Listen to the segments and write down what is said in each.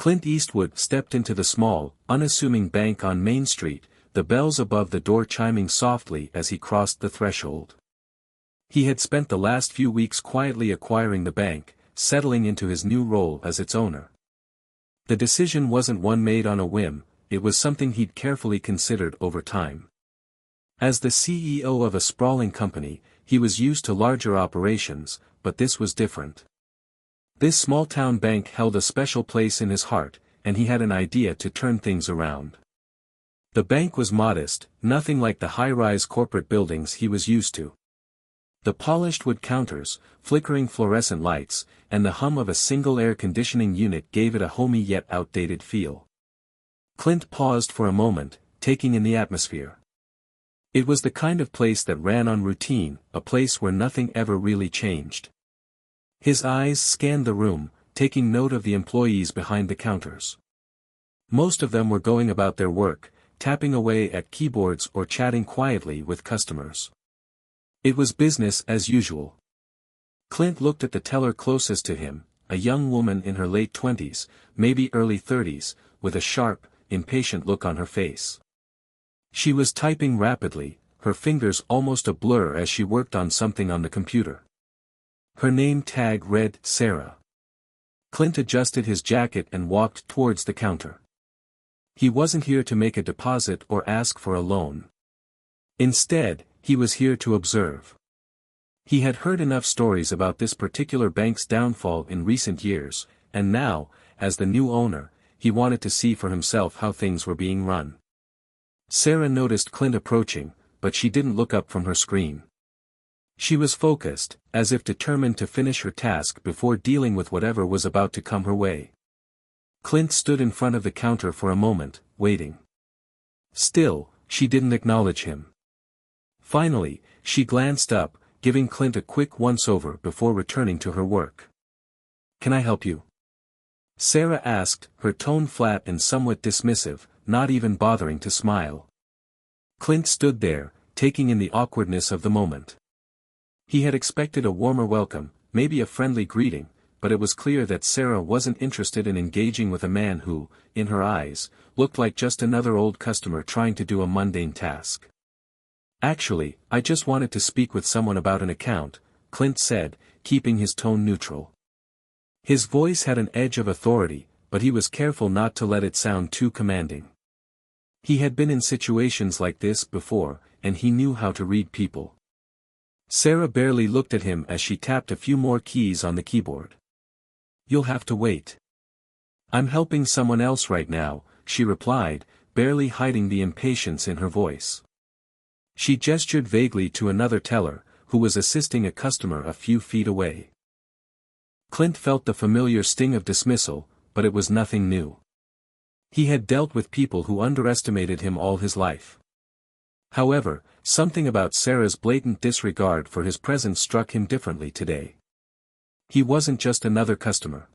Clint Eastwood stepped into the small, unassuming bank on Main Street, the bells above the door chiming softly as he crossed the threshold. He had spent the last few weeks quietly acquiring the bank, settling into his new role as its owner. The decision wasn't one made on a whim, it was something he'd carefully considered over time. As the CEO of a sprawling company, he was used to larger operations, but this was different. This small-town bank held a special place in his heart, and he had an idea to turn things around. The bank was modest, nothing like the high-rise corporate buildings he was used to. The polished wood counters, flickering fluorescent lights, and the hum of a single air conditioning unit gave it a homey yet outdated feel. Clint paused for a moment, taking in the atmosphere. It was the kind of place that ran on routine, a place where nothing ever really changed. His eyes scanned the room, taking note of the employees behind the counters. Most of them were going about their work, tapping away at keyboards or chatting quietly with customers. It was business as usual. Clint looked at the teller closest to him, a young woman in her late 20s, maybe early 30s, with a sharp, impatient look on her face. She was typing rapidly, her fingers almost a blur as she worked on something on the computer. Her name tag read Sarah. Clint adjusted his jacket and walked towards the counter. He wasn't here to make a deposit or ask for a loan. Instead, he was here to observe. He had heard enough stories about this particular bank's downfall in recent years, and now, as the new owner, he wanted to see for himself how things were being run. Sarah noticed Clint approaching, but she didn't look up from her screen. She was focused, as if determined to finish her task before dealing with whatever was about to come her way. Clint stood in front of the counter for a moment, waiting. Still, she didn't acknowledge him. Finally, she glanced up, giving Clint a quick once-over before returning to her work. "Can I help you?" Sarah asked, her tone flat and somewhat dismissive, not even bothering to smile. Clint stood there, taking in the awkwardness of the moment. He had expected a warmer welcome, maybe a friendly greeting, but it was clear that Sarah wasn't interested in engaging with a man who, in her eyes, looked like just another old customer trying to do a mundane task. "Actually, I just wanted to speak with someone about an account," Clint said, keeping his tone neutral. His voice had an edge of authority, but he was careful not to let it sound too commanding. He had been in situations like this before, and he knew how to read people. Sarah barely looked at him as she tapped a few more keys on the keyboard. "You'll have to wait. I'm helping someone else right now," she replied, barely hiding the impatience in her voice. She gestured vaguely to another teller, who was assisting a customer a few feet away. Clint felt the familiar sting of dismissal, but it was nothing new. He had dealt with people who underestimated him all his life. However, something about Sarah's blatant disregard for his presence struck him differently today. He wasn't just another customer.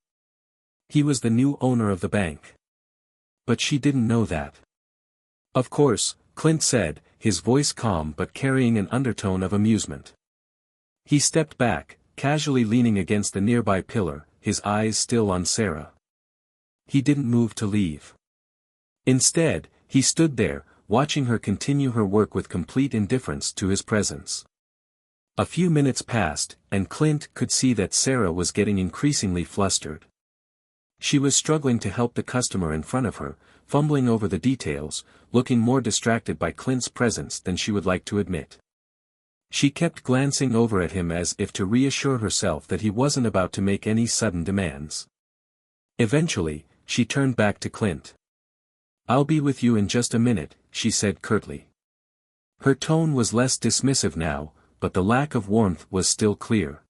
He was the new owner of the bank. But she didn't know that. "Of course," Clint said, his voice calm but carrying an undertone of amusement. He stepped back, casually leaning against the nearby pillar, his eyes still on Sarah. He didn't move to leave. Instead, he stood there, watching her continue her work with complete indifference to his presence. A few minutes passed, and Clint could see that Sarah was getting increasingly flustered. She was struggling to help the customer in front of her, fumbling over the details, looking more distracted by Clint's presence than she would like to admit. She kept glancing over at him as if to reassure herself that he wasn't about to make any sudden demands. Eventually, she turned back to Clint. "I'll be with you in just a minute," she said curtly. Her tone was less dismissive now, but the lack of warmth was still clear.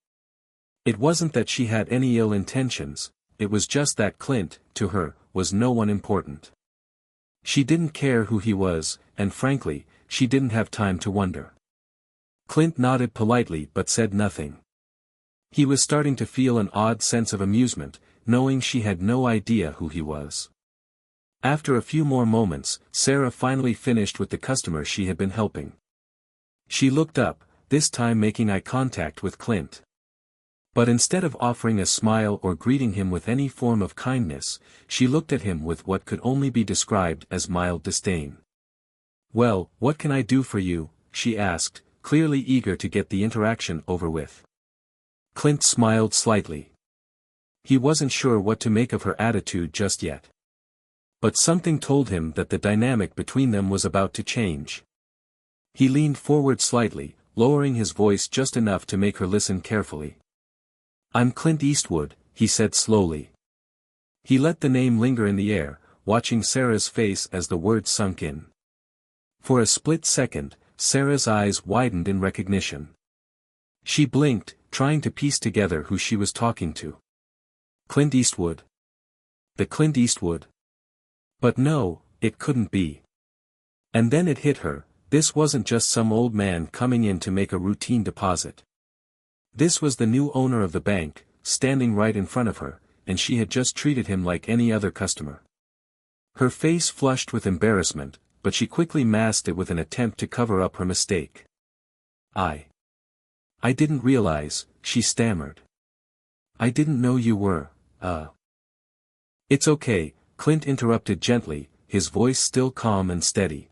It wasn't that she had any ill intentions, it was just that Clint, to her, was no one important. She didn't care who he was, and frankly, she didn't have time to wonder. Clint nodded politely but said nothing. He was starting to feel an odd sense of amusement, knowing she had no idea who he was. After a few more moments, Sarah finally finished with the customer she had been helping. She looked up, this time making eye contact with Clint. But instead of offering a smile or greeting him with any form of kindness, she looked at him with what could only be described as mild disdain. "Well, what can I do for you?" she asked, clearly eager to get the interaction over with. Clint smiled slightly. He wasn't sure what to make of her attitude just yet. But something told him that the dynamic between them was about to change. He leaned forward slightly, lowering his voice just enough to make her listen carefully. "I'm Clint Eastwood," he said slowly. He let the name linger in the air, watching Sarah's face as the words sunk in. For a split second, Sarah's eyes widened in recognition. She blinked, trying to piece together who she was talking to. Clint Eastwood. The Clint Eastwood. But no, it couldn't be. And then it hit her, this wasn't just some old man coming in to make a routine deposit. This was the new owner of the bank, standing right in front of her, and she had just treated him like any other customer. Her face flushed with embarrassment, but she quickly masked it with an attempt to cover up her mistake. I didn't realize," she stammered. "I didn't know you were, It's okay," Clint interrupted gently, his voice still calm and steady.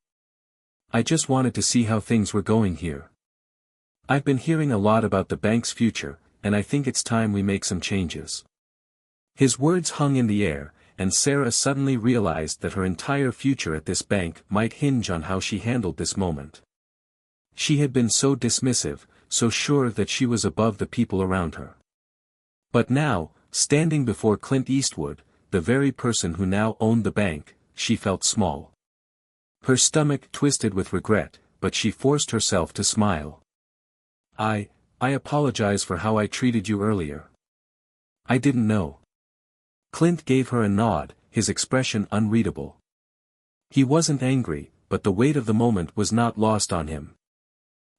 "I just wanted to see how things were going here. I've been hearing a lot about the bank's future, and I think it's time we make some changes." His words hung in the air, and Sarah suddenly realized that her entire future at this bank might hinge on how she handled this moment. She had been so dismissive, so sure that she was above the people around her. But now, standing before Clint Eastwood, the very person who now owned the bank, she felt small. Her stomach twisted with regret, but she forced herself to smile. I apologize for how I treated you earlier. I didn't know." Clint gave her a nod, his expression unreadable. He wasn't angry, but the weight of the moment was not lost on him.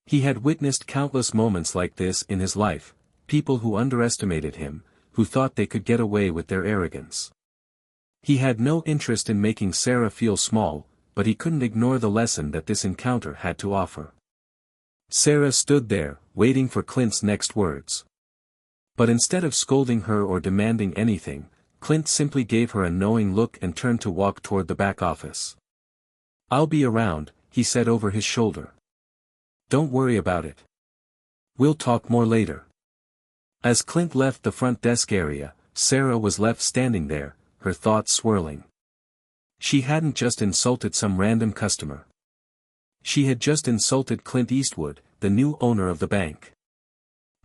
He had witnessed countless moments like this in his life, people who underestimated him, who thought they could get away with their arrogance. He had no interest in making Sarah feel small, but he couldn't ignore the lesson that this encounter had to offer. Sarah stood there, waiting for Clint's next words. But instead of scolding her or demanding anything, Clint simply gave her a knowing look and turned to walk toward the back office. "I'll be around," he said over his shoulder. "Don't worry about it. We'll talk more later." As Clint left the front desk area, Sarah was left standing there, her thoughts swirling. She hadn't just insulted some random customer. She had just insulted Clint Eastwood, the new owner of the bank.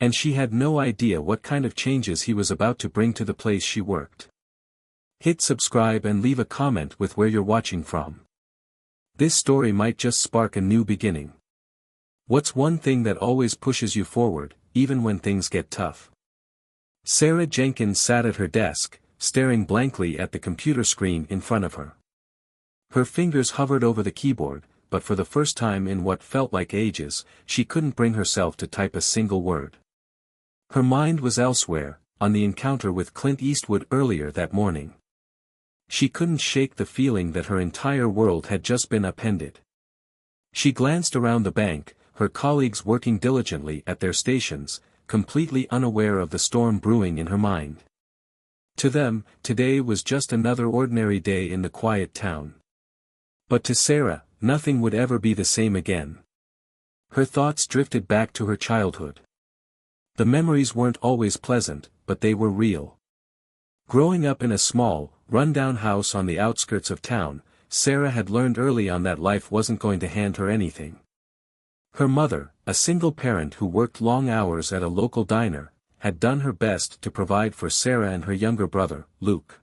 And she had no idea what kind of changes he was about to bring to the place she worked. Hit subscribe and leave a comment with where you're watching from. This story might just spark a new beginning. What's one thing that always pushes you forward, even when things get tough? Sarah Jenkins sat at her desk, staring blankly at the computer screen in front of her. Her fingers hovered over the keyboard, but for the first time in what felt like ages, she couldn't bring herself to type a single word. Her mind was elsewhere, on the encounter with Clint Eastwood earlier that morning. She couldn't shake the feeling that her entire world had just been upended. She glanced around the bank, her colleagues working diligently at their stations, completely unaware of the storm brewing in her mind. To them, today was just another ordinary day in the quiet town. But to Sarah, nothing would ever be the same again. Her thoughts drifted back to her childhood. The memories weren't always pleasant, but they were real. Growing up in a small, run-down house on the outskirts of town, Sarah had learned early on that life wasn't going to hand her anything. Her mother, a single parent who worked long hours at a local diner, had done her best to provide for Sarah and her younger brother, Luke.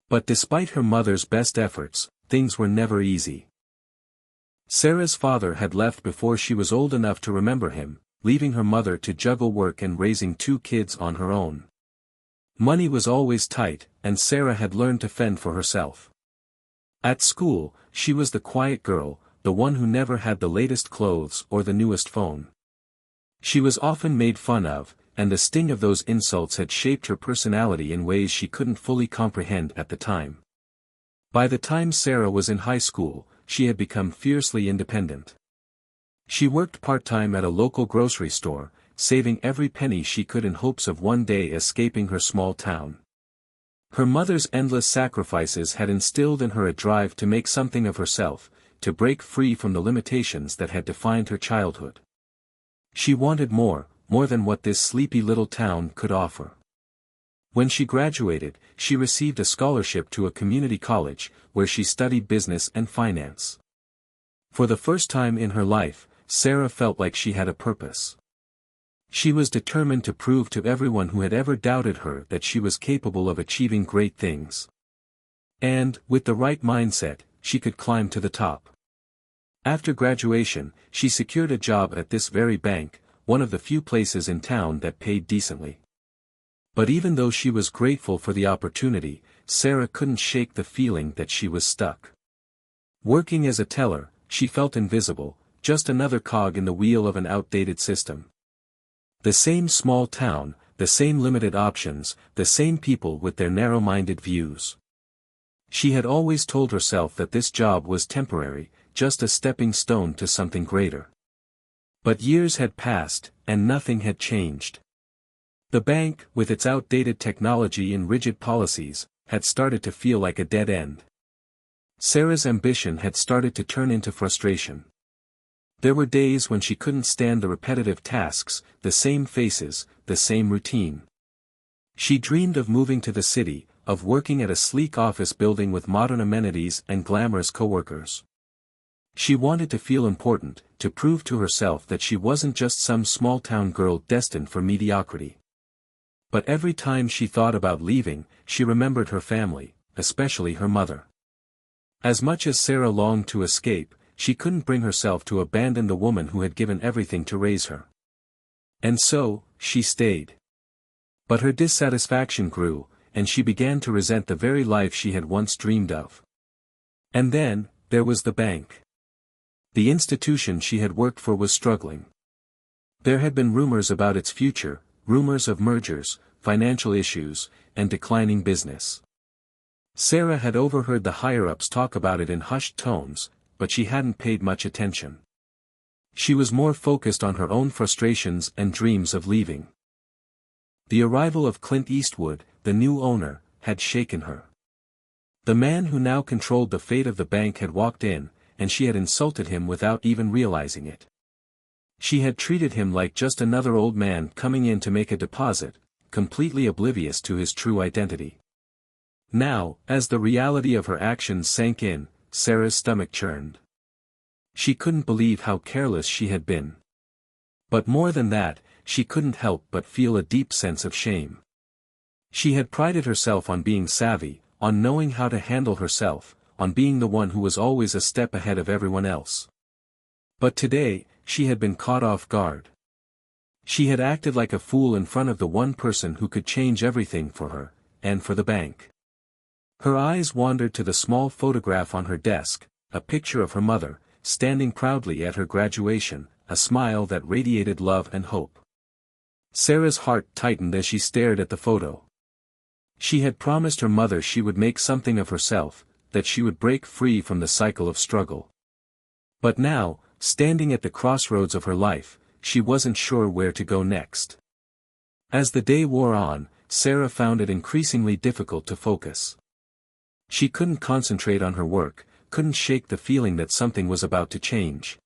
But despite her mother's best efforts, things were never easy. Sarah's father had left before she was old enough to remember him, leaving her mother to juggle work and raising two kids on her own. Money was always tight, and Sarah had learned to fend for herself. At school, she was the quiet girl, the one who never had the latest clothes or the newest phone. She was often made fun of, and the sting of those insults had shaped her personality in ways she couldn't fully comprehend at the time. By the time Sarah was in high school, she had become fiercely independent. She worked part-time at a local grocery store, saving every penny she could in hopes of one day escaping her small town. Her mother's endless sacrifices had instilled in her a drive to make something of herself, to break free from the limitations that had defined her childhood. She wanted more than what this sleepy little town could offer. When she graduated, she received a scholarship to a community college, where she studied business and finance. For the first time in her life, Sarah felt like she had a purpose. She was determined to prove to everyone who had ever doubted her that she was capable of achieving great things. And, with the right mindset, she could climb to the top. After graduation, she secured a job at this very bank, one of the few places in town that paid decently. But even though she was grateful for the opportunity, Sarah couldn't shake the feeling that she was stuck. Working as a teller, she felt invisible, just another cog in the wheel of an outdated system. The same small town, the same limited options, the same people with their narrow-minded views. She had always told herself that this job was temporary, just a stepping stone to something greater. But years had passed, and nothing had changed. The bank, with its outdated technology and rigid policies, had started to feel like a dead end. Sarah's ambition had started to turn into frustration. There were days when she couldn't stand the repetitive tasks, the same faces, the same routine. She dreamed of moving to the city, of working at a sleek office building with modern amenities and glamorous coworkers. She wanted to feel important, to prove to herself that she wasn't just some small-town girl destined for mediocrity. But every time she thought about leaving, she remembered her family, especially her mother. As much as Sarah longed to escape, she couldn't bring herself to abandon the woman who had given everything to raise her. And so, she stayed. But her dissatisfaction grew, and she began to resent the very life she had once dreamed of. And then, there was the bank. The institution she had worked for was struggling. There had been rumors about its future, rumors of mergers, financial issues, and declining business. Sarah had overheard the higher-ups talk about it in hushed tones, but she hadn't paid much attention. She was more focused on her own frustrations and dreams of leaving. The arrival of Clint Eastwood, the new owner, had shaken her. The man who now controlled the fate of the bank had walked in, and she had insulted him without even realizing it. She had treated him like just another old man coming in to make a deposit, completely oblivious to his true identity. Now, as the reality of her actions sank in, Sarah's stomach churned. She couldn't believe how careless she had been. But more than that, she couldn't help but feel a deep sense of shame. She had prided herself on being savvy, on knowing how to handle herself, on being the one who was always a step ahead of everyone else. But today, she had been caught off guard. She had acted like a fool in front of the one person who could change everything for her, and for the bank. Her eyes wandered to the small photograph on her desk, a picture of her mother, standing proudly at her graduation, a smile that radiated love and hope. Sarah's heart tightened as she stared at the photo. She had promised her mother she would make something of herself, that she would break free from the cycle of struggle. But now, standing at the crossroads of her life, she wasn't sure where to go next. As the day wore on, Sarah found it increasingly difficult to focus. She couldn't concentrate on her work, couldn't shake the feeling that something was about to change.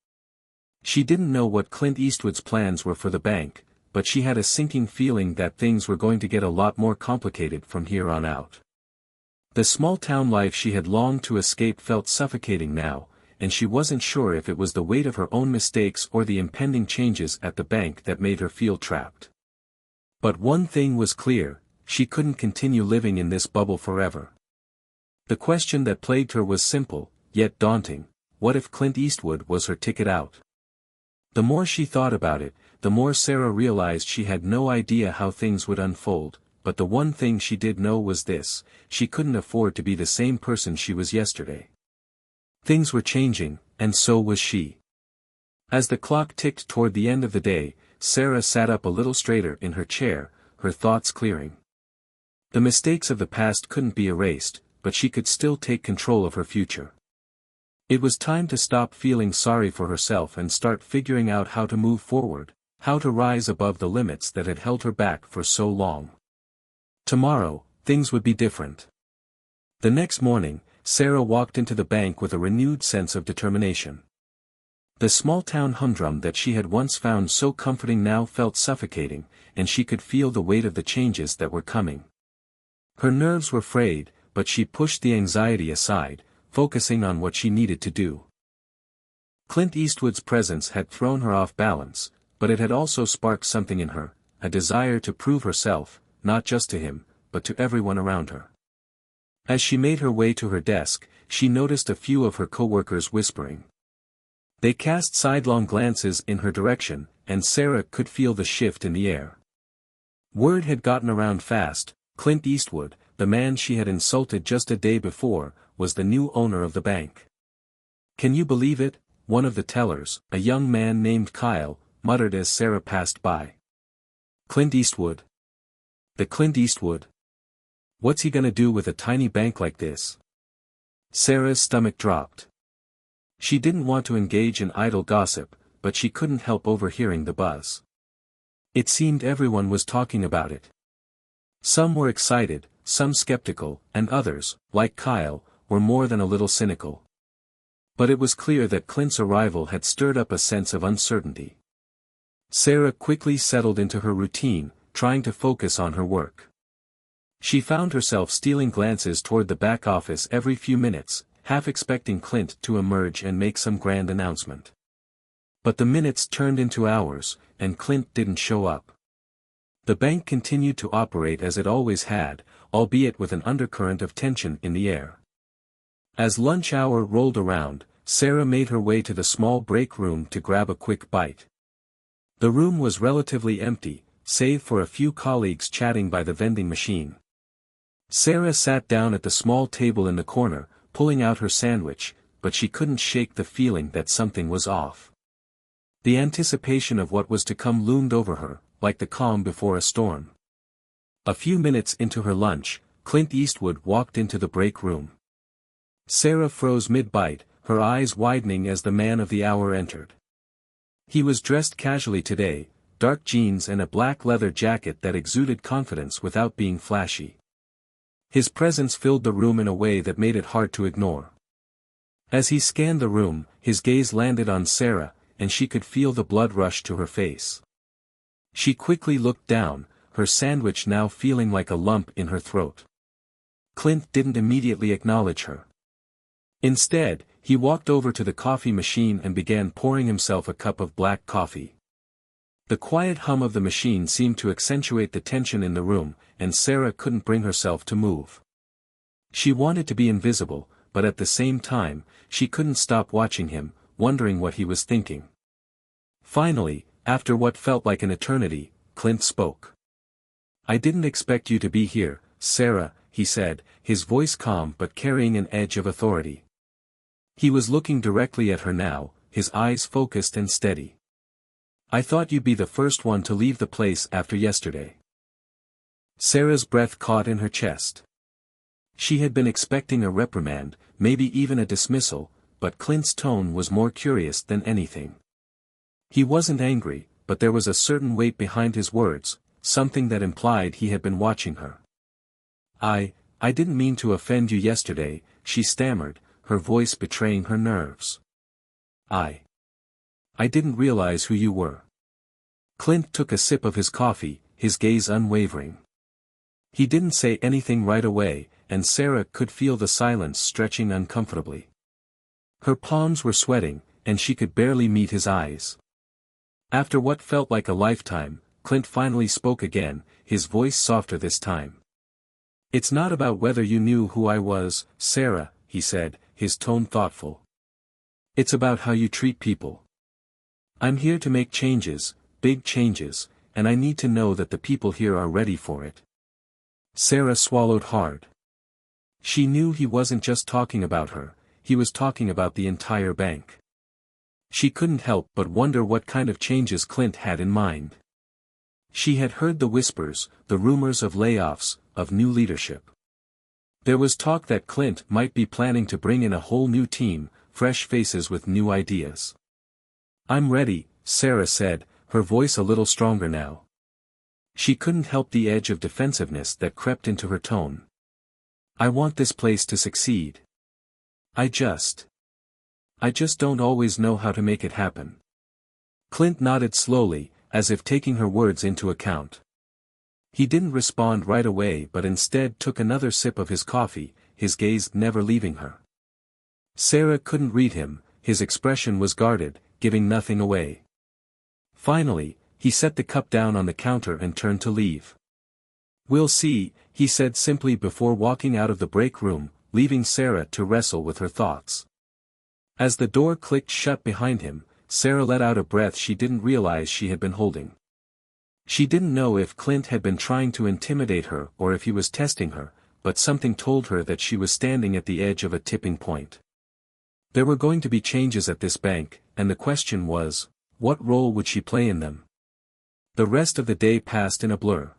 She didn't know what Clint Eastwood's plans were for the bank, but she had a sinking feeling that things were going to get a lot more complicated from here on out. The small-town life she had longed to escape felt suffocating now, and she wasn't sure if it was the weight of her own mistakes or the impending changes at the bank that made her feel trapped. But one thing was clear, she couldn't continue living in this bubble forever. The question that plagued her was simple, yet daunting: what if Clint Eastwood was her ticket out? The more she thought about it, the more Sarah realized she had no idea how things would unfold, but the one thing she did know was this: she couldn't afford to be the same person she was yesterday. Things were changing, and so was she. As the clock ticked toward the end of the day, Sarah sat up a little straighter in her chair, her thoughts clearing. The mistakes of the past couldn't be erased, but she could still take control of her future. It was time to stop feeling sorry for herself and start figuring out how to move forward, How to rise above the limits that had held her back for so long. Tomorrow, things would be different. The next morning, Sarah walked into the bank with a renewed sense of determination. The small-town humdrum that she had once found so comforting now felt suffocating, and she could feel the weight of the changes that were coming. Her nerves were frayed, but she pushed the anxiety aside, focusing on what she needed to do. Clint Eastwood's presence had thrown her off balance, but it had also sparked something in her, a desire to prove herself, not just to him, but to everyone around her. As she made her way to her desk, she noticed a few of her coworkers whispering. They cast sidelong glances in her direction, and Sarah could feel the shift in the air. Word had gotten around fast. Clint Eastwood, the man she had insulted just a day before, was the new owner of the bank. "Can you believe it?" one of the tellers, a young man named Kyle, muttered as Sarah passed by. "Clint Eastwood? The Clint Eastwood? What's he gonna do with a tiny bank like this?" Sarah's stomach dropped. She didn't want to engage in idle gossip, but she couldn't help overhearing the buzz. It seemed everyone was talking about it. Some were excited, some skeptical, and others, like Kyle, were more than a little cynical. But it was clear that Clint's arrival had stirred up a sense of uncertainty. Sarah quickly settled into her routine, trying to focus on her work. She found herself stealing glances toward the back office every few minutes, half expecting Clint to emerge and make some grand announcement. But the minutes turned into hours, and Clint didn't show up. The bank continued to operate as it always had, albeit with an undercurrent of tension in the air. As lunch hour rolled around, Sarah made her way to the small break room to grab a quick bite. The room was relatively empty, save for a few colleagues chatting by the vending machine. Sarah sat down at the small table in the corner, pulling out her sandwich, but she couldn't shake the feeling that something was off. The anticipation of what was to come loomed over her, like the calm before a storm. A few minutes into her lunch, Clint Eastwood walked into the break room. Sarah froze mid-bite, her eyes widening as the man of the hour entered. He was dressed casually today, dark jeans and a black leather jacket that exuded confidence without being flashy. His presence filled the room in a way that made it hard to ignore. As he scanned the room, his gaze landed on Sarah, and she could feel the blood rush to her face. She quickly looked down, her sandwich now feeling like a lump in her throat. Clint didn't immediately acknowledge her. Instead, he walked over to the coffee machine and began pouring himself a cup of black coffee. The quiet hum of the machine seemed to accentuate the tension in the room, and Sarah couldn't bring herself to move. She wanted to be invisible, but at the same time, she couldn't stop watching him, wondering what he was thinking. Finally, after what felt like an eternity, Clint spoke. "I didn't expect you to be here, Sarah," he said, his voice calm but carrying an edge of authority. He was looking directly at her now, his eyes focused and steady. "I thought you'd be the first one to leave the place after yesterday." Sarah's breath caught in her chest. She had been expecting a reprimand, maybe even a dismissal, but Clint's tone was more curious than anything. He wasn't angry, but there was a certain weight behind his words, something that implied he had been watching her. I didn't mean to offend you yesterday," she stammered, her voice betraying her nerves. I didn't realize who you were." Clint took a sip of his coffee, his gaze unwavering. He didn't say anything right away, and Sarah could feel the silence stretching uncomfortably. Her palms were sweating, and she could barely meet his eyes. After what felt like a lifetime, Clint finally spoke again, his voice softer this time. "It's not about whether you knew who I was, Sarah," he said, his tone thoughtful. "It's about how you treat people. I'm here to make changes, big changes, and I need to know that the people here are ready for it." Sarah swallowed hard. She knew he wasn't just talking about her, he was talking about the entire bank. She couldn't help but wonder what kind of changes Clint had in mind. She had heard the whispers, the rumors of layoffs, of new leadership. There was talk that Clint might be planning to bring in a whole new team, fresh faces with new ideas. "I'm ready," Sarah said, her voice a little stronger now. She couldn't help the edge of defensiveness that crept into her tone. I want this place to succeed. I just don't always know how to make it happen. Clint nodded slowly, as if taking her words into account. He didn't respond right away but instead took another sip of his coffee, his gaze never leaving her. Sarah couldn't read him, his expression was guarded, giving nothing away. Finally, he set the cup down on the counter and turned to leave. We'll see, he said simply before walking out of the break room, leaving Sarah to wrestle with her thoughts. As the door clicked shut behind him, Sarah let out a breath she didn't realize she had been holding. She didn't know if Clint had been trying to intimidate her or if he was testing her, but something told her that she was standing at the edge of a tipping point. There were going to be changes at this bank, and the question was, what role would she play in them? The rest of the day passed in a blur.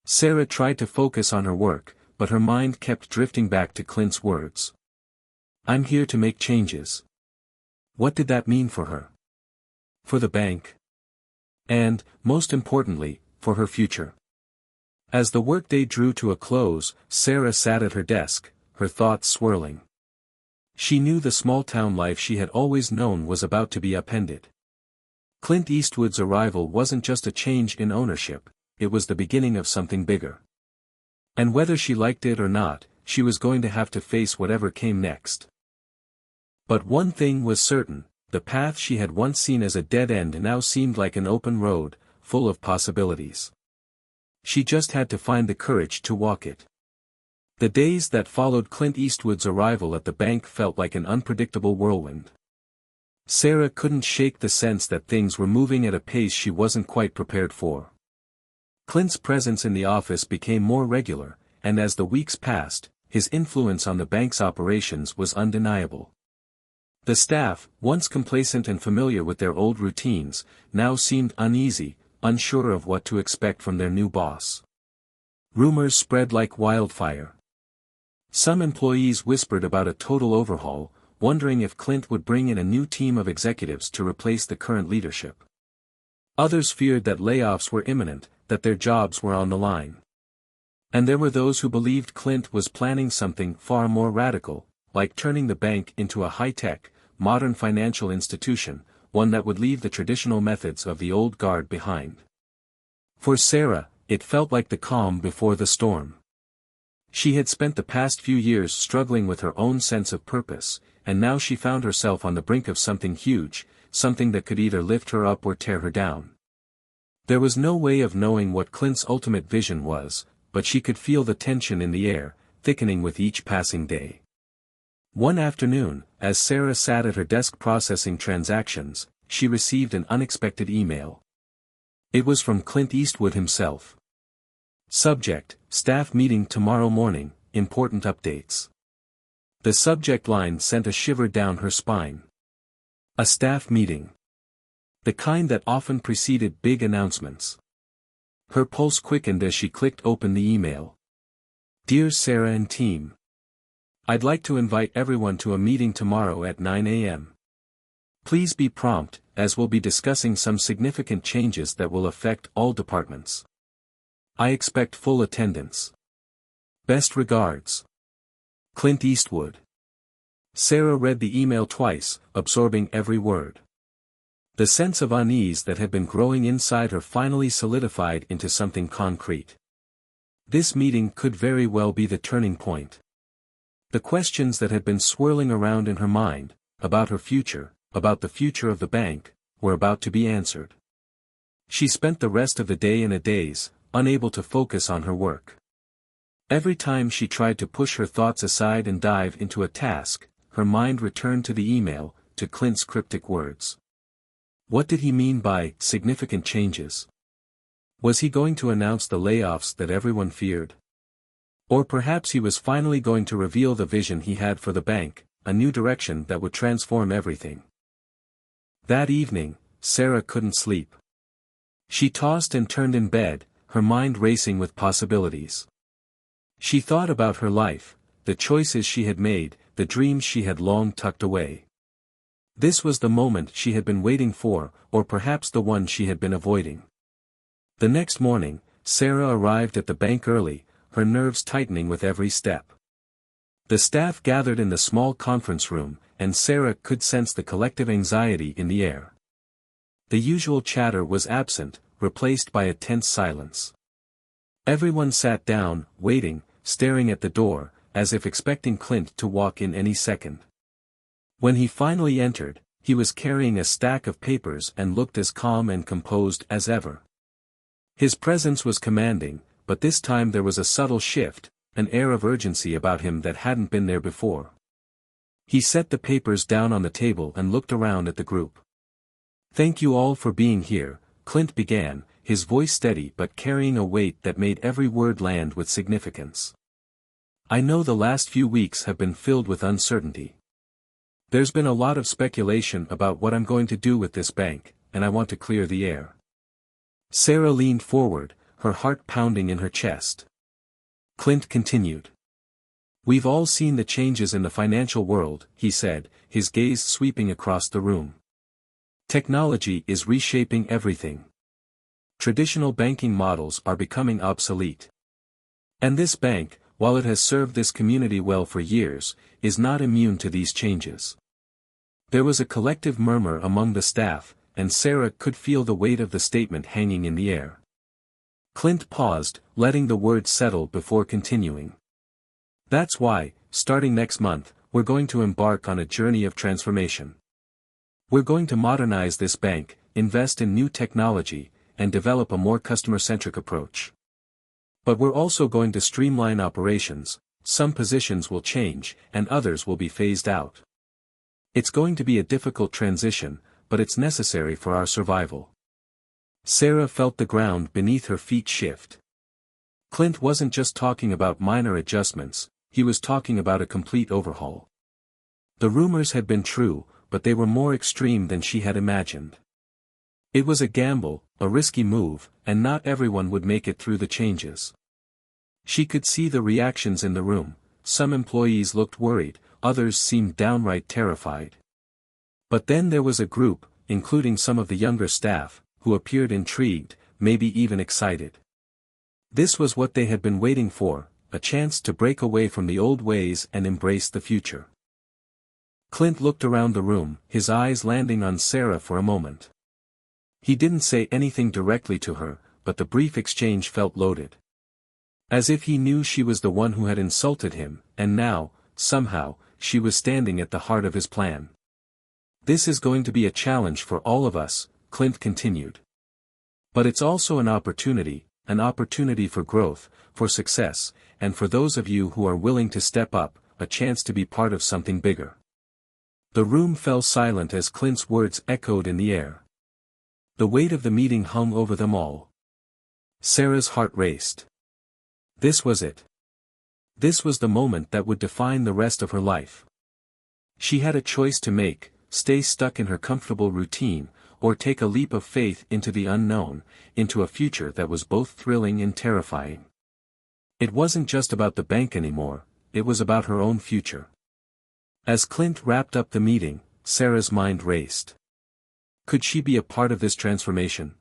Sarah tried to focus on her work, but her mind kept drifting back to Clint's words. I'm here to make changes. What did that mean for her? For the bank? And, most importantly, for her future. As the workday drew to a close, Sarah sat at her desk, her thoughts swirling. She knew the small-town life she had always known was about to be upended. Clint Eastwood's arrival wasn't just a change in ownership, it was the beginning of something bigger. And whether she liked it or not, she was going to have to face whatever came next. But one thing was certain, the path she had once seen as a dead end now seemed like an open road, full of possibilities. She just had to find the courage to walk it. The days that followed Clint Eastwood's arrival at the bank felt like an unpredictable whirlwind. Sarah couldn't shake the sense that things were moving at a pace she wasn't quite prepared for. Clint's presence in the office became more regular, and as the weeks passed, his influence on the bank's operations was undeniable. The staff, once complacent and familiar with their old routines, now seemed uneasy, unsure of what to expect from their new boss. Rumors spread like wildfire. Some employees whispered about a total overhaul, wondering if Clint would bring in a new team of executives to replace the current leadership. Others feared that layoffs were imminent, that their jobs were on the line. And there were those who believed Clint was planning something far more radical, like turning the bank into a high-tech, modern financial institution, one that would leave the traditional methods of the old guard behind. For Sarah, it felt like the calm before the storm. She had spent the past few years struggling with her own sense of purpose, and now she found herself on the brink of something huge, something that could either lift her up or tear her down. There was no way of knowing what Clint's ultimate vision was, but she could feel the tension in the air, thickening with each passing day. One afternoon, as Sarah sat at her desk processing transactions, she received an unexpected email. It was from Clint Eastwood himself. Subject: Staff meeting tomorrow morning, important updates. The subject line sent a shiver down her spine. A staff meeting. The kind that often preceded big announcements. Her pulse quickened as she clicked open the email. Dear Sarah and team. I'd like to invite everyone to a meeting tomorrow at 9 a.m. Please be prompt, as we'll be discussing some significant changes that will affect all departments. I expect full attendance. Best regards. Clint Eastwood. Sarah read the email twice, absorbing every word. The sense of unease that had been growing inside her finally solidified into something concrete. This meeting could very well be the turning point. The questions that had been swirling around in her mind, about her future, about the future of the bank, were about to be answered. She spent the rest of the day in a daze, unable to focus on her work. Every time she tried to push her thoughts aside and dive into a task, her mind returned to the email, to Clint's cryptic words. What did he mean by significant changes? Was he going to announce the layoffs that everyone feared? Or perhaps he was finally going to reveal the vision he had for the bank, a new direction that would transform everything. That evening, Sarah couldn't sleep. She tossed and turned in bed, her mind racing with possibilities. She thought about her life, the choices she had made, the dreams she had long tucked away. This was the moment she had been waiting for, or perhaps the one she had been avoiding. The next morning, Sarah arrived at the bank early, her nerves tightening with every step. The staff gathered in the small conference room, and Sarah could sense the collective anxiety in the air. The usual chatter was absent, replaced by a tense silence. Everyone sat down, waiting, staring at the door, as if expecting Clint to walk in any second. When he finally entered, he was carrying a stack of papers and looked as calm and composed as ever. His presence was commanding, but this time there was a subtle shift, an air of urgency about him that hadn't been there before. He set the papers down on the table and looked around at the group. "Thank you all for being here," Clint began, his voice steady but carrying a weight that made every word land with significance. "I know the last few weeks have been filled with uncertainty. There's been a lot of speculation about what I'm going to do with this bank, and I want to clear the air." Sarah leaned forward, her heart pounding in her chest. Clint continued. "We've all seen the changes in the financial world," he said, his gaze sweeping across the room. "Technology is reshaping everything. Traditional banking models are becoming obsolete. And this bank, while it has served this community well for years, is not immune to these changes." There was a collective murmur among the staff, and Sarah could feel the weight of the statement hanging in the air. Clint paused, letting the words settle before continuing. "That's why, starting next month, we're going to embark on a journey of transformation. We're going to modernize this bank, invest in new technology, and develop a more customer-centric approach. But we're also going to streamline operations, some positions will change, and others will be phased out. It's going to be a difficult transition, but it's necessary for our survival." Sarah felt the ground beneath her feet shift. Clint wasn't just talking about minor adjustments, he was talking about a complete overhaul. The rumors had been true, but they were more extreme than she had imagined. It was a gamble, a risky move, and not everyone would make it through the changes. She could see the reactions in the room. Some employees looked worried, others seemed downright terrified. But then there was a group, including some of the younger staff, who appeared intrigued, maybe even excited. This was what they had been waiting for, a chance to break away from the old ways and embrace the future. Clint looked around the room, his eyes landing on Sarah for a moment. He didn't say anything directly to her, but the brief exchange felt loaded. As if he knew she was the one who had insulted him, and now, somehow, she was standing at the heart of his plan. "This is going to be a challenge for all of us," Clint continued. "But it's also an opportunity for growth, for success, and for those of you who are willing to step up, a chance to be part of something bigger." The room fell silent as Clint's words echoed in the air. The weight of the meeting hung over them all. Sarah's heart raced. This was it. This was the moment that would define the rest of her life. She had a choice to make: stay stuck in her comfortable routine, or take a leap of faith into the unknown, into a future that was both thrilling and terrifying. It wasn't just about the bank anymore, it was about her own future. As Clint wrapped up the meeting, Sarah's mind raced. Could she be a part of this transformation?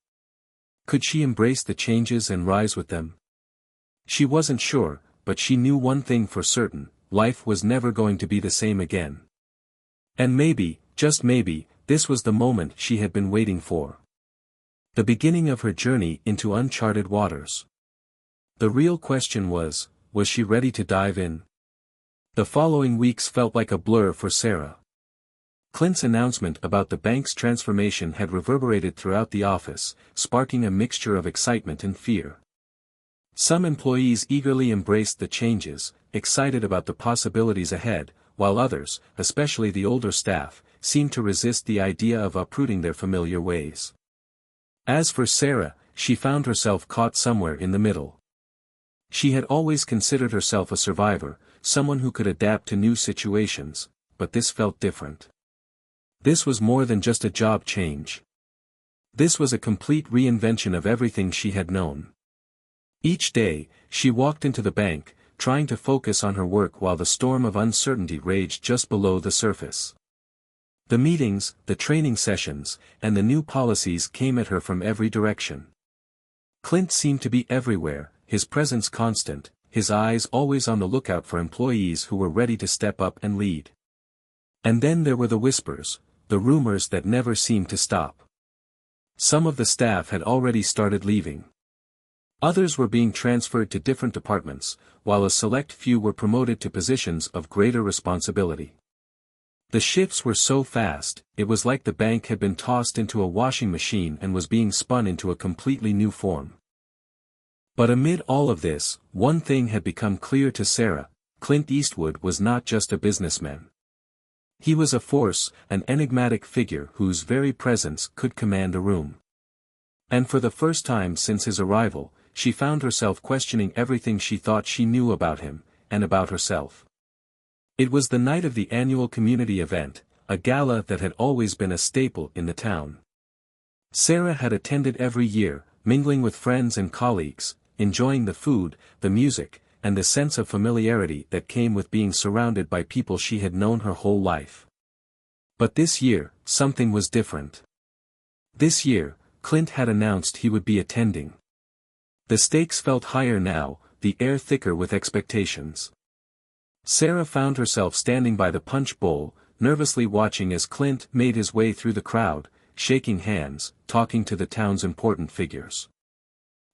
Could she embrace the changes and rise with them? She wasn't sure, but she knew one thing for certain: life was never going to be the same again. And maybe, just maybe, this was the moment she had been waiting for. The beginning of her journey into uncharted waters. The real question was she ready to dive in? The following weeks felt like a blur for Sarah. Clint's announcement about the bank's transformation had reverberated throughout the office, sparking a mixture of excitement and fear. Some employees eagerly embraced the changes, excited about the possibilities ahead, while others, especially the older staff, seemed to resist the idea of uprooting their familiar ways. As for Sarah, she found herself caught somewhere in the middle. She had always considered herself a survivor, someone who could adapt to new situations, but this felt different. This was more than just a job change. This was a complete reinvention of everything she had known. Each day, she walked into the bank, trying to focus on her work while the storm of uncertainty raged just below the surface. The meetings, the training sessions, and the new policies came at her from every direction. Clint seemed to be everywhere, his presence constant, his eyes always on the lookout for employees who were ready to step up and lead. And then there were the whispers, the rumors that never seemed to stop. Some of the staff had already started leaving. Others were being transferred to different departments, while a select few were promoted to positions of greater responsibility. The shifts were so fast, it was like the bank had been tossed into a washing machine and was being spun into a completely new form. But amid all of this, one thing had become clear to Sarah: Clint Eastwood was not just a businessman. He was a force, an enigmatic figure whose very presence could command a room. And for the first time since his arrival, she found herself questioning everything she thought she knew about him, and about herself. It was the night of the annual community event, a gala that had always been a staple in the town. Sarah had attended every year, mingling with friends and colleagues, enjoying the food, the music, and the sense of familiarity that came with being surrounded by people she had known her whole life. But this year, something was different. This year, Clint had announced he would be attending. The stakes felt higher now, the air thicker with expectations. Sarah found herself standing by the punch bowl, nervously watching as Clint made his way through the crowd, shaking hands, talking to the town's important figures.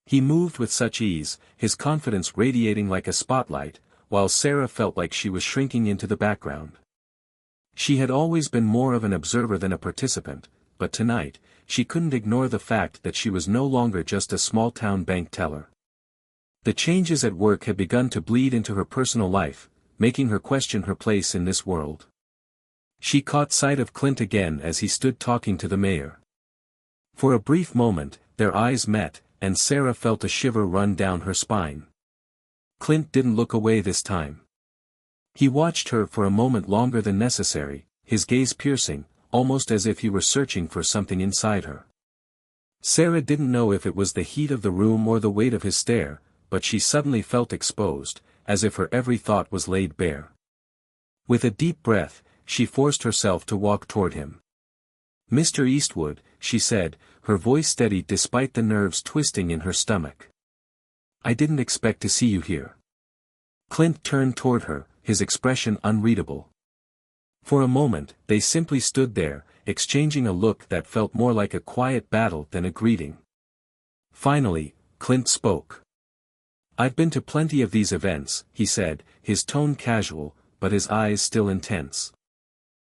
He moved with such ease, his confidence radiating like a spotlight, while Sarah felt like she was shrinking into the background. She had always been more of an observer than a participant, but tonight, she couldn't ignore the fact that she was no longer just a small-town bank teller. The changes at work had begun to bleed into her personal life, making her question her place in this world. She caught sight of Clint again as he stood talking to the mayor. For a brief moment, their eyes met, and Sarah felt a shiver run down her spine. Clint didn't look away this time. He watched her for a moment longer than necessary, his gaze piercing, almost as if he were searching for something inside her. Sarah didn't know if it was the heat of the room or the weight of his stare, but she suddenly felt exposed, as if her every thought was laid bare. With a deep breath, she forced herself to walk toward him. "Mr. Eastwood," she said, her voice steady despite the nerves twisting in her stomach. "I didn't expect to see you here." Clint turned toward her, his expression unreadable. For a moment, they simply stood there, exchanging a look that felt more like a quiet battle than a greeting. Finally, Clint spoke. "I've been to plenty of these events," he said, his tone casual, but his eyes still intense.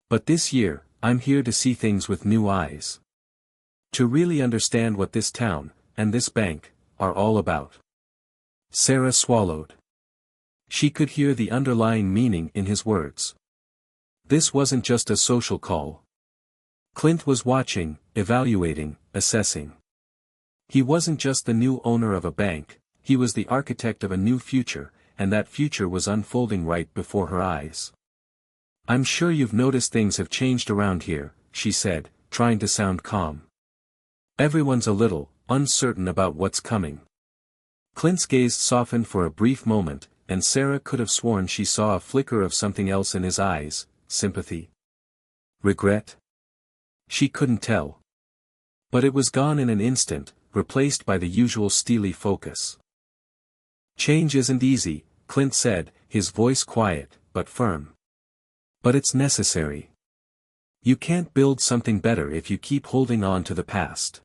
"But this year, I'm here to see things with new eyes. To really understand what this town, and this bank, are all about." Sarah swallowed. She could hear the underlying meaning in his words. This wasn't just a social call. Clint was watching, evaluating, assessing. He wasn't just the new owner of a bank, he was the architect of a new future, and that future was unfolding right before her eyes. "I'm sure you've noticed things have changed around here," she said, trying to sound calm. "Everyone's a little uncertain about what's coming." Clint's gaze softened for a brief moment, and Sarah could have sworn she saw a flicker of something else in his eyes: sympathy? Regret? She couldn't tell. But it was gone in an instant, replaced by the usual steely focus. "Change isn't easy," Clint said, his voice quiet, but firm. "But it's necessary. You can't build something better if you keep holding on to the past.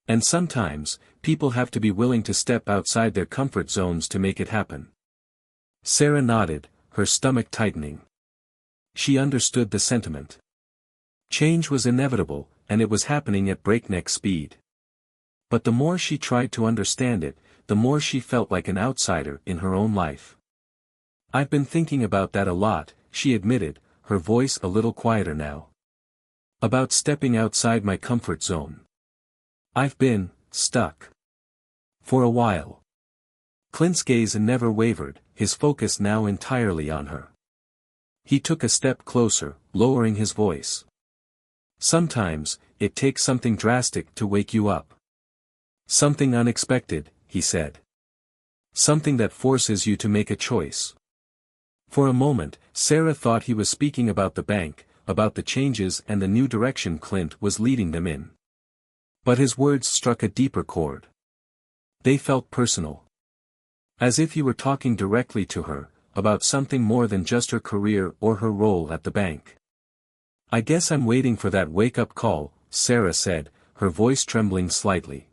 And sometimes, people have to be willing to step outside their comfort zones to make it happen." Sarah nodded, her stomach tightening. She understood the sentiment. Change was inevitable, and it was happening at breakneck speed. But the more she tried to understand it, the more she felt like an outsider in her own life. "I've been thinking about that a lot," she admitted, her voice a little quieter now. "About stepping outside my comfort zone. I've been stuck. For a while." Clint's gaze never wavered, his focus now entirely on her. He took a step closer, lowering his voice. "Sometimes, it takes something drastic to wake you up. Something unexpected," he said. "Something that forces you to make a choice." For a moment, Sarah thought he was speaking about the bank, about the changes and the new direction Clint was leading them in. But his words struck a deeper chord. They felt personal. As if he were talking directly to her, about something more than just her career or her role at the bank. "I guess I'm waiting for that wake-up call," Sarah said, her voice trembling slightly.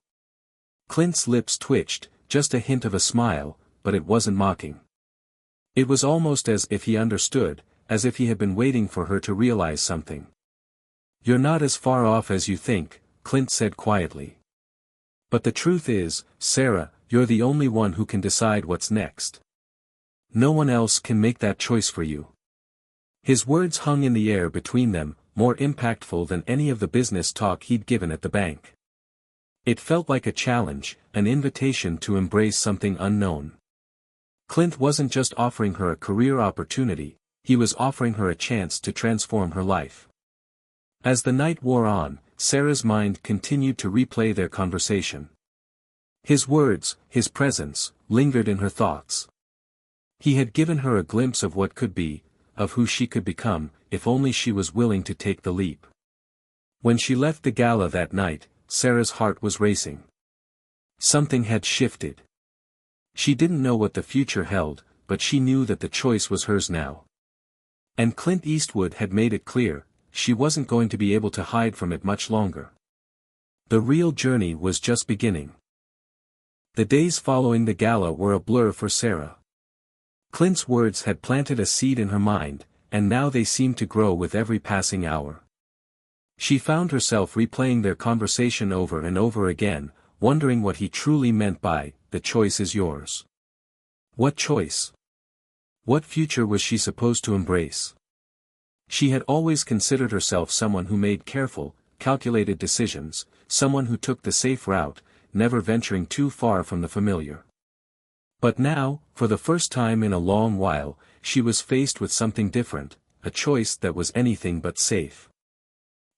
Clint's lips twitched, just a hint of a smile, but it wasn't mocking. It was almost as if he understood, as if he had been waiting for her to realize something. "You're not as far off as you think," Clint said quietly. "But the truth is, Sarah, you're the only one who can decide what's next. No one else can make that choice for you." His words hung in the air between them, more impactful than any of the business talk he'd given at the bank. It felt like a challenge, an invitation to embrace something unknown. Clint wasn't just offering her a career opportunity, he was offering her a chance to transform her life. As the night wore on, Sarah's mind continued to replay their conversation. His words, his presence, lingered in her thoughts. He had given her a glimpse of what could be, of who she could become, if only she was willing to take the leap. When she left the gala that night, Sarah's heart was racing. Something had shifted. She didn't know what the future held, but she knew that the choice was hers now. And Clint Eastwood had made it clear, she wasn't going to be able to hide from it much longer. The real journey was just beginning. The days following the gala were a blur for Sarah. Clint's words had planted a seed in her mind, and now they seemed to grow with every passing hour. She found herself replaying their conversation over and over again, wondering what he truly meant by, "The choice is yours." What choice? What future was she supposed to embrace? She had always considered herself someone who made careful, calculated decisions, someone who took the safe route, never venturing too far from the familiar. But now, for the first time in a long while, she was faced with something different, a choice that was anything but safe.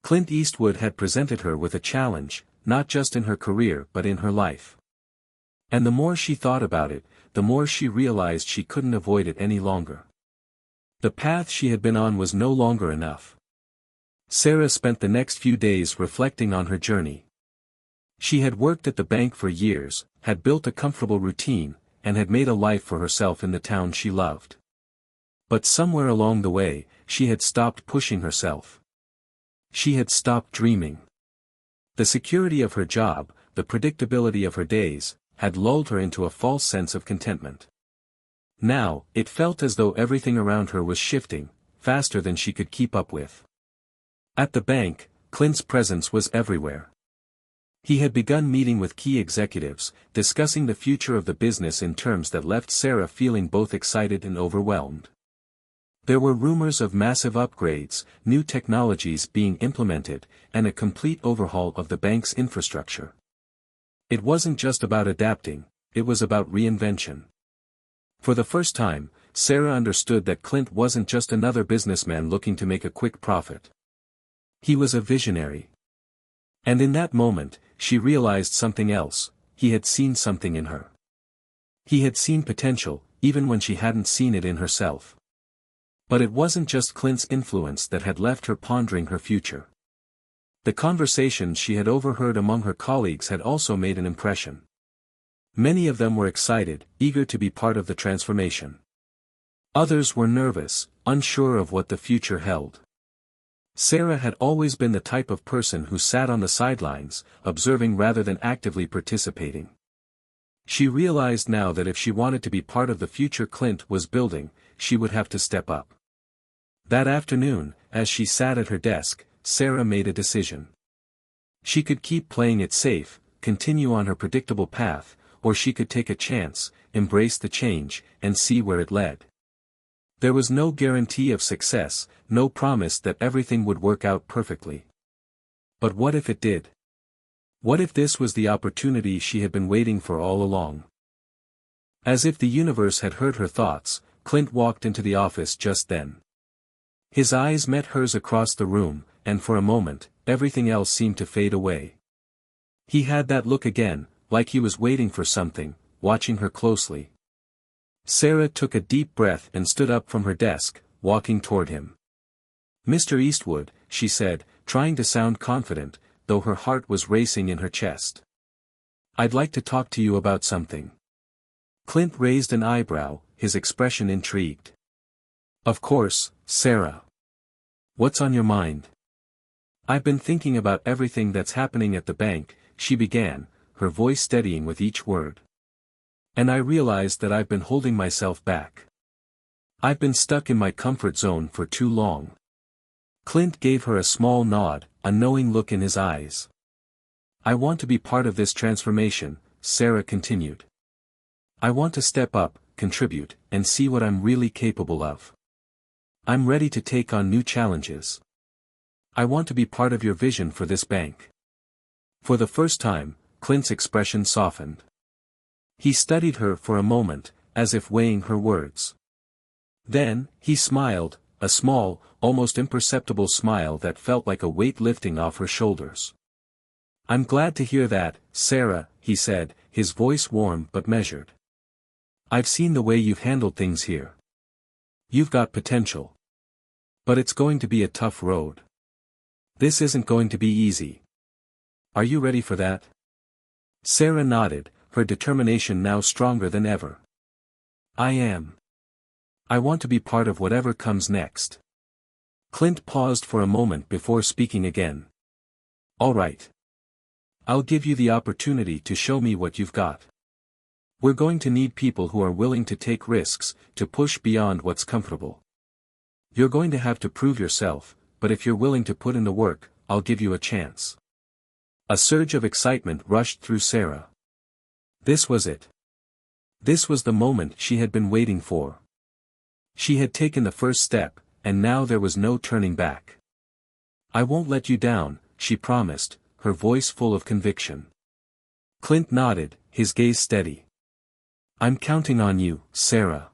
Clint Eastwood had presented her with a challenge, not just in her career but in her life. And the more she thought about it, the more she realized she couldn't avoid it any longer. The path she had been on was no longer enough. Sarah spent the next few days reflecting on her journey. She had worked at the bank for years, had built a comfortable routine, and had made a life for herself in the town she loved. But somewhere along the way, she had stopped pushing herself. She had stopped dreaming. The security of her job, the predictability of her days, had lulled her into a false sense of contentment. Now, it felt as though everything around her was shifting, faster than she could keep up with. At the bank, Clint's presence was everywhere. He had begun meeting with key executives, discussing the future of the business in terms that left Sarah feeling both excited and overwhelmed. There were rumors of massive upgrades, new technologies being implemented, and a complete overhaul of the bank's infrastructure. It wasn't just about adapting, it was about reinvention. For the first time, Sarah understood that Clint wasn't just another businessman looking to make a quick profit. He was a visionary. And in that moment, she realized something else, he had seen something in her. He had seen potential, even when she hadn't seen it in herself. But it wasn't just Clint's influence that had left her pondering her future. The conversations she had overheard among her colleagues had also made an impression. Many of them were excited, eager to be part of the transformation. Others were nervous, unsure of what the future held. Sarah had always been the type of person who sat on the sidelines, observing rather than actively participating. She realized now that if she wanted to be part of the future Clint was building, she would have to step up. That afternoon, as she sat at her desk, Sarah made a decision. She could keep playing it safe, continue on her predictable path, or she could take a chance, embrace the change, and see where it led. There was no guarantee of success, no promise that everything would work out perfectly. But what if it did? What if this was the opportunity she had been waiting for all along? As if the universe had heard her thoughts, Clint walked into the office just then. His eyes met hers across the room, and for a moment, everything else seemed to fade away. He had that look again, like he was waiting for something, watching her closely. Sarah took a deep breath and stood up from her desk, walking toward him. Mr. Eastwood, she said, trying to sound confident, though her heart was racing in her chest. I'd like to talk to you about something. Clint raised an eyebrow, his expression intrigued. Of course, Sarah. What's on your mind? I've been thinking about everything that's happening at the bank, she began, her voice steadying with each word. And I realized that I've been holding myself back. I've been stuck in my comfort zone for too long. Clint gave her a small nod, a knowing look in his eyes. I want to be part of this transformation, Sarah continued. I want to step up, contribute, and see what I'm really capable of. I'm ready to take on new challenges. I want to be part of your vision for this bank. For the first time, Clint's expression softened. He studied her for a moment, as if weighing her words. Then, he smiled, a small, almost imperceptible smile that felt like a weight lifting off her shoulders. I'm glad to hear that, Sarah, he said, his voice warm but measured. I've seen the way you've handled things here. You've got potential. But it's going to be a tough road. This isn't going to be easy. Are you ready for that? Sarah nodded, her determination now stronger than ever. I am. I want to be part of whatever comes next. Clint paused for a moment before speaking again. All right. I'll give you the opportunity to show me what you've got. We're going to need people who are willing to take risks, to push beyond what's comfortable. You're going to have to prove yourself, but if you're willing to put in the work, I'll give you a chance. A surge of excitement rushed through Sarah. This was it. This was the moment she had been waiting for. She had taken the first step, and now there was no turning back. I won't let you down, she promised, her voice full of conviction. Clint nodded, his gaze steady. I'm counting on you, Sarah.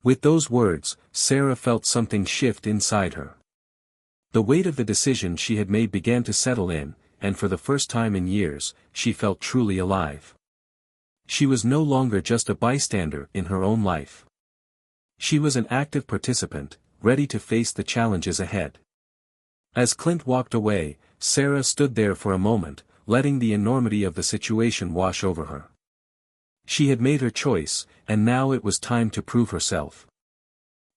With those words, Sarah felt something shift inside her. The weight of the decision she had made began to settle in, and for the first time in years, she felt truly alive. She was no longer just a bystander in her own life. She was an active participant, ready to face the challenges ahead. As Clint walked away, Sarah stood there for a moment, letting the enormity of the situation wash over her. She had made her choice, and now it was time to prove herself.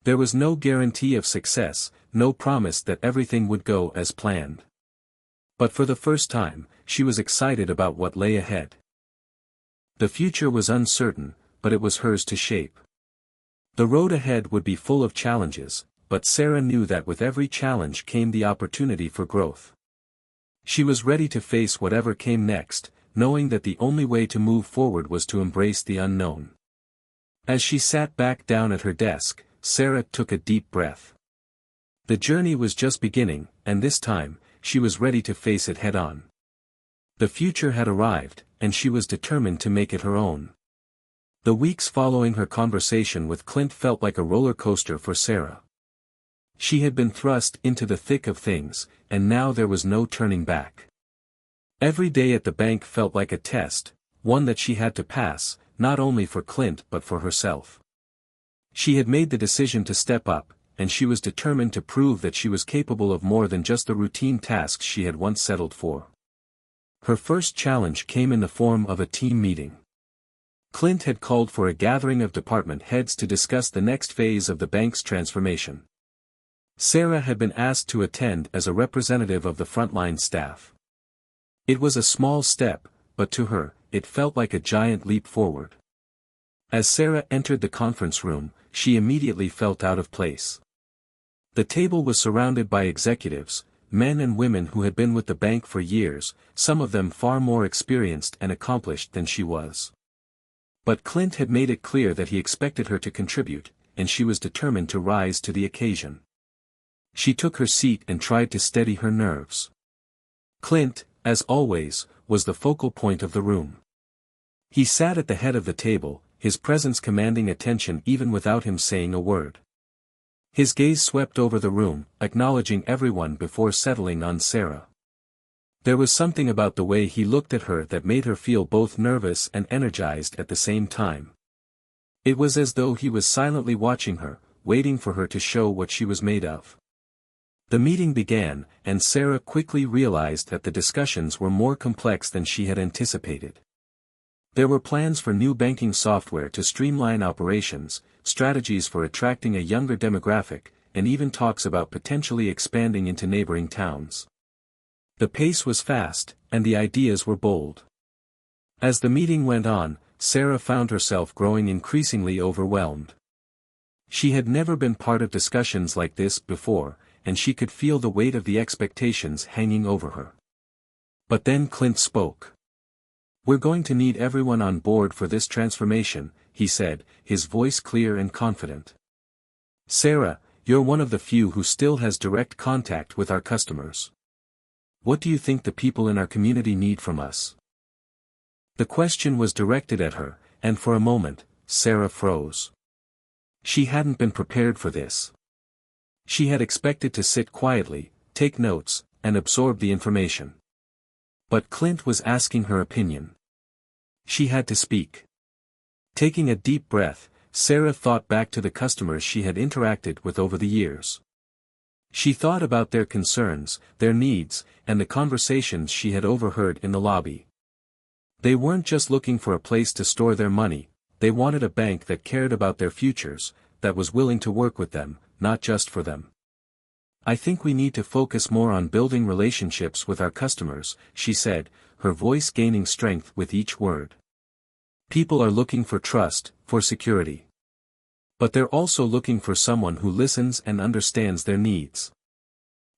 There was no guarantee of success, no promise that everything would go as planned. But for the first time, she was excited about what lay ahead. The future was uncertain, but it was hers to shape. The road ahead would be full of challenges, but Sarah knew that with every challenge came the opportunity for growth. She was ready to face whatever came next, knowing that the only way to move forward was to embrace the unknown. As she sat back down at her desk, Sarah took a deep breath. The journey was just beginning, and this time, she was ready to face it head-on. The future had arrived, and she was determined to make it her own. The weeks following her conversation with Clint felt like a roller coaster for Sarah. She had been thrust into the thick of things, and now there was no turning back. Every day at the bank felt like a test, one that she had to pass, not only for Clint but for herself. She had made the decision to step up, and she was determined to prove that she was capable of more than just the routine tasks she had once settled for. Her first challenge came in the form of a team meeting. Clint had called for a gathering of department heads to discuss the next phase of the bank's transformation. Sarah had been asked to attend as a representative of the frontline staff. It was a small step, but to her, it felt like a giant leap forward. As Sarah entered the conference room, she immediately felt out of place. The table was surrounded by executives, men and women who had been with the bank for years, some of them far more experienced and accomplished than she was. But Clint had made it clear that he expected her to contribute, and she was determined to rise to the occasion. She took her seat and tried to steady her nerves. Clint, as always, was the focal point of the room. He sat at the head of the table, his presence commanding attention even without him saying a word. His gaze swept over the room, acknowledging everyone before settling on Sarah. There was something about the way he looked at her that made her feel both nervous and energized at the same time. It was as though he was silently watching her, waiting for her to show what she was made of. The meeting began, and Sarah quickly realized that the discussions were more complex than she had anticipated. There were plans for new banking software to streamline operations, strategies for attracting a younger demographic, and even talks about potentially expanding into neighboring towns. The pace was fast, and the ideas were bold. As the meeting went on, Sarah found herself growing increasingly overwhelmed. She had never been part of discussions like this before, and she could feel the weight of the expectations hanging over her. But then Clint spoke. "We're going to need everyone on board for this transformation," he said, his voice clear and confident. "Sarah, you're one of the few who still has direct contact with our customers. What do you think the people in our community need from us?" The question was directed at her, and for a moment, Sarah froze. She hadn't been prepared for this. She had expected to sit quietly, take notes, and absorb the information. But Clint was asking her opinion. She had to speak. Taking a deep breath, Sarah thought back to the customers she had interacted with over the years. She thought about their concerns, their needs, and the conversations she had overheard in the lobby. They weren't just looking for a place to store their money, they wanted a bank that cared about their futures, that was willing to work with them, not just for them. "I think we need to focus more on building relationships with our customers," she said, her voice gaining strength with each word. "People are looking for trust, for security. But they're also looking for someone who listens and understands their needs.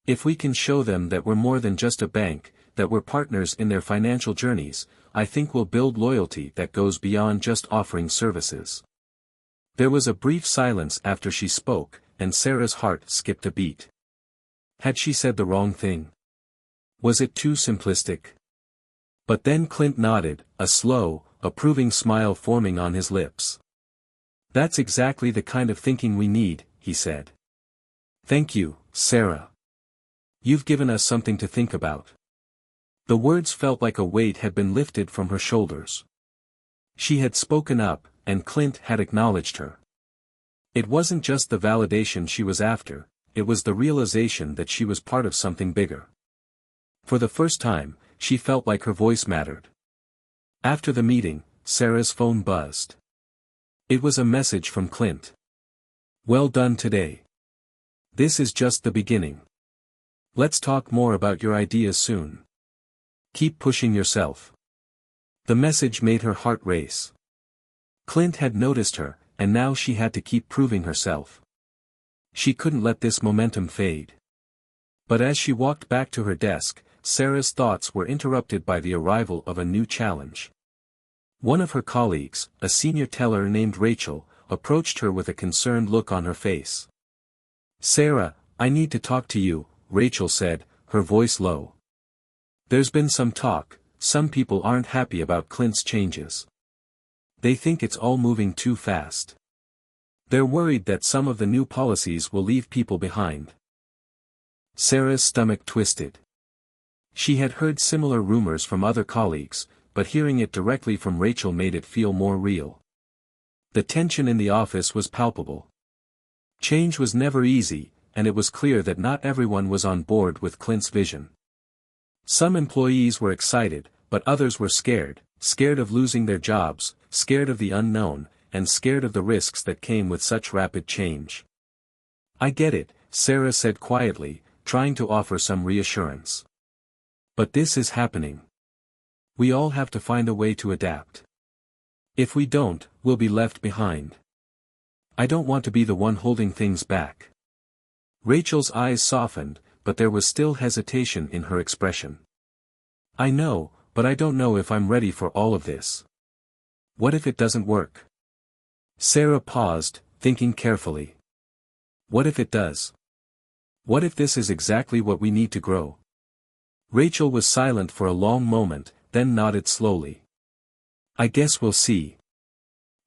If we can show them that we're more than just a bank, that we're partners in their financial journeys, I think we'll build loyalty that goes beyond just offering services." There was a brief silence after she spoke, and Sarah's heart skipped a beat. Had she said the wrong thing? Was it too simplistic? But then Clint nodded, a slow, approving smile forming on his lips. "That's exactly the kind of thinking we need," he said. "Thank you, Sarah. You've given us something to think about." The words felt like a weight had been lifted from her shoulders. She had spoken up, and Clint had acknowledged her. It wasn't just the validation she was after, it was the realization that she was part of something bigger. For the first time, she felt like her voice mattered. After the meeting, Sarah's phone buzzed. It was a message from Clint. "Well done today. This is just the beginning. Let's talk more about your ideas soon. Keep pushing yourself." The message made her heart race. Clint had noticed her, and now she had to keep proving herself. She couldn't let this momentum fade. But as she walked back to her desk, Sarah's thoughts were interrupted by the arrival of a new challenge. One of her colleagues, a senior teller named Rachel, approached her with a concerned look on her face. "Sarah, I need to talk to you," Rachel said, her voice low. "There's been some talk, some people aren't happy about Clint's changes. They think it's all moving too fast. They're worried that some of the new policies will leave people behind." Sarah's stomach twisted. She had heard similar rumors from other colleagues, but hearing it directly from Rachel made it feel more real. The tension in the office was palpable. Change was never easy, and it was clear that not everyone was on board with Clint's vision. Some employees were excited, but others were scared of losing their jobs, scared of the unknown, and scared of the risks that came with such rapid change. "I get it," Sarah said quietly, trying to offer some reassurance. "But this is happening. We all have to find a way to adapt. If we don't, we'll be left behind. I don't want to be the one holding things back." Rachel's eyes softened, but there was still hesitation in her expression. "I know, but I don't know if I'm ready for all of this. What if it doesn't work?" Sarah paused, thinking carefully. "What if it does? What if this is exactly what we need to grow?" Rachel was silent for a long moment, then nodded slowly. "I guess we'll see."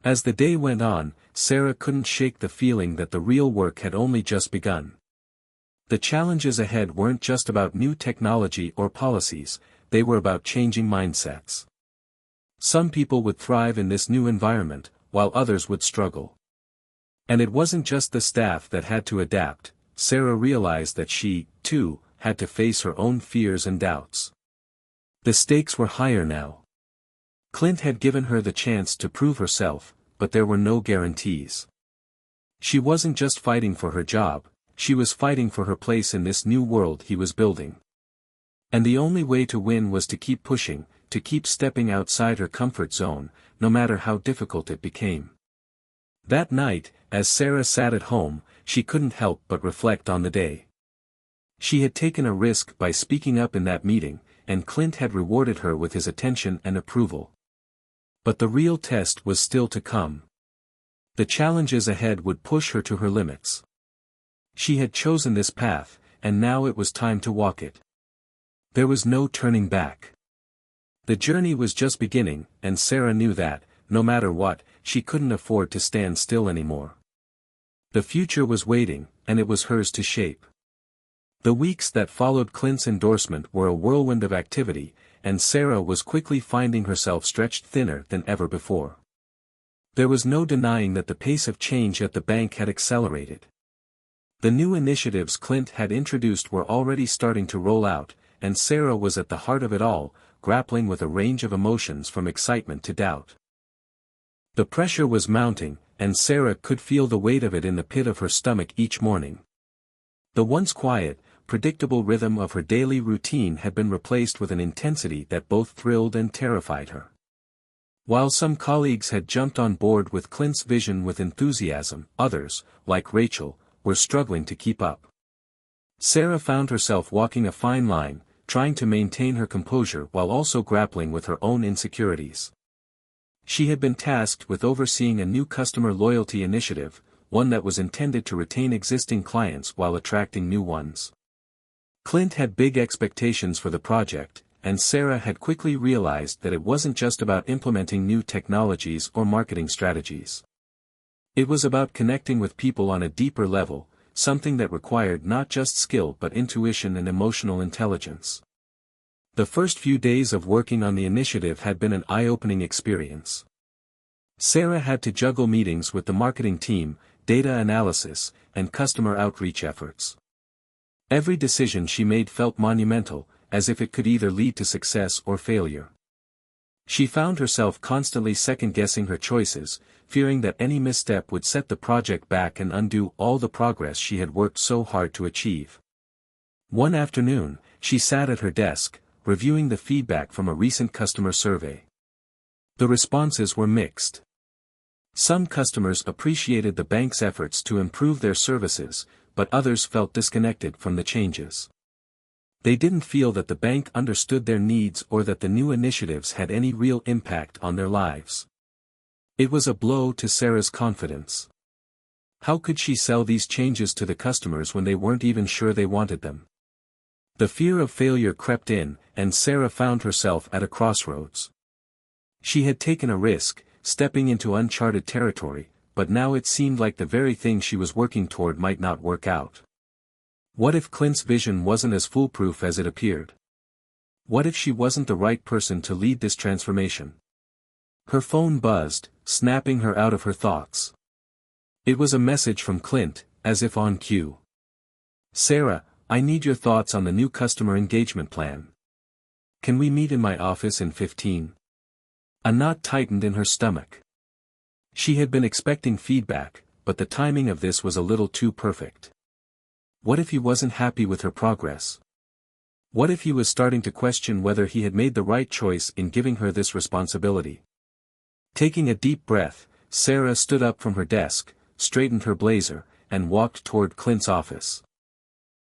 As the day went on, Sarah couldn't shake the feeling that the real work had only just begun. The challenges ahead weren't just about new technology or policies, they were about changing mindsets. Some people would thrive in this new environment, while others would struggle. And it wasn't just the staff that had to adapt, Sarah realized that she, too, had to face her own fears and doubts. The stakes were higher now. Clint had given her the chance to prove herself, but there were no guarantees. She wasn't just fighting for her job, she was fighting for her place in this new world he was building. And the only way to win was to keep pushing, to keep stepping outside her comfort zone, no matter how difficult it became. That night, as Sarah sat at home, she couldn't help but reflect on the day. She had taken a risk by speaking up in that meeting, and Clint had rewarded her with his attention and approval. But the real test was still to come. The challenges ahead would push her to her limits. She had chosen this path, and now it was time to walk it. There was no turning back. The journey was just beginning, and Sarah knew that, no matter what, she couldn't afford to stand still anymore. The future was waiting, and it was hers to shape. The weeks that followed Clint's endorsement were a whirlwind of activity, and Sarah was quickly finding herself stretched thinner than ever before. There was no denying that the pace of change at the bank had accelerated. The new initiatives Clint had introduced were already starting to roll out, and Sarah was at the heart of it all, grappling with a range of emotions from excitement to doubt. The pressure was mounting, and Sarah could feel the weight of it in the pit of her stomach each morning. The once quiet, predictable rhythm of her daily routine had been replaced with an intensity that both thrilled and terrified her. While some colleagues had jumped on board with Clint's vision with enthusiasm, others, like Rachel, were struggling to keep up. Sarah found herself walking a fine line, trying to maintain her composure while also grappling with her own insecurities. She had been tasked with overseeing a new customer loyalty initiative, one that was intended to retain existing clients while attracting new ones. Clint had big expectations for the project, and Sarah had quickly realized that it wasn't just about implementing new technologies or marketing strategies. It was about connecting with people on a deeper level, something that required not just skill but intuition and emotional intelligence. The first few days of working on the initiative had been an eye-opening experience. Sarah had to juggle meetings with the marketing team, data analysis, and customer outreach efforts. Every decision she made felt monumental, as if it could either lead to success or failure. She found herself constantly second-guessing her choices, fearing that any misstep would set the project back and undo all the progress she had worked so hard to achieve. One afternoon, she sat at her desk, reviewing the feedback from a recent customer survey. The responses were mixed. Some customers appreciated the bank's efforts to improve their services, but others felt disconnected from the changes. They didn't feel that the bank understood their needs or that the new initiatives had any real impact on their lives. It was a blow to Sarah's confidence. How could she sell these changes to the customers when they weren't even sure they wanted them? The fear of failure crept in, and Sarah found herself at a crossroads. She had taken a risk, stepping into uncharted territory, but now it seemed like the very thing she was working toward might not work out. What if Clint's vision wasn't as foolproof as it appeared? What if she wasn't the right person to lead this transformation? Her phone buzzed, snapping her out of her thoughts. It was a message from Clint, as if on cue. "Sarah, I need your thoughts on the new customer engagement plan. Can we meet in my office in 15? A knot tightened in her stomach. She had been expecting feedback, but the timing of this was a little too perfect. What if he wasn't happy with her progress? What if he was starting to question whether he had made the right choice in giving her this responsibility? Taking a deep breath, Sarah stood up from her desk, straightened her blazer, and walked toward Clint's office.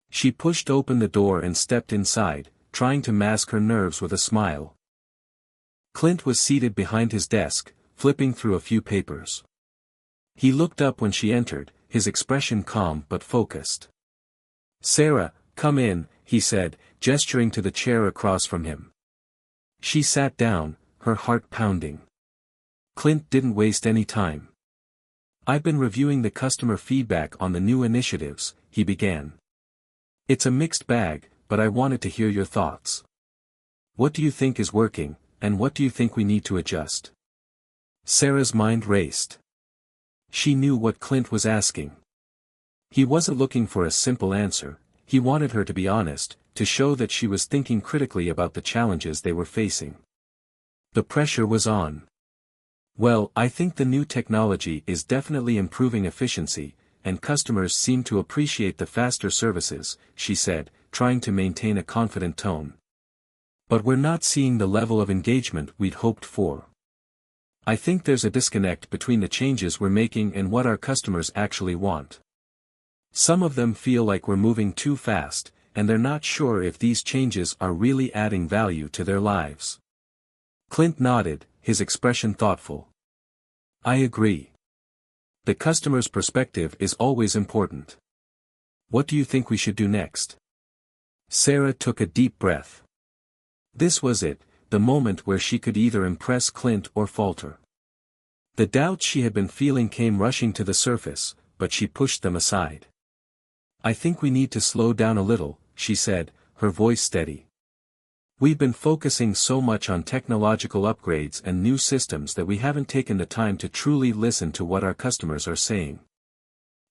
She pushed open the door and stepped inside, trying to mask her nerves with a smile. Clint was seated behind his desk, flipping through a few papers. He looked up when she entered, his expression calm but focused. "Sarah, come in," he said, gesturing to the chair across from him. She sat down, her heart pounding. Clint didn't waste any time. "I've been reviewing the customer feedback on the new initiatives," he began. "It's a mixed bag, but I wanted to hear your thoughts. What do you think is working, and what do you think we need to adjust?" Sarah's mind raced. She knew what Clint was asking. He wasn't looking for a simple answer, he wanted her to be honest, to show that she was thinking critically about the challenges they were facing. The pressure was on. Well, I think the new technology is definitely improving efficiency, and customers seem to appreciate the faster services, she said, trying to maintain a confident tone. But we're not seeing the level of engagement we'd hoped for. I think there's a disconnect between the changes we're making and what our customers actually want. Some of them feel like we're moving too fast, and they're not sure if these changes are really adding value to their lives. Clint nodded, his expression thoughtful. I agree. The customer's perspective is always important. What do you think we should do next? Sarah took a deep breath. This was it, the moment where she could either impress Clint or falter. The doubts she had been feeling came rushing to the surface, but she pushed them aside. I think we need to slow down a little, she said, her voice steady. We've been focusing so much on technological upgrades and new systems that we haven't taken the time to truly listen to what our customers are saying.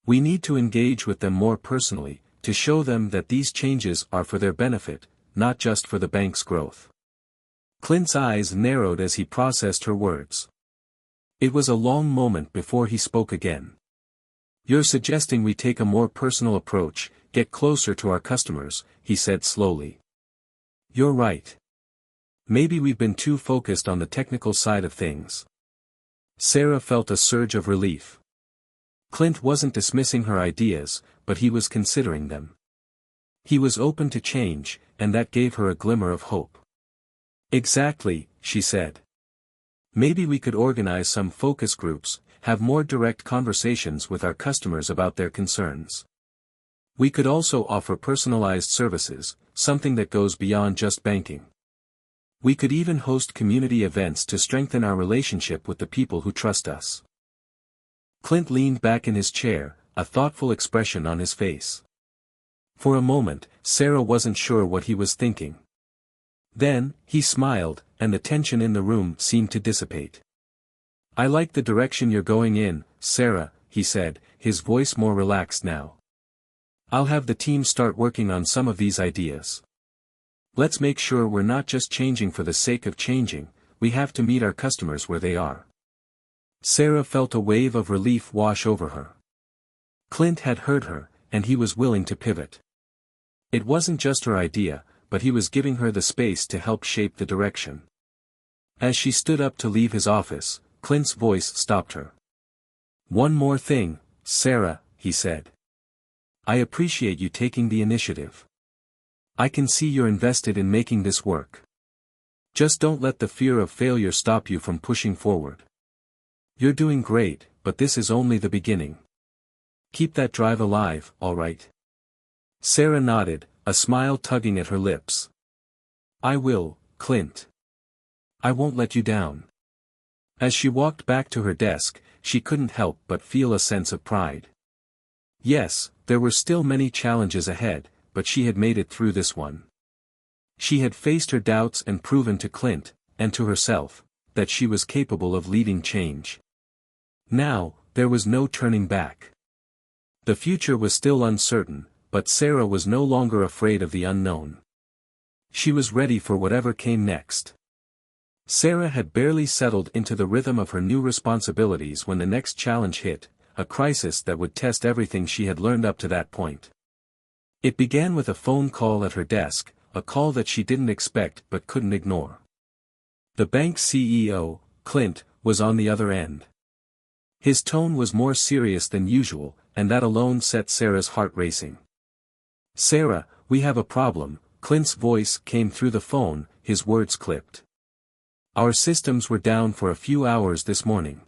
We need to engage with them more personally, to show them that these changes are for their benefit, not just for the bank's growth. Clint's eyes narrowed as he processed her words. It was a long moment before he spoke again. You're suggesting we take a more personal approach, get closer to our customers, he said slowly. You're right. Maybe we've been too focused on the technical side of things. Sarah felt a surge of relief. Clint wasn't dismissing her ideas, but he was considering them. He was open to change, and that gave her a glimmer of hope. Exactly, she said. Maybe we could organize some focus groups, have more direct conversations with our customers about their concerns. We could also offer personalized services, something that goes beyond just banking. We could even host community events to strengthen our relationship with the people who trust us. Clint leaned back in his chair, a thoughtful expression on his face. For a moment, Sarah wasn't sure what he was thinking. Then, he smiled, and the tension in the room seemed to dissipate. I like the direction you're going in, Sarah, he said, his voice more relaxed now. I'll have the team start working on some of these ideas. Let's make sure we're not just changing for the sake of changing, we have to meet our customers where they are. Sarah felt a wave of relief wash over her. Clint had heard her, and he was willing to pivot. It wasn't just her idea, but he was giving her the space to help shape the direction. As she stood up to leave his office, Clint's voice stopped her. One more thing, Sarah, he said. I appreciate you taking the initiative. I can see you're invested in making this work. Just don't let the fear of failure stop you from pushing forward. You're doing great, but this is only the beginning. Keep that drive alive, all right? Sarah nodded, a smile tugging at her lips. I will, Clint. I won't let you down. As she walked back to her desk, she couldn't help but feel a sense of pride. Yes, there were still many challenges ahead, but she had made it through this one. She had faced her doubts and proven to Clint, and to herself, that she was capable of leading change. Now, there was no turning back. The future was still uncertain, but Sarah was no longer afraid of the unknown. She was ready for whatever came next. Sarah had barely settled into the rhythm of her new responsibilities when the next challenge hit, a crisis that would test everything she had learned up to that point. It began with a phone call at her desk, a call that she didn't expect but couldn't ignore. The bank's CEO, Clint, was on the other end. His tone was more serious than usual, and that alone set Sarah's heart racing. Sarah, we have a problem, Clint's voice came through the phone, his words clipped. Our systems were down for a few hours this morning.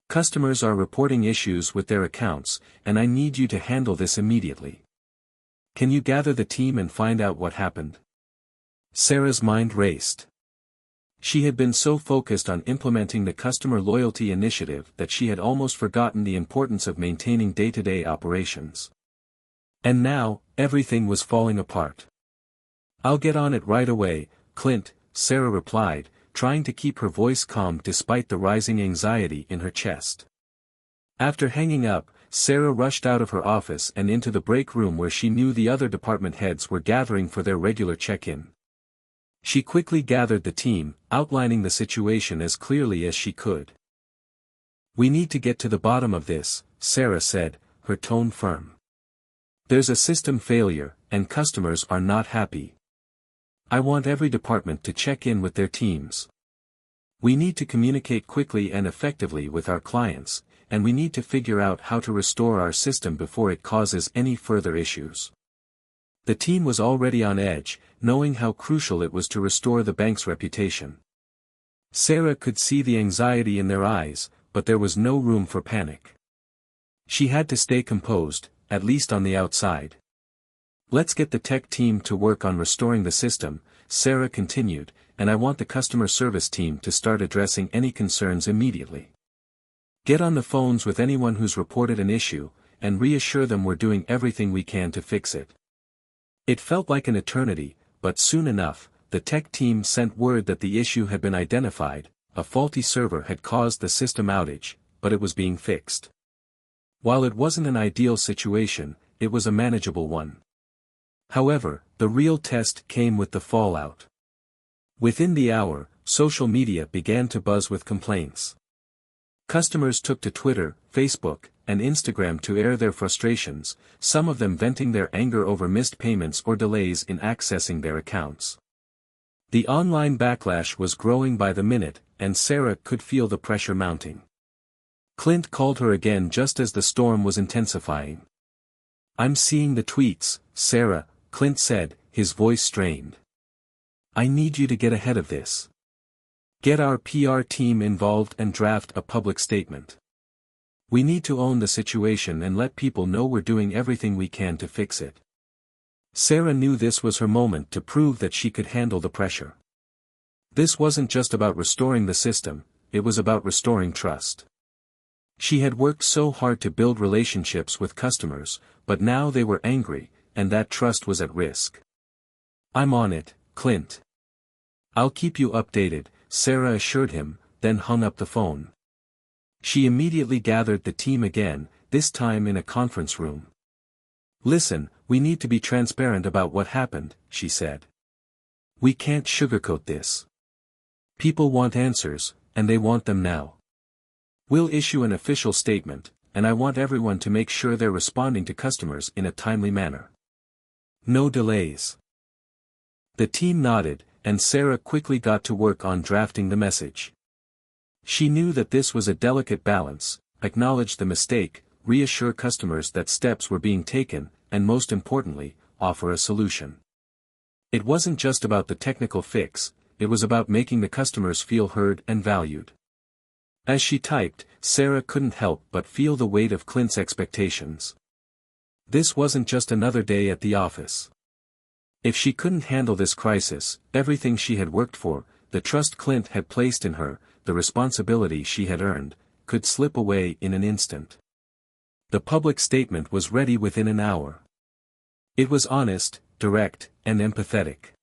Customers are reporting issues with their accounts, and I need you to handle this immediately. Can you gather the team and find out what happened? Sarah's mind raced. She had been so focused on implementing the customer loyalty initiative that she had almost forgotten the importance of maintaining day-to-day operations. And now, everything was falling apart. I'll get on it right away, Clint, Sarah replied, trying to keep her voice calm despite the rising anxiety in her chest. After hanging up, Sarah rushed out of her office and into the break room where she knew the other department heads were gathering for their regular check-in. She quickly gathered the team, outlining the situation as clearly as she could. "We need to get to the bottom of this," Sarah said, her tone firm. "There's a system failure, and customers are not happy. I want every department to check in with their teams. We need to communicate quickly and effectively with our clients, and we need to figure out how to restore our system before it causes any further issues." The team was already on edge, knowing how crucial it was to restore the bank's reputation. Sarah could see the anxiety in their eyes, but there was no room for panic. She had to stay composed, at least on the outside. "Let's get the tech team to work on restoring the system," Sarah continued, "and I want the customer service team to start addressing any concerns immediately. Get on the phones with anyone who's reported an issue, and reassure them we're doing everything we can to fix it." It felt like an eternity, but soon enough, the tech team sent word that the issue had been identified. A faulty server had caused the system outage, but it was being fixed. While it wasn't an ideal situation, it was a manageable one. However, the real test came with the fallout. Within the hour, social media began to buzz with complaints. Customers took to Twitter, Facebook, and Instagram to air their frustrations, some of them venting their anger over missed payments or delays in accessing their accounts. The online backlash was growing by the minute, and Sarah could feel the pressure mounting. Clint called her again just as the storm was intensifying. "I'm seeing the tweets, Sarah," Clint said, his voice strained. "I need you to get ahead of this. Get our PR team involved and draft a public statement. We need to own the situation and let people know we're doing everything we can to fix it." Sarah knew this was her moment to prove that she could handle the pressure. This wasn't just about restoring the system, it was about restoring trust. She had worked so hard to build relationships with customers, but now they were angry, and that trust was at risk. "I'm on it, Clint. I'll keep you updated," Sarah assured him, then hung up the phone. She immediately gathered the team again, this time in a conference room. "Listen, we need to be transparent about what happened," she said. "We can't sugarcoat this. People want answers, and they want them now. We'll issue an official statement, and I want everyone to make sure they're responding to customers in a timely manner. No delays." The team nodded, and Sarah quickly got to work on drafting the message. She knew that this was a delicate balance: acknowledge the mistake, reassure customers that steps were being taken, and most importantly, offer a solution. It wasn't just about the technical fix, it was about making the customers feel heard and valued. As she typed, Sarah couldn't help but feel the weight of Clint's expectations. This wasn't just another day at the office. If she couldn't handle this crisis, everything she had worked for, the trust Clint had placed in her, the responsibility she had earned, could slip away in an instant. The public statement was ready within an hour. It was honest, direct, and empathetic.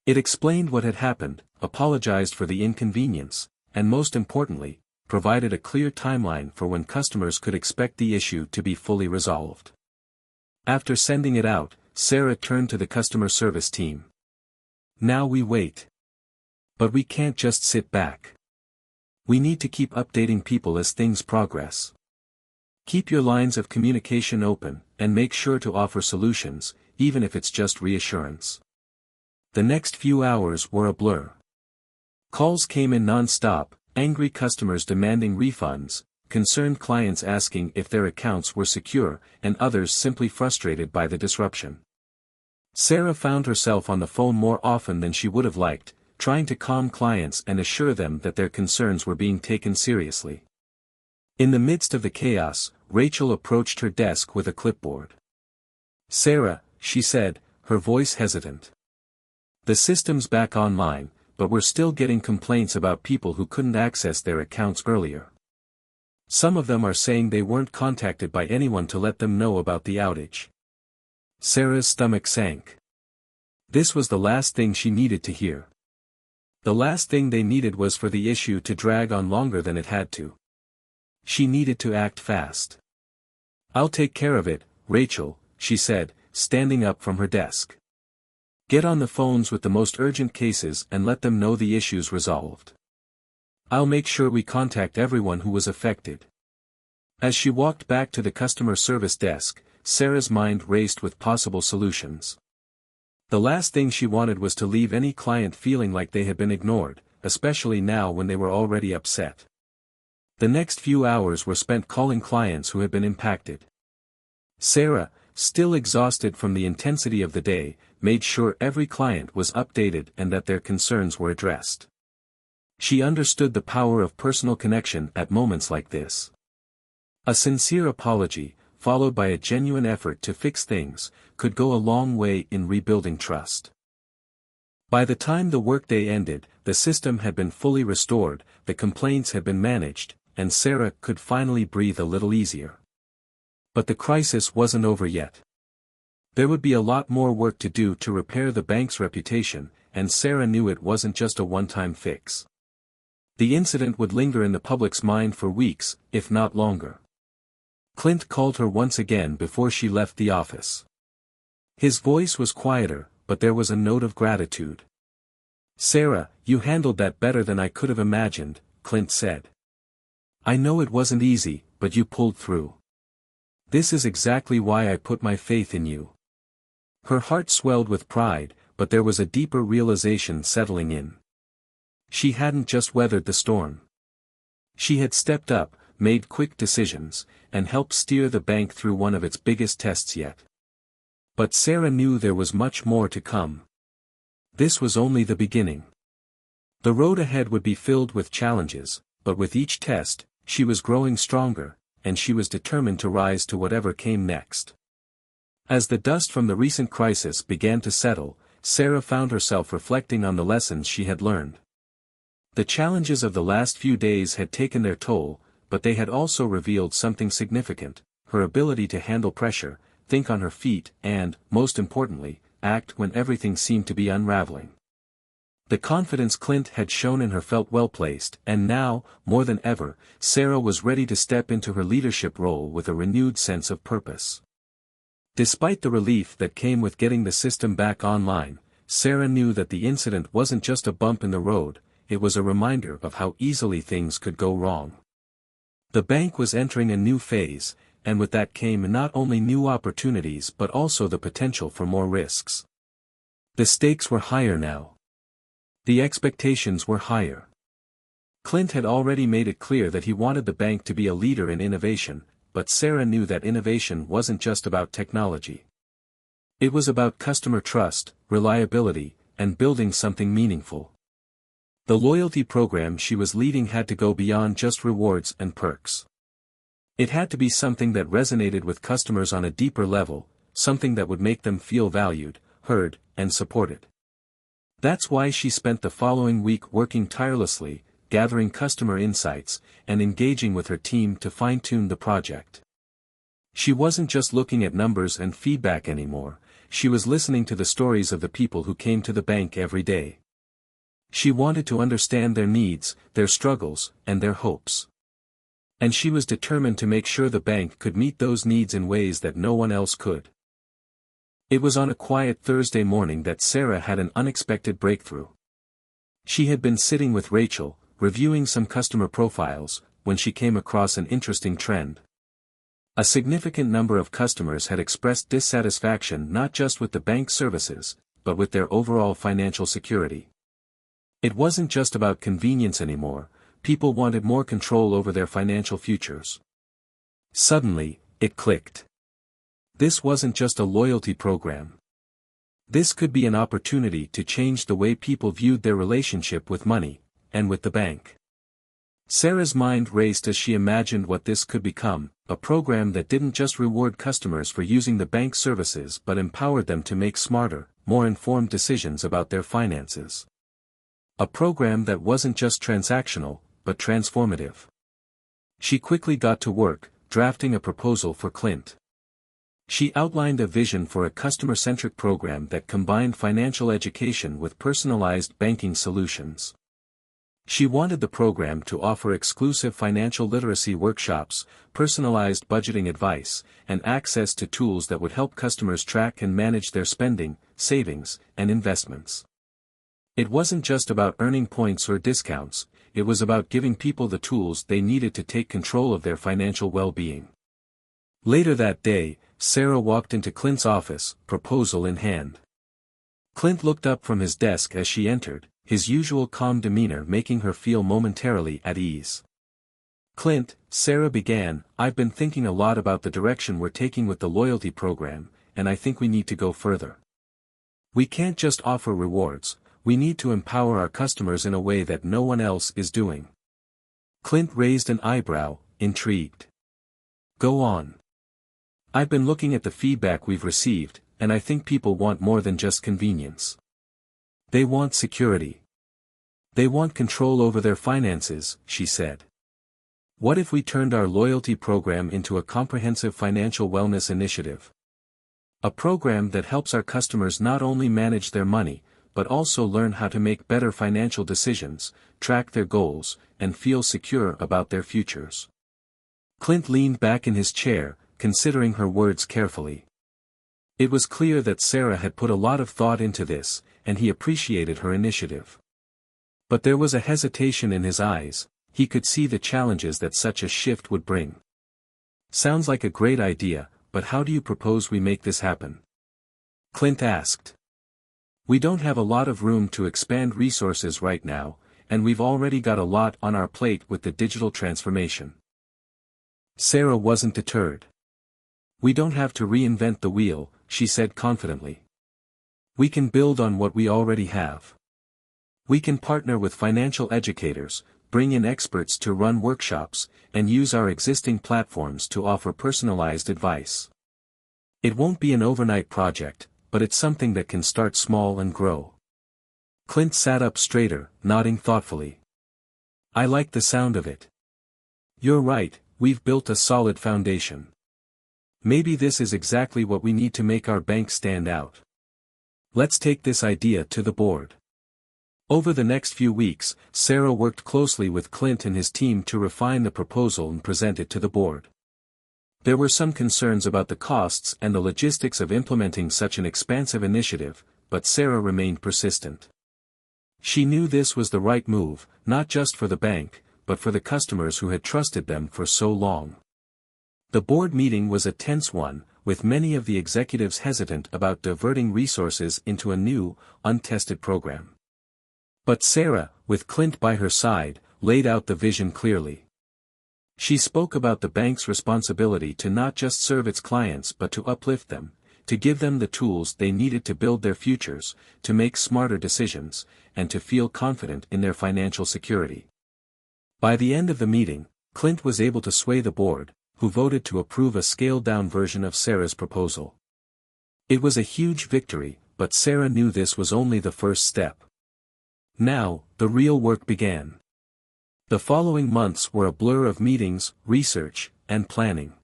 It explained what had happened, apologized for the inconvenience, and most importantly, provided a clear timeline for when customers could expect the issue to be fully resolved. After sending it out, Sarah turned to the customer service team. "Now we wait. But we can't just sit back. We need to keep updating people as things progress. Keep your lines of communication open, and make sure to offer solutions, even if it's just reassurance." The next few hours were a blur. Calls came in non-stop, angry customers demanding refunds, concerned clients asking if their accounts were secure, and others simply frustrated by the disruption. Sarah found herself on the phone more often than she would have liked, trying to calm clients and assure them that their concerns were being taken seriously. In the midst of the chaos, Rachel approached her desk with a clipboard. "Sarah," she said, her voice hesitant. "The system's back online, but we're still getting complaints about people who couldn't access their accounts earlier. Some of them are saying they weren't contacted by anyone to let them know about the outage." Sarah's stomach sank. This was the last thing she needed to hear. The last thing they needed was for the issue to drag on longer than it had to. She needed to act fast. "I'll take care of it, Rachel," she said, standing up from her desk. "Get on the phones with the most urgent cases and let them know the issue's resolved. I'll make sure we contact everyone who was affected." As she walked back to the customer service desk, Sarah's mind raced with possible solutions. The last thing she wanted was to leave any client feeling like they had been ignored, especially now when they were already upset. The next few hours were spent calling clients who had been impacted. Sarah, still exhausted from the intensity of the day, made sure every client was updated and that their concerns were addressed. She understood the power of personal connection at moments like this. A sincere apology, followed by a genuine effort to fix things, could go a long way in rebuilding trust. By the time the workday ended, the system had been fully restored, the complaints had been managed, and Sarah could finally breathe a little easier. But the crisis wasn't over yet. There would be a lot more work to do to repair the bank's reputation, and Sarah knew it wasn't just a one-time fix. The incident would linger in the public's mind for weeks, if not longer. Clint called her once again before she left the office. His voice was quieter, but there was a note of gratitude. "Sarah, you handled that better than I could have imagined," Clint said. "I know it wasn't easy, but you pulled through. This is exactly why I put my faith in you." Her heart swelled with pride, but there was a deeper realization settling in. She hadn't just weathered the storm. She had stepped up, made quick decisions, and helped steer the bank through one of its biggest tests yet. But Sarah knew there was much more to come. This was only the beginning. The road ahead would be filled with challenges, but with each test, she was growing stronger, and she was determined to rise to whatever came next. As the dust from the recent crisis began to settle, Sarah found herself reflecting on the lessons she had learned. The challenges of the last few days had taken their toll, but they had also revealed something significant: her ability to handle pressure, think on her feet and, most importantly, act when everything seemed to be unraveling. The confidence Clint had shown in her felt well placed, and now, more than ever, Sarah was ready to step into her leadership role with a renewed sense of purpose. Despite the relief that came with getting the system back online, Sarah knew that the incident wasn't just a bump in the road, it was a reminder of how easily things could go wrong. The bank was entering a new phase, and with that came not only new opportunities but also the potential for more risks. The stakes were higher now. The expectations were higher. Clint had already made it clear that he wanted the bank to be a leader in innovation, but Sarah knew that innovation wasn't just about technology. It was about customer trust, reliability, and building something meaningful. The loyalty program she was leading had to go beyond just rewards and perks. It had to be something that resonated with customers on a deeper level, something that would make them feel valued, heard, and supported. That's why she spent the following week working tirelessly, gathering customer insights, and engaging with her team to fine-tune the project. She wasn't just looking at numbers and feedback anymore, she was listening to the stories of the people who came to the bank every day. She wanted to understand their needs, their struggles, and their hopes. And she was determined to make sure the bank could meet those needs in ways that no one else could. It was on a quiet Thursday morning that Sarah had an unexpected breakthrough. She had been sitting with Rachel, reviewing some customer profiles, when she came across an interesting trend. A significant number of customers had expressed dissatisfaction not just with the bank's services, but with their overall financial security. It wasn't just about convenience anymore, people wanted more control over their financial futures. Suddenly, it clicked. This wasn't just a loyalty program. This could be an opportunity to change the way people viewed their relationship with money, and with the bank. Sarah's mind raced as she imagined what this could become, a program that didn't just reward customers for using the bank's services but empowered them to make smarter, more informed decisions about their finances. A program that wasn't just transactional, but transformative. She quickly got to work, drafting a proposal for Clint. She outlined a vision for a customer-centric program that combined financial education with personalized banking solutions. She wanted the program to offer exclusive financial literacy workshops, personalized budgeting advice, and access to tools that would help customers track and manage their spending, savings, and investments. It wasn't just about earning points or discounts, it was about giving people the tools they needed to take control of their financial well-being. Later that day, Sarah walked into Clint's office, proposal in hand. Clint looked up from his desk as she entered, his usual calm demeanor making her feel momentarily at ease. "Clint," Sarah began, "I've been thinking a lot about the direction we're taking with the loyalty program, and I think we need to go further. We can't just offer rewards, we need to empower our customers in a way that no one else is doing." Clint raised an eyebrow, intrigued. "Go on." "I've been looking at the feedback we've received, and I think people want more than just convenience. They want security. They want control over their finances," she said. "What if we turned our loyalty program into a comprehensive financial wellness initiative? A program that helps our customers not only manage their money, but also learn how to make better financial decisions, track their goals, and feel secure about their futures." Clint leaned back in his chair, considering her words carefully. It was clear that Sarah had put a lot of thought into this, and he appreciated her initiative. But there was a hesitation in his eyes, he could see the challenges that such a shift would bring. "Sounds like a great idea, but how do you propose we make this happen?" Clint asked. "We don't have a lot of room to expand resources right now, and we've already got a lot on our plate with the digital transformation." Sarah wasn't deterred. "We don't have to reinvent the wheel," she said confidently. "We can build on what we already have. We can partner with financial educators, bring in experts to run workshops, and use our existing platforms to offer personalized advice. It won't be an overnight project, but it's something that can start small and grow." Clint sat up straighter, nodding thoughtfully. "I like the sound of it. You're right, we've built a solid foundation. Maybe this is exactly what we need to make our bank stand out. Let's take this idea to the board." Over the next few weeks, Sarah worked closely with Clint and his team to refine the proposal and present it to the board. There were some concerns about the costs and the logistics of implementing such an expansive initiative, but Sarah remained persistent. She knew this was the right move, not just for the bank, but for the customers who had trusted them for so long. The board meeting was a tense one, with many of the executives hesitant about diverting resources into a new, untested program. But Sarah, with Clint by her side, laid out the vision clearly. She spoke about the bank's responsibility to not just serve its clients but to uplift them, to give them the tools they needed to build their futures, to make smarter decisions, and to feel confident in their financial security. By the end of the meeting, Clint was able to sway the board, who voted to approve a scaled-down version of Sarah's proposal. It was a huge victory, but Sarah knew this was only the first step. Now, the real work began. The following months were a blur of meetings, research, and planning.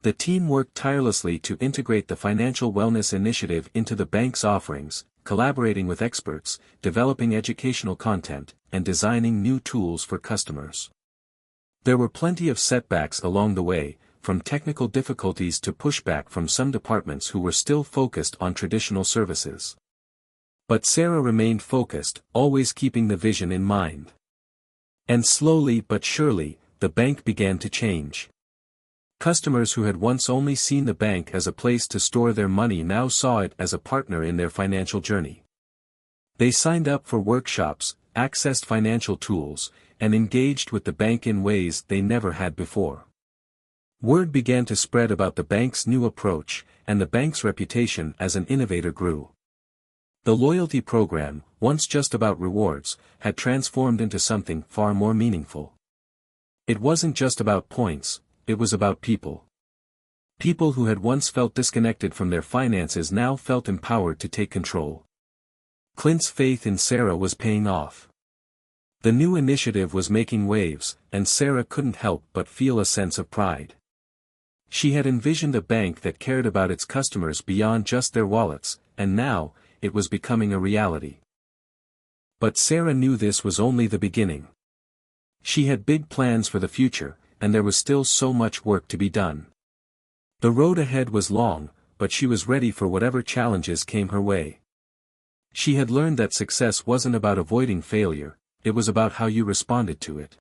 The team worked tirelessly to integrate the financial wellness initiative into the bank's offerings, collaborating with experts, developing educational content, and designing new tools for customers. There were plenty of setbacks along the way, from technical difficulties to pushback from some departments who were still focused on traditional services. But Sarah remained focused, always keeping the vision in mind. And slowly but surely, the bank began to change. Customers who had once only seen the bank as a place to store their money now saw it as a partner in their financial journey. They signed up for workshops, accessed financial tools, and engaged with the bank in ways they never had before. Word began to spread about the bank's new approach, and the bank's reputation as an innovator grew. The loyalty program, once just about rewards, had transformed into something far more meaningful. It wasn't just about points, it was about people. People who had once felt disconnected from their finances now felt empowered to take control. Clint's faith in Sarah was paying off. The new initiative was making waves, and Sarah couldn't help but feel a sense of pride. She had envisioned a bank that cared about its customers beyond just their wallets, and now, it was becoming a reality. But Sarah knew this was only the beginning. She had big plans for the future, and there was still so much work to be done. The road ahead was long, but she was ready for whatever challenges came her way. She had learned that success wasn't about avoiding failure, it was about how you responded to it.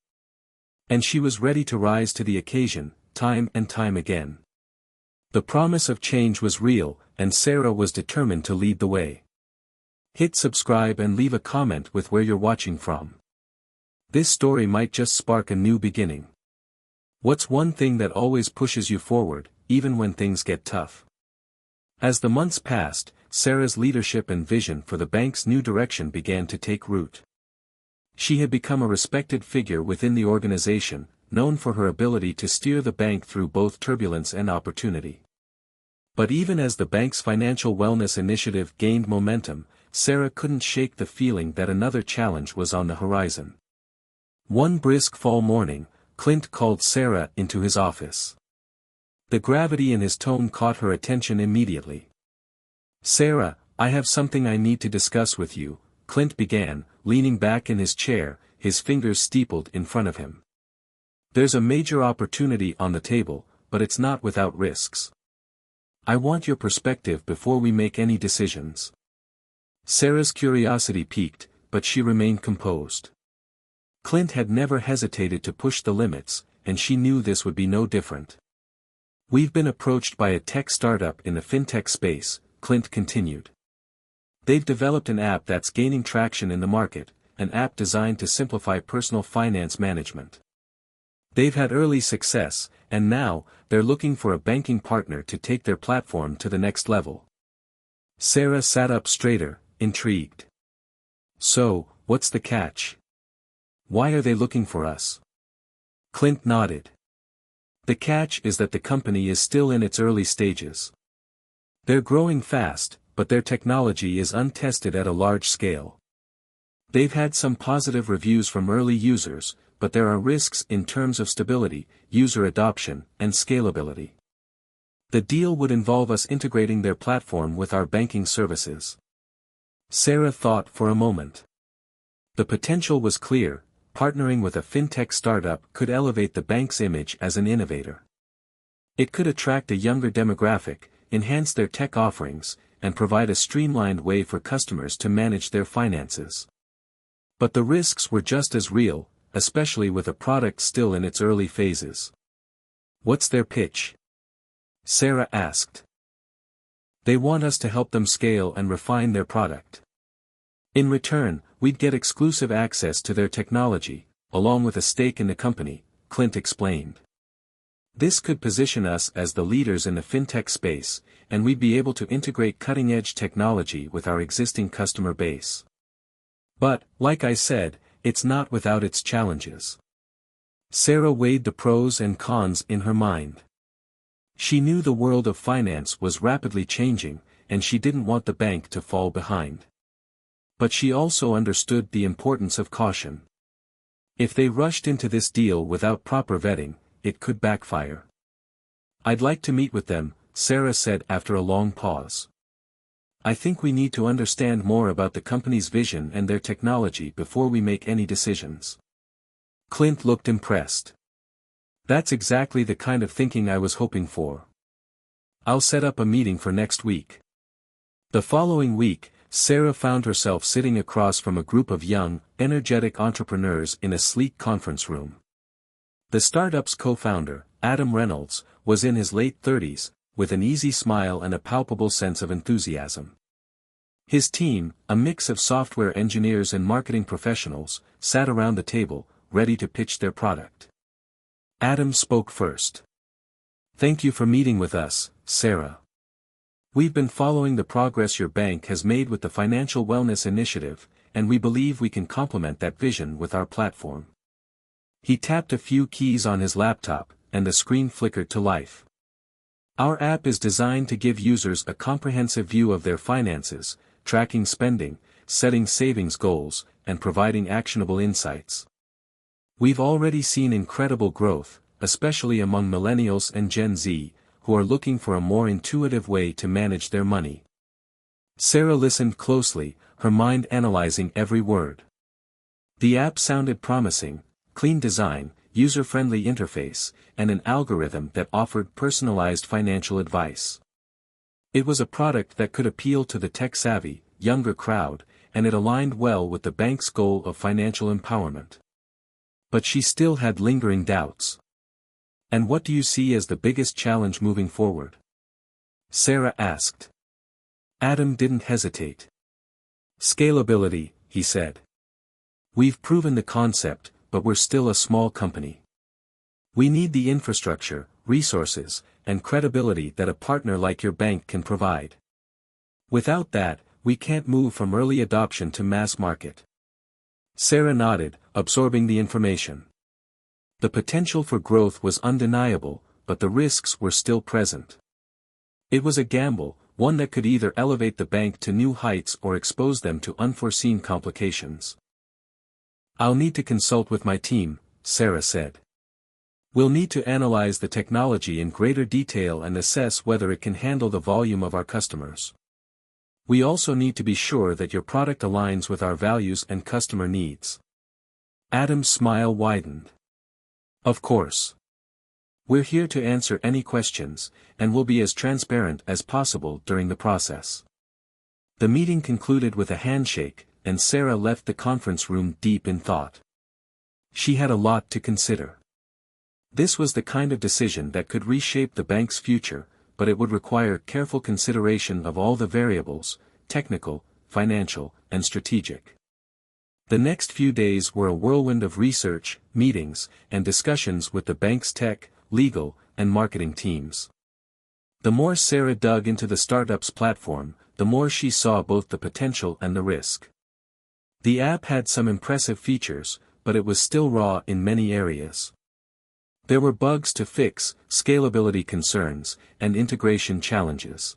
And she was ready to rise to the occasion, time and time again. The promise of change was real, and Sarah was determined to lead the way. Hit subscribe and leave a comment with where you're watching from. This story might just spark a new beginning. What's one thing that always pushes you forward, even when things get tough? As the months passed, Sarah's leadership and vision for the bank's new direction began to take root. She had become a respected figure within the organization, known for her ability to steer the bank through both turbulence and opportunity. But even as the bank's financial wellness initiative gained momentum, Sarah couldn't shake the feeling that another challenge was on the horizon. One brisk fall morning, Clint called Sarah into his office. The gravity in his tone caught her attention immediately. "Sarah, I have something I need to discuss with you," Clint began, leaning back in his chair, his fingers steepled in front of him. "There's a major opportunity on the table, but it's not without risks. I want your perspective before we make any decisions." Sarah's curiosity piqued, but she remained composed. Clint had never hesitated to push the limits, and she knew this would be no different. "We've been approached by a tech startup in the fintech space," Clint continued. "They've developed an app that's gaining traction in the market, an app designed to simplify personal finance management. They've had early success, and now, they're looking for a banking partner to take their platform to the next level." Sarah sat up straighter, intrigued. "So, what's the catch? Why are they looking for us?" Clint nodded. "The catch is that the company is still in its early stages. They're growing fast, but their technology is untested at a large scale. They've had some positive reviews from early users, but there are risks in terms of stability, user adoption, and scalability. The deal would involve us integrating their platform with our banking services." Sarah thought for a moment. The potential was clear. Partnering with a fintech startup could elevate the bank's image as an innovator. It could attract a younger demographic, enhance their tech offerings, and provide a streamlined way for customers to manage their finances. But the risks were just as real, especially with a product still in its early phases. "What's their pitch?" Sarah asked. "They want us to help them scale and refine their product. In return, we'd get exclusive access to their technology, along with a stake in the company," Clint explained. "This could position us as the leaders in the fintech space, and we'd be able to integrate cutting-edge technology with our existing customer base. But, like I said, it's not without its challenges." Sarah weighed the pros and cons in her mind. She knew the world of finance was rapidly changing, and she didn't want the bank to fall behind. But she also understood the importance of caution. If they rushed into this deal without proper vetting, it could backfire. "I'd like to meet with them," Sarah said after a long pause. "I think we need to understand more about the company's vision and their technology before we make any decisions." Clint looked impressed. "That's exactly the kind of thinking I was hoping for. I'll set up a meeting for next week." The following week, Sarah found herself sitting across from a group of young, energetic entrepreneurs in a sleek conference room. The startup's co-founder, Adam Reynolds, was in his late 30s, with an easy smile and a palpable sense of enthusiasm. His team, a mix of software engineers and marketing professionals, sat around the table, ready to pitch their product. Adam spoke first. "Thank you for meeting with us, Sarah. We've been following the progress your bank has made with the Financial Wellness Initiative, and we believe we can complement that vision with our platform." He tapped a few keys on his laptop, and the screen flickered to life. "Our app is designed to give users a comprehensive view of their finances, tracking spending, setting savings goals, and providing actionable insights. We've already seen incredible growth, especially among millennials and Gen Z, who are looking for a more intuitive way to manage their money." Sarah listened closely, her mind analyzing every word. The app sounded promising: clean design, user-friendly interface, and an algorithm that offered personalized financial advice. It was a product that could appeal to the tech-savvy, younger crowd, and it aligned well with the bank's goal of financial empowerment. But she still had lingering doubts. "And what do you see as the biggest challenge moving forward?" Sarah asked. Adam didn't hesitate. "Scalability," he said. "We've proven the concept, but we're still a small company. We need the infrastructure, resources, and credibility that a partner like your bank can provide. Without that, we can't move from early adoption to mass market." Sarah nodded, absorbing the information. The potential for growth was undeniable, but the risks were still present. It was a gamble, one that could either elevate the bank to new heights or expose them to unforeseen complications. "I'll need to consult with my team," Sarah said. "We'll need to analyze the technology in greater detail and assess whether it can handle the volume of our customers. We also need to be sure that your product aligns with our values and customer needs." Adam's smile widened. "Of course. We're here to answer any questions, and we'll be as transparent as possible during the process." The meeting concluded with a handshake, and Sarah left the conference room deep in thought. She had a lot to consider. This was the kind of decision that could reshape the bank's future, but it would require careful consideration of all the variables: technical, financial, and strategic. The next few days were a whirlwind of research, meetings, and discussions with the bank's tech, legal, and marketing teams. The more Sarah dug into the startup's platform, the more she saw both the potential and the risk. The app had some impressive features, but it was still raw in many areas. There were bugs to fix, scalability concerns, and integration challenges.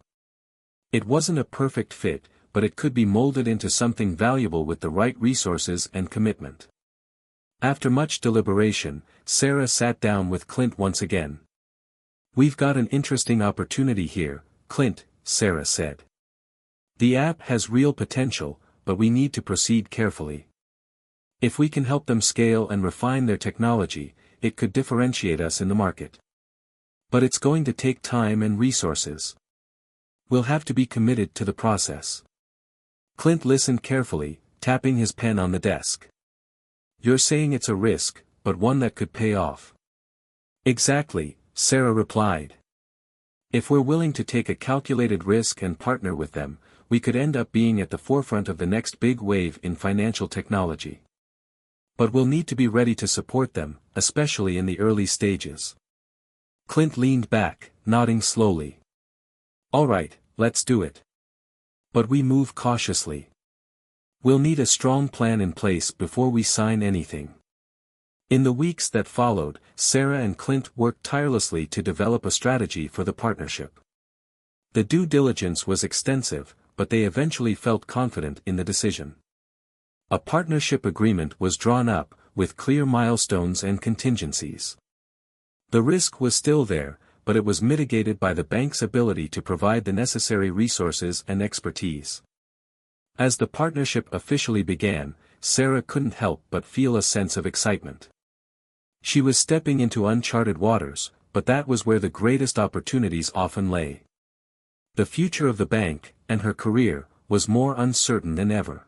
It wasn't a perfect fit, but it could be molded into something valuable with the right resources and commitment. After much deliberation, Sarah sat down with Clint once again. "We've got an interesting opportunity here, Clint," Sarah said. "The app has real potential, but we need to proceed carefully. If we can help them scale and refine their technology, it could differentiate us in the market. But it's going to take time and resources. We'll have to be committed to the process." Clint listened carefully, tapping his pen on the desk. "You're saying it's a risk, but one that could pay off." "Exactly," Sarah replied. "If we're willing to take a calculated risk and partner with them, we could end up being at the forefront of the next big wave in financial technology. But we'll need to be ready to support them, especially in the early stages." Clint leaned back, nodding slowly. "All right, let's do it. But we move cautiously. We'll need a strong plan in place before we sign anything." In the weeks that followed, Sarah and Clint worked tirelessly to develop a strategy for the partnership. The due diligence was extensive, but they eventually felt confident in the decision. A partnership agreement was drawn up, with clear milestones and contingencies. The risk was still there, but it was mitigated by the bank's ability to provide the necessary resources and expertise. As the partnership officially began, Sarah couldn't help but feel a sense of excitement. She was stepping into uncharted waters, but that was where the greatest opportunities often lay. The future of the bank, and her career, was more uncertain than ever.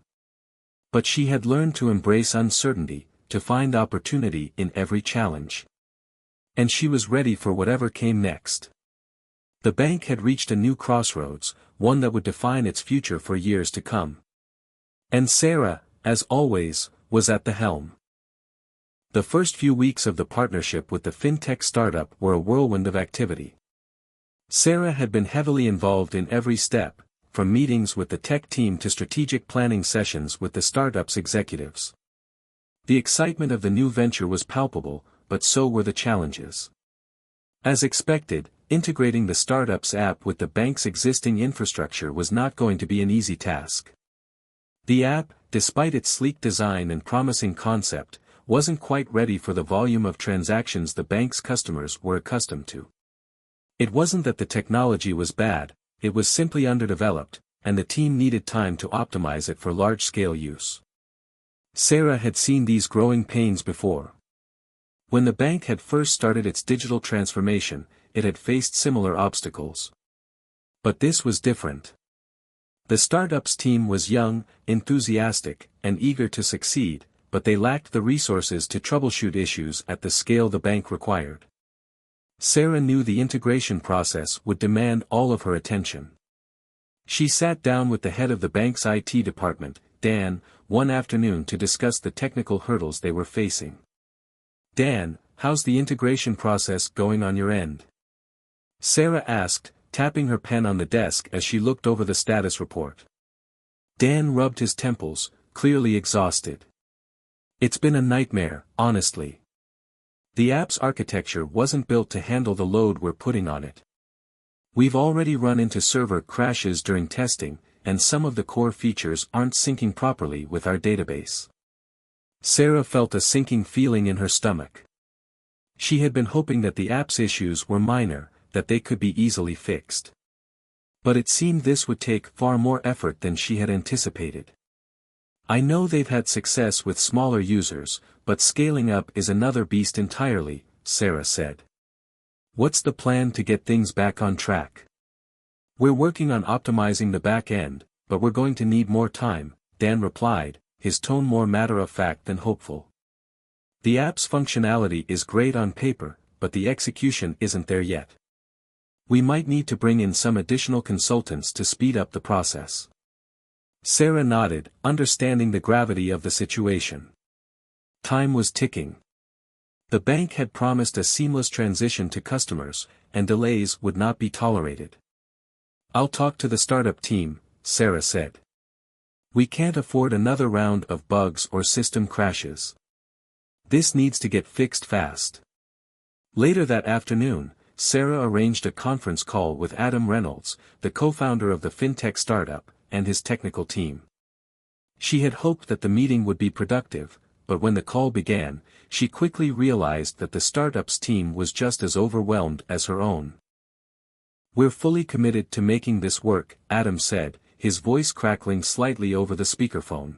But she had learned to embrace uncertainty, to find opportunity in every challenge. And she was ready for whatever came next. The bank had reached a new crossroads, one that would define its future for years to come. And Sarah, as always, was at the helm. The first few weeks of the partnership with the Fintech startup were a whirlwind of activity. Sarah had been heavily involved in every step, from meetings with the tech team to strategic planning sessions with the startup's executives. The excitement of the new venture was palpable, but so were the challenges. As expected, integrating the startup's app with the bank's existing infrastructure was not going to be an easy task. The app, despite its sleek design and promising concept, wasn't quite ready for the volume of transactions the bank's customers were accustomed to. It wasn't that the technology was bad, it was simply underdeveloped, and the team needed time to optimize it for large-scale use. Sarah had seen these growing pains before. When the bank had first started its digital transformation, it had faced similar obstacles. But this was different. The startups team was young, enthusiastic, and eager to succeed, but they lacked the resources to troubleshoot issues at the scale the bank required. Sarah knew the integration process would demand all of her attention. She sat down with the head of the bank's IT department, Dan, one afternoon to discuss the technical hurdles they were facing. Dan, how's the integration process going on your end? Sarah asked, tapping her pen on the desk as she looked over the status report. Dan rubbed his temples, clearly exhausted. It's been a nightmare, honestly. The app's architecture wasn't built to handle the load we're putting on it. We've already run into server crashes during testing, and some of the core features aren't syncing properly with our database. Sarah felt a sinking feeling in her stomach. She had been hoping that the app's issues were minor, that they could be easily fixed. But it seemed this would take far more effort than she had anticipated. I know they've had success with smaller users, but scaling up is another beast entirely, Sarah said. What's the plan to get things back on track? We're working on optimizing the back end, but we're going to need more time, Dan replied, his tone more matter-of-fact than hopeful. The app's functionality is great on paper, but the execution isn't there yet. We might need to bring in some additional consultants to speed up the process. Sarah nodded, understanding the gravity of the situation. Time was ticking. The bank had promised a seamless transition to customers, and delays would not be tolerated. I'll talk to the startup team, Sarah said. We can't afford another round of bugs or system crashes. This needs to get fixed fast. Later that afternoon, Sarah arranged a conference call with Adam Reynolds, the co-founder of the Fintech startup, and his technical team. She had hoped that the meeting would be productive, but when the call began, she quickly realized that the startup's team was just as overwhelmed as her own. We're fully committed to making this work, Adam said, his voice crackling slightly over the speakerphone.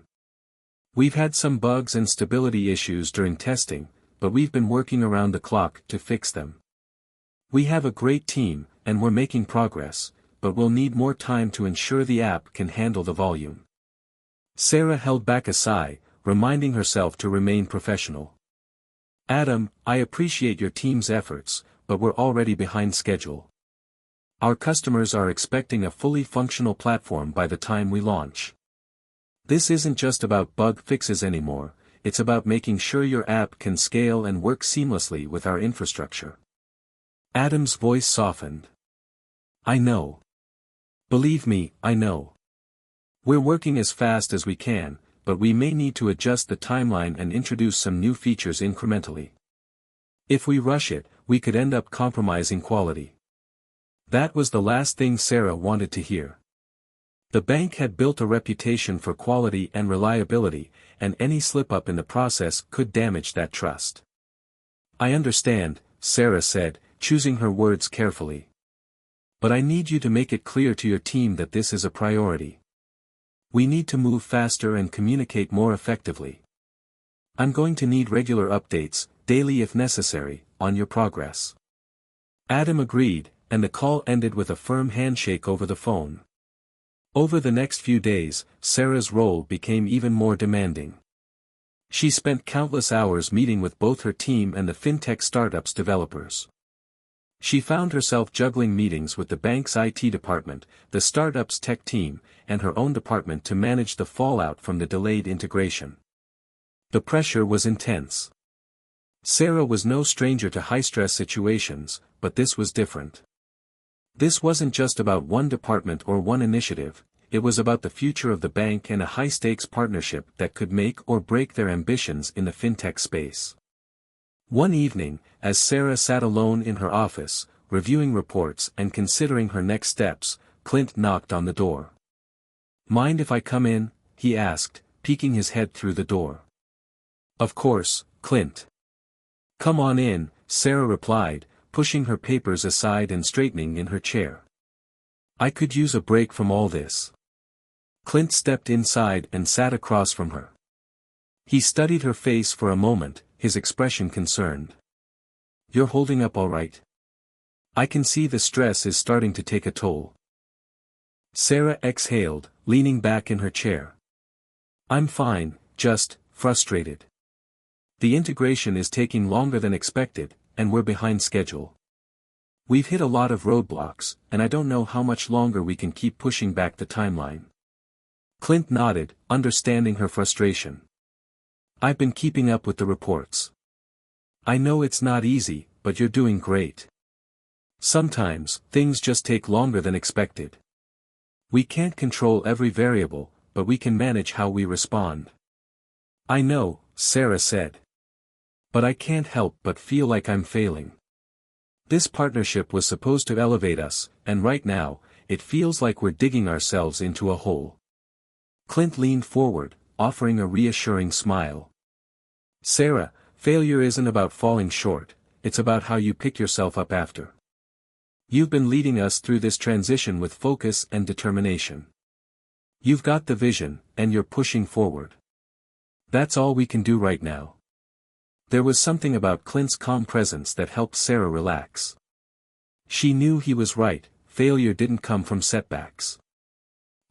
We've had some bugs and stability issues during testing, but we've been working around the clock to fix them. We have a great team, and we're making progress, but we'll need more time to ensure the app can handle the volume. Sarah held back a sigh, reminding herself to remain professional. Adam, I appreciate your team's efforts, but we're already behind schedule. Our customers are expecting a fully functional platform by the time we launch. This isn't just about bug fixes anymore, it's about making sure your app can scale and work seamlessly with our infrastructure. Adam's voice softened. I know. Believe me, I know. We're working as fast as we can, but we may need to adjust the timeline and introduce some new features incrementally. If we rush it, we could end up compromising quality. That was the last thing Sarah wanted to hear. The bank had built a reputation for quality and reliability, and any slip-up in the process could damage that trust. I understand, Sarah said, choosing her words carefully. But I need you to make it clear to your team that this is a priority. We need to move faster and communicate more effectively. I'm going to need regular updates, daily if necessary, on your progress. Adam agreed, and the call ended with a firm handshake over the phone. Over the next few days, Sarah's role became even more demanding. She spent countless hours meeting with both her team and the Fintech startup's developers. She found herself juggling meetings with the bank's IT department, the startup's tech team, and her own department to manage the fallout from the delayed integration. The pressure was intense. Sarah was no stranger to high-stress situations, but this was different. This wasn't just about one department or one initiative, it was about the future of the bank and a high-stakes partnership that could make or break their ambitions in the fintech space. One evening, as Sarah sat alone in her office, reviewing reports and considering her next steps, Clint knocked on the door. Mind if I come in? He asked, peeking his head through the door. Of course, Clint. Come on in, Sarah replied, pushing her papers aside and straightening in her chair. I could use a break from all this. Clint stepped inside and sat across from her. He studied her face for a moment, his expression concerned. "You're holding up all right? I can see the stress is starting to take a toll." Sarah exhaled, leaning back in her chair. "I'm fine, just frustrated. The integration is taking longer than expected, and we're behind schedule. We've hit a lot of roadblocks, and I don't know how much longer we can keep pushing back the timeline." Clint nodded, understanding her frustration. "I've been keeping up with the reports. I know it's not easy, but you're doing great. Sometimes, things just take longer than expected. We can't control every variable, but we can manage how we respond." "I know," Sarah said. "But I can't help but feel like I'm failing. This partnership was supposed to elevate us, and right now, it feels like we're digging ourselves into a hole." Clint leaned forward, offering a reassuring smile. "Sarah, failure isn't about falling short, it's about how you pick yourself up after. You've been leading us through this transition with focus and determination. You've got the vision, and you're pushing forward. That's all we can do right now." There was something about Clint's calm presence that helped Sarah relax. She knew he was right, failure didn't come from setbacks.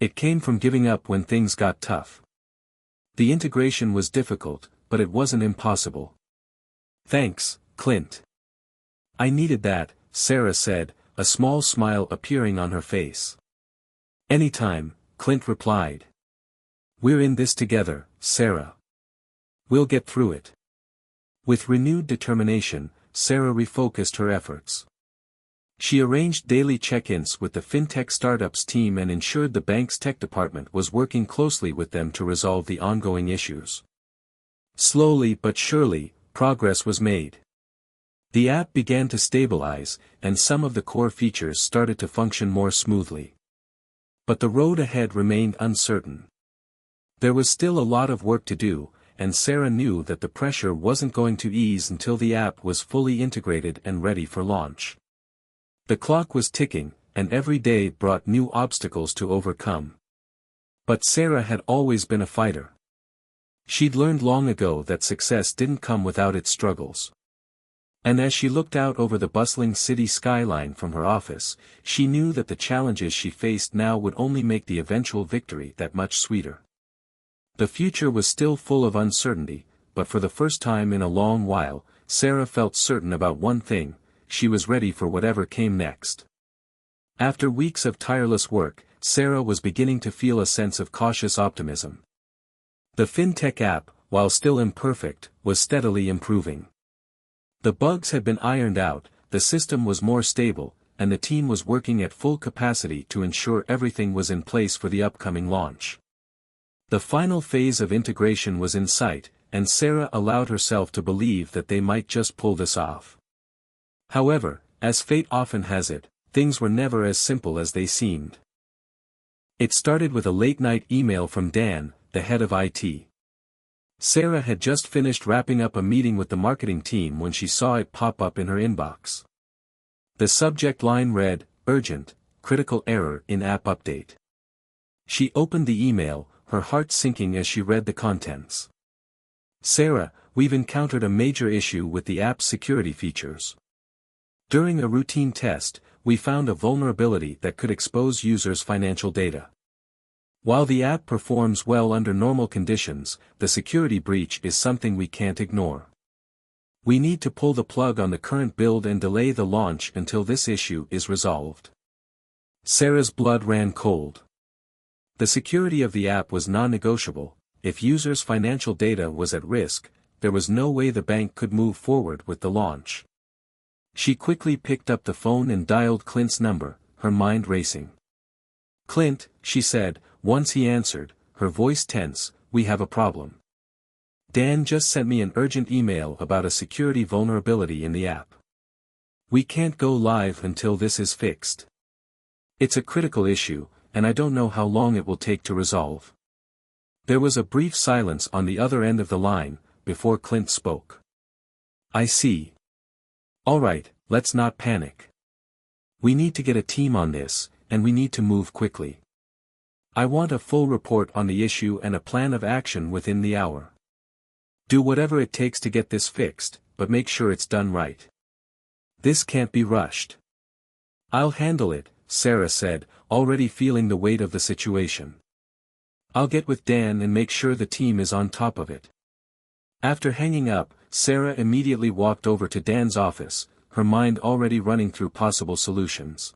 It came from giving up when things got tough. The integration was difficult, but it wasn't impossible. "Thanks, Clint. I needed that," Sarah said, a small smile appearing on her face. "Anytime," Clint replied. "We're in this together, Sarah. We'll get through it." With renewed determination, Sarah refocused her efforts. She arranged daily check-ins with the Fintech startups team and ensured the bank's tech department was working closely with them to resolve the ongoing issues. Slowly but surely, progress was made. The app began to stabilize, and some of the core features started to function more smoothly. But the road ahead remained uncertain. There was still a lot of work to do, and Sarah knew that the pressure wasn't going to ease until the app was fully integrated and ready for launch. The clock was ticking, and every day brought new obstacles to overcome. But Sarah had always been a fighter. She'd learned long ago that success didn't come without its struggles. And as she looked out over the bustling city skyline from her office, she knew that the challenges she faced now would only make the eventual victory that much sweeter. The future was still full of uncertainty, but for the first time in a long while, Sarah felt certain about one thing: she was ready for whatever came next. After weeks of tireless work, Sarah was beginning to feel a sense of cautious optimism. The Fintech app, while still imperfect, was steadily improving. The bugs had been ironed out, the system was more stable, and the team was working at full capacity to ensure everything was in place for the upcoming launch. The final phase of integration was in sight, and Sarah allowed herself to believe that they might just pull this off. However, as fate often has it, things were never as simple as they seemed. It started with a late-night email from Dan, the head of IT. Sarah had just finished wrapping up a meeting with the marketing team when she saw it pop up in her inbox. The subject line read, "Urgent, critical error in app update." She opened the email, her heart sinking as she read the contents. "Sarah, we've encountered a major issue with the app's security features. During a routine test, we found a vulnerability that could expose users' financial data. While the app performs well under normal conditions, the security breach is something we can't ignore. We need to pull the plug on the current build and delay the launch until this issue is resolved." Sarah's blood ran cold. The security of the app was non-negotiable. If users' financial data was at risk, there was no way the bank could move forward with the launch. She quickly picked up the phone and dialed Clint's number, her mind racing. "Clint," she said, once he answered, her voice tense, "we have a problem. Dan just sent me an urgent email about a security vulnerability in the app. We can't go live until this is fixed. It's a critical issue, and I don't know how long it will take to resolve." There was a brief silence on the other end of the line, before Clint spoke. "I see. All right, let's not panic. We need to get a team on this, and we need to move quickly. I want a full report on the issue and a plan of action within the hour. Do whatever it takes to get this fixed, but make sure it's done right. This can't be rushed. I'll handle it, Sarah said, already feeling the weight of the situation. I'll get with Dan and make sure the team is on top of it. After hanging up, Sarah immediately walked over to Dan's office, her mind already running through possible solutions.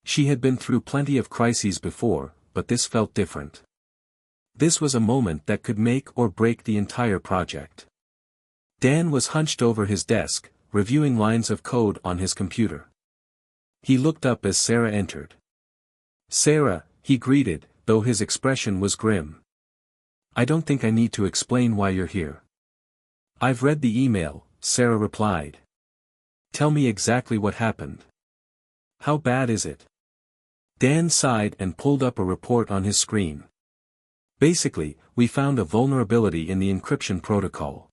She had been through plenty of crises before, but this felt different. This was a moment that could make or break the entire project. Dan was hunched over his desk, reviewing lines of code on his computer. He looked up as Sarah entered. "Sarah," he greeted, though his expression was grim. "I don't think I need to explain why you're here." "I've read the email," Sarah replied. "Tell me exactly what happened. How bad is it?" Dan sighed and pulled up a report on his screen. "Basically, we found a vulnerability in the encryption protocol.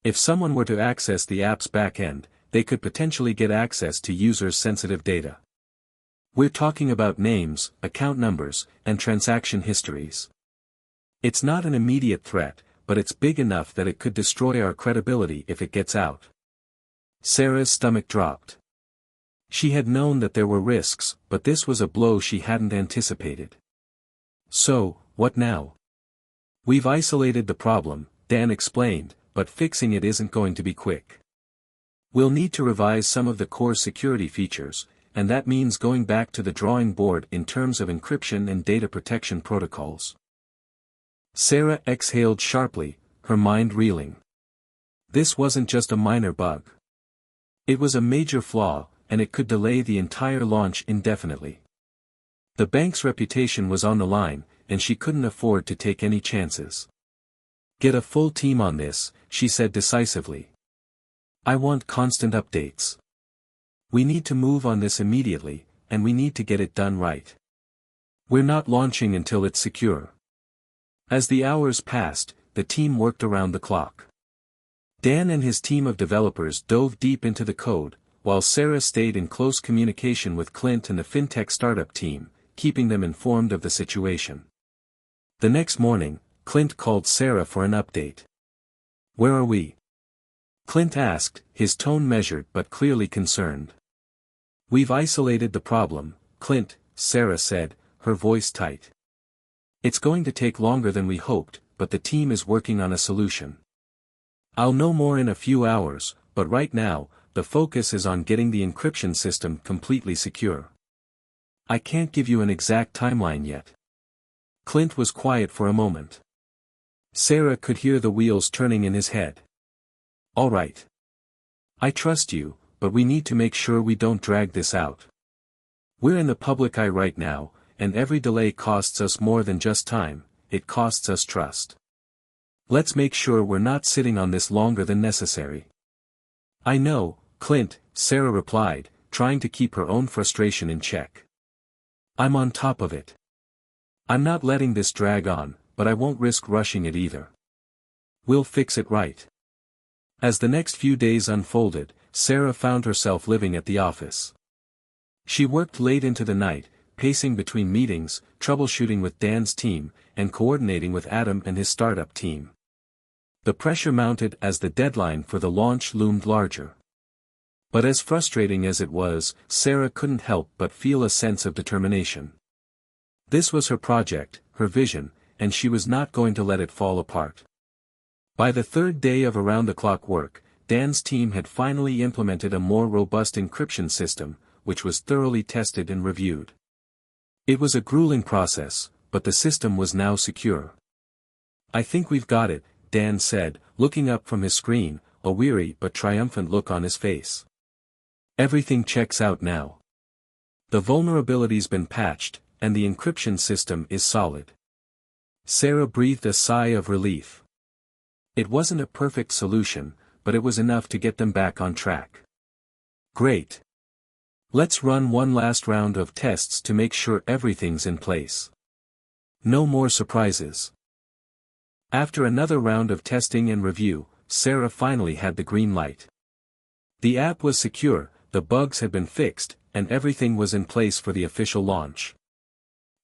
If someone were to access the app's backend, they could potentially get access to users' sensitive data. We're talking about names, account numbers, and transaction histories. It's not an immediate threat, but it's big enough that it could destroy our credibility if it gets out." Sarah's stomach dropped. She had known that there were risks, but this was a blow she hadn't anticipated. "So, what now?" "We've isolated the problem," Dan explained, "but fixing it isn't going to be quick. We'll need to revise some of the core security features, and that means going back to the drawing board in terms of encryption and data protection protocols." Sarah exhaled sharply, her mind reeling. This wasn't just a minor bug. It was a major flaw, and it could delay the entire launch indefinitely. The bank's reputation was on the line, and she couldn't afford to take any chances. "Get a full team on this," she said decisively. "I want constant updates. We need to move on this immediately, and we need to get it done right. We're not launching until it's secure." As the hours passed, the team worked around the clock. Dan and his team of developers dove deep into the code, while Sarah stayed in close communication with Clint and the Fintech startup team, keeping them informed of the situation. The next morning, Clint called Sarah for an update. "Where are we?" Clint asked, his tone measured but clearly concerned. "We've isolated the problem, Clint," Sarah said, her voice tight. "It's going to take longer than we hoped, but the team is working on a solution. I'll know more in a few hours, but right now, the focus is on getting the encryption system completely secure. I can't give you an exact timeline yet." Clint was quiet for a moment. Sarah could hear the wheels turning in his head. "All right. I trust you, but we need to make sure we don't drag this out. We're in the public eye right now, and every delay costs us more than just time, it costs us trust. Let's make sure we're not sitting on this longer than necessary." "I know, Clint," Sarah replied, trying to keep her own frustration in check. "I'm on top of it. I'm not letting this drag on, but I won't risk rushing it either. We'll fix it right." As the next few days unfolded, Sarah found herself living at the office. She worked late into the night, pacing between meetings, troubleshooting with Dan's team, and coordinating with Adam and his startup team. The pressure mounted as the deadline for the launch loomed larger. But as frustrating as it was, Sarah couldn't help but feel a sense of determination. This was her project, her vision, and she was not going to let it fall apart. By the third day of around-the-clock work, Dan's team had finally implemented a more robust encryption system, which was thoroughly tested and reviewed. It was a grueling process, but the system was now secure. "I think we've got it," Dan said, looking up from his screen, a weary but triumphant look on his face. "Everything checks out now. The vulnerability's been patched, and the encryption system is solid." Sarah breathed a sigh of relief. It wasn't a perfect solution, but it was enough to get them back on track. "Great. Let's run one last round of tests to make sure everything's in place. No more surprises." After another round of testing and review, Sarah finally had the green light. The app was secure, the bugs had been fixed, and everything was in place for the official launch.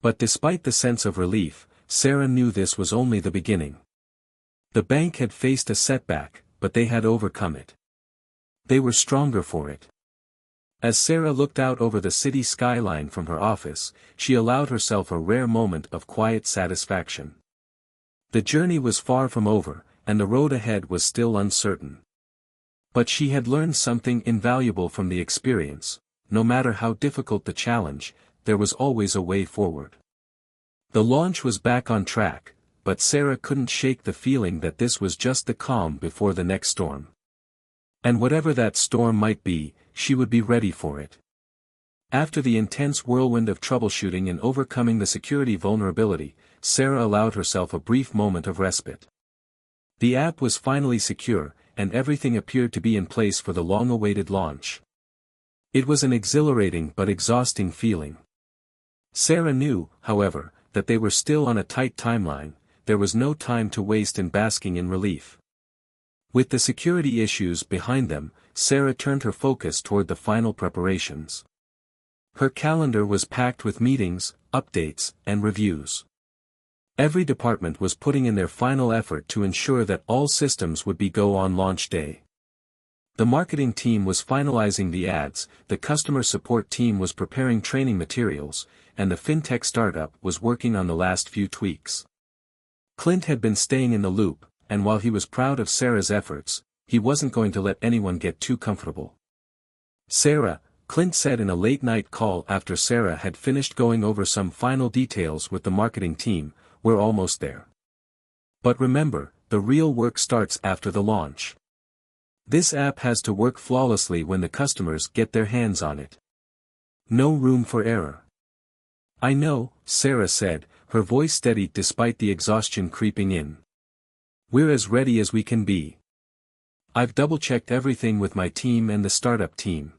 But despite the sense of relief, Sarah knew this was only the beginning. The bank had faced a setback, but they had overcome it. They were stronger for it. As Sarah looked out over the city skyline from her office, she allowed herself a rare moment of quiet satisfaction. The journey was far from over, and the road ahead was still uncertain. But she had learned something invaluable from the experience. No matter how difficult the challenge, there was always a way forward. The launch was back on track, but Sarah couldn't shake the feeling that this was just the calm before the next storm. And whatever that storm might be, she would be ready for it. After the intense whirlwind of troubleshooting and overcoming the security vulnerability, Sarah allowed herself a brief moment of respite. The app was finally secure, and everything appeared to be in place for the long-awaited launch. It was an exhilarating but exhausting feeling. Sarah knew, however, that they were still on a tight timeline. There was no time to waste in basking in relief. With the security issues behind them, Sarah turned her focus toward the final preparations. Her calendar was packed with meetings, updates, and reviews. Every department was putting in their final effort to ensure that all systems would be go on launch day. The marketing team was finalizing the ads, the customer support team was preparing training materials, and the Fintech startup was working on the last few tweaks. Clint had been staying in the loop, and while he was proud of Sarah's efforts, he wasn't going to let anyone get too comfortable. "Sarah," Clint said in a late-night call after Sarah had finished going over some final details with the marketing team, "we're almost there. But remember, the real work starts after the launch. This app has to work flawlessly when the customers get their hands on it. No room for error." "I know," Sarah said, her voice steady despite the exhaustion creeping in. "We're as ready as we can be. I've double-checked everything with my team and the startup team.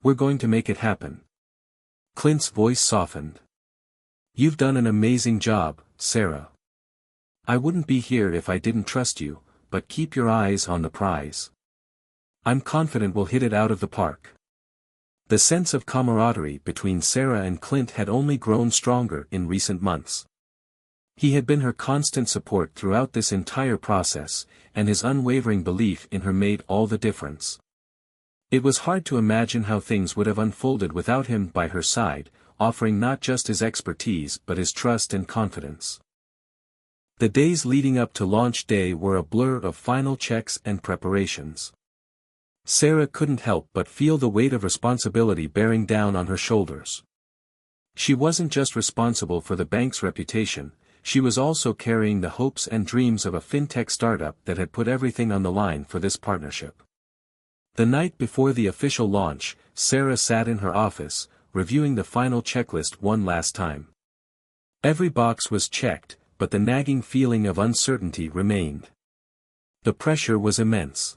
We're going to make it happen." Clint's voice softened. "You've done an amazing job, Sarah. I wouldn't be here if I didn't trust you, but keep your eyes on the prize. I'm confident we'll hit it out of the park." The sense of camaraderie between Sarah and Clint had only grown stronger in recent months. He had been her constant support throughout this entire process, and his unwavering belief in her made all the difference. It was hard to imagine how things would have unfolded without him by her side, offering not just his expertise but his trust and confidence. The days leading up to launch day were a blur of final checks and preparations. Sarah couldn't help but feel the weight of responsibility bearing down on her shoulders. She wasn't just responsible for the bank's reputation, she was also carrying the hopes and dreams of a fintech startup that had put everything on the line for this partnership. The night before the official launch, Sarah sat in her office, reviewing the final checklist one last time. Every box was checked, but the nagging feeling of uncertainty remained. The pressure was immense.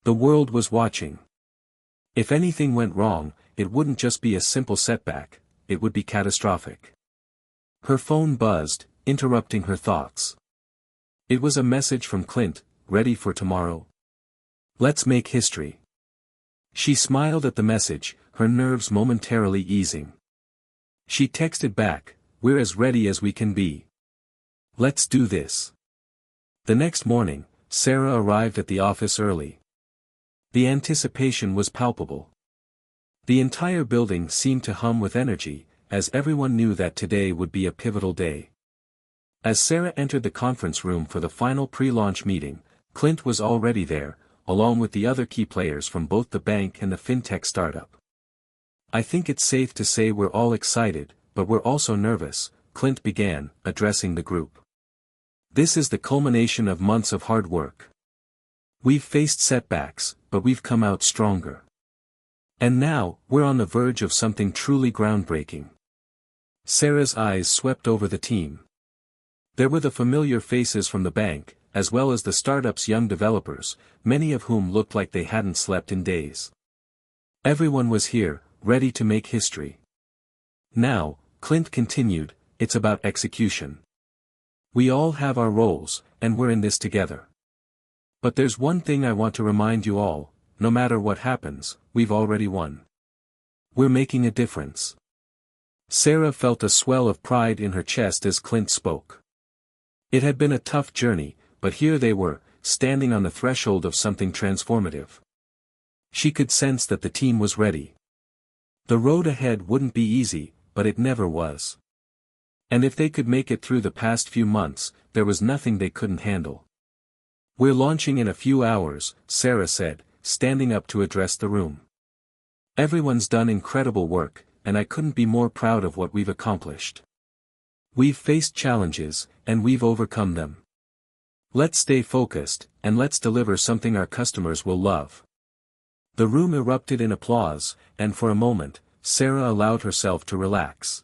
The world was watching. If anything went wrong, it wouldn't just be a simple setback, it would be catastrophic. Her phone buzzed, interrupting her thoughts. It was a message from Clint, "Ready for tomorrow? Let's make history." She smiled at the message, her nerves momentarily easing. She texted back, "We're as ready as we can be. Let's do this." The next morning, Sarah arrived at the office early. The anticipation was palpable. The entire building seemed to hum with energy, as everyone knew that today would be a pivotal day. As Sarah entered the conference room for the final pre-launch meeting, Clint was already there, along with the other key players from both the bank and the fintech startup. "I think it's safe to say we're all excited, but we're also nervous," Clint began, addressing the group. "This is the culmination of months of hard work. We've faced setbacks, but we've come out stronger. And now, we're on the verge of something truly groundbreaking." Sarah's eyes swept over the team. There were the familiar faces from the bank, as well as the startup's young developers, many of whom looked like they hadn't slept in days. Everyone was here, ready to make history. "Now," Clint continued, "it's about execution. We all have our roles, and we're in this together. But there's one thing I want to remind you all, no matter what happens, we've already won. We're making a difference." Sarah felt a swell of pride in her chest as Clint spoke. It had been a tough journey, but here they were, standing on the threshold of something transformative. She could sense that the team was ready. The road ahead wouldn't be easy, but it never was. And if they could make it through the past few months, there was nothing they couldn't handle. "We're launching in a few hours," Sarah said, standing up to address the room. "Everyone's done incredible work, and I couldn't be more proud of what we've accomplished. We've faced challenges, and we've overcome them. Let's stay focused, and let's deliver something our customers will love." The room erupted in applause, and for a moment, Sarah allowed herself to relax.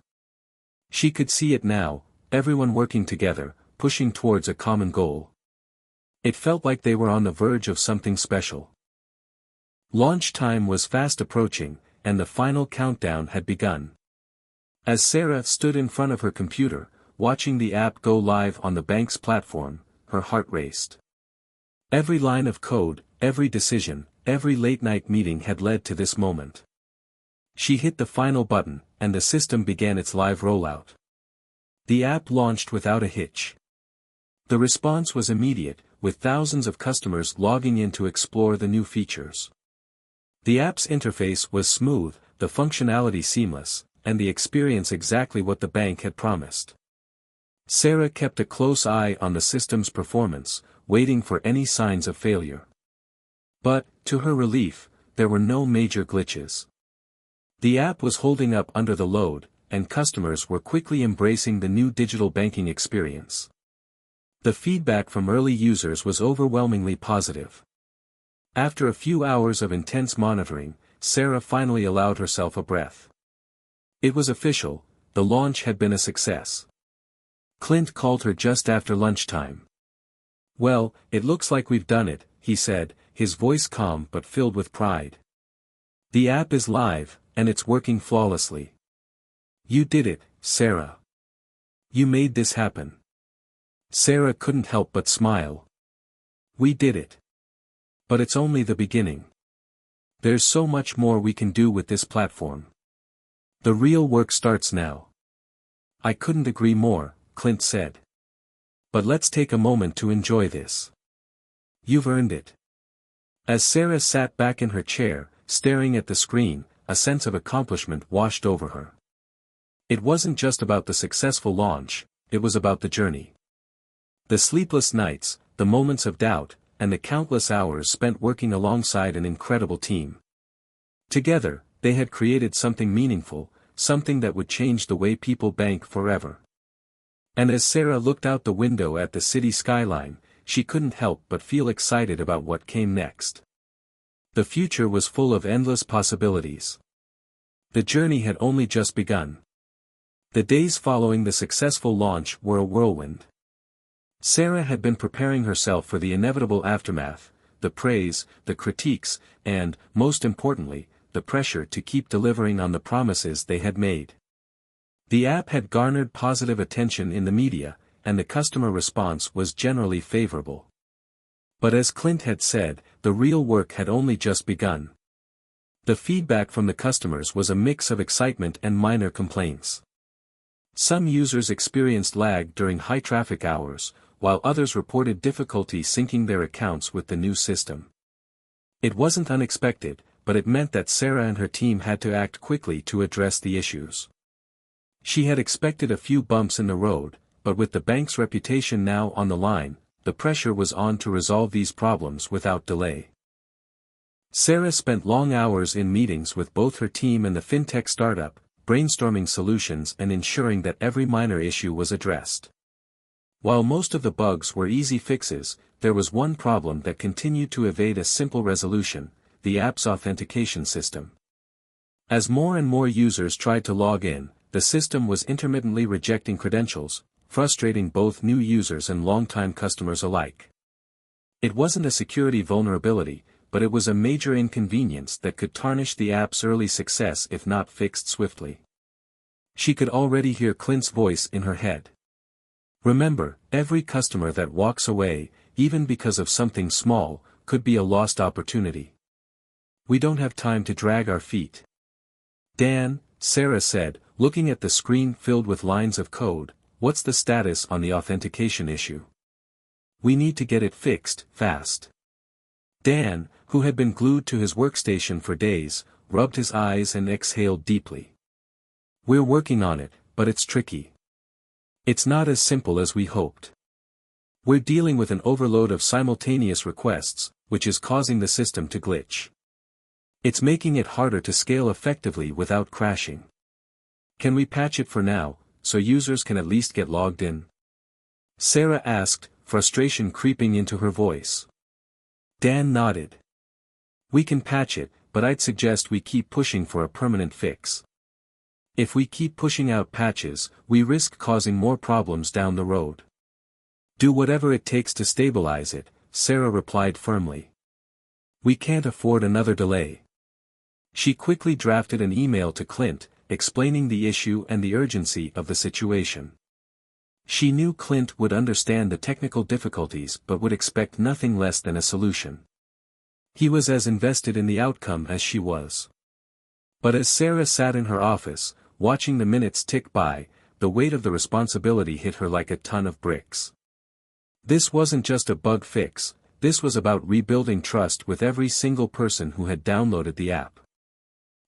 She could see it now, everyone working together, pushing towards a common goal. It felt like they were on the verge of something special. Launch time was fast approaching, and the final countdown had begun. As Sarah stood in front of her computer, watching the app go live on the bank's platform, her heart raced. Every line of code, every decision, every late-night meeting had led to this moment. She hit the final button, and the system began its live rollout. The app launched without a hitch. The response was immediate, with thousands of customers logging in to explore the new features. The app's interface was smooth, the functionality seamless, and the experience exactly what the bank had promised. Sarah kept a close eye on the system's performance, waiting for any signs of failure. But, to her relief, there were no major glitches. The app was holding up under the load, and customers were quickly embracing the new digital banking experience. The feedback from early users was overwhelmingly positive. After a few hours of intense monitoring, Sarah finally allowed herself a breath. It was official, the launch had been a success. Clint called her just after lunchtime. "Well, it looks like we've done it," he said, his voice calm but filled with pride. "The app is live, and it's working flawlessly. You did it, Sarah. You made this happen." Sarah couldn't help but smile. "We did it. But it's only the beginning. There's so much more we can do with this platform. The real work starts now." "I couldn't agree more," Clint said. "But let's take a moment to enjoy this. You've earned it." As Sarah sat back in her chair, staring at the screen, a sense of accomplishment washed over her. It wasn't just about the successful launch, it was about the journey. The sleepless nights, the moments of doubt, and the countless hours spent working alongside an incredible team. Together, they had created something meaningful, something that would change the way people bank forever. And as Sarah looked out the window at the city skyline, she couldn't help but feel excited about what came next. The future was full of endless possibilities. The journey had only just begun. The days following the successful launch were a whirlwind. Sarah had been preparing herself for the inevitable aftermath, the praise, the critiques, and, most importantly, the pressure to keep delivering on the promises they had made. The app had garnered positive attention in the media, and the customer response was generally favorable. But as Clint had said, the real work had only just begun. The feedback from the customers was a mix of excitement and minor complaints. Some users experienced lag during high traffic hours, while others reported difficulty syncing their accounts with the new system. It wasn't unexpected, but it meant that Sarah and her team had to act quickly to address the issues. She had expected a few bumps in the road, but with the bank's reputation now on the line, the pressure was on to resolve these problems without delay. Sarah spent long hours in meetings with both her team and the Fintech startup, brainstorming solutions and ensuring that every minor issue was addressed. While most of the bugs were easy fixes, there was one problem that continued to evade a simple resolution: the app's authentication system. As more and more users tried to log in, the system was intermittently rejecting credentials, frustrating both new users and longtime customers alike. It wasn't a security vulnerability, but it was a major inconvenience that could tarnish the app's early success if not fixed swiftly. She could already hear Clint's voice in her head. "Remember, every customer that walks away, even because of something small, could be a lost opportunity. We don't have time to drag our feet." "Dan," Sarah said, looking at the screen filled with lines of code, "what's the status on the authentication issue?" We need to get it fixed, fast. Dan, who had been glued to his workstation for days, rubbed his eyes and exhaled deeply. We're working on it, but it's tricky. It's not as simple as we hoped. We're dealing with an overload of simultaneous requests, which is causing the system to glitch. It's making it harder to scale effectively without crashing. Can we patch it for now, so users can at least get logged in? Sarah asked, frustration creeping into her voice. Dan nodded. We can patch it, but I'd suggest we keep pushing for a permanent fix. If we keep pushing out patches, we risk causing more problems down the road. Do whatever it takes to stabilize it, Sarah replied firmly. We can't afford another delay. She quickly drafted an email to Clint, explaining the issue and the urgency of the situation. She knew Clint would understand the technical difficulties but would expect nothing less than a solution. He was as invested in the outcome as she was. But as Sarah sat in her office, watching the minutes tick by, the weight of the responsibility hit her like a ton of bricks. This wasn't just a bug fix, this was about rebuilding trust with every single person who had downloaded the app.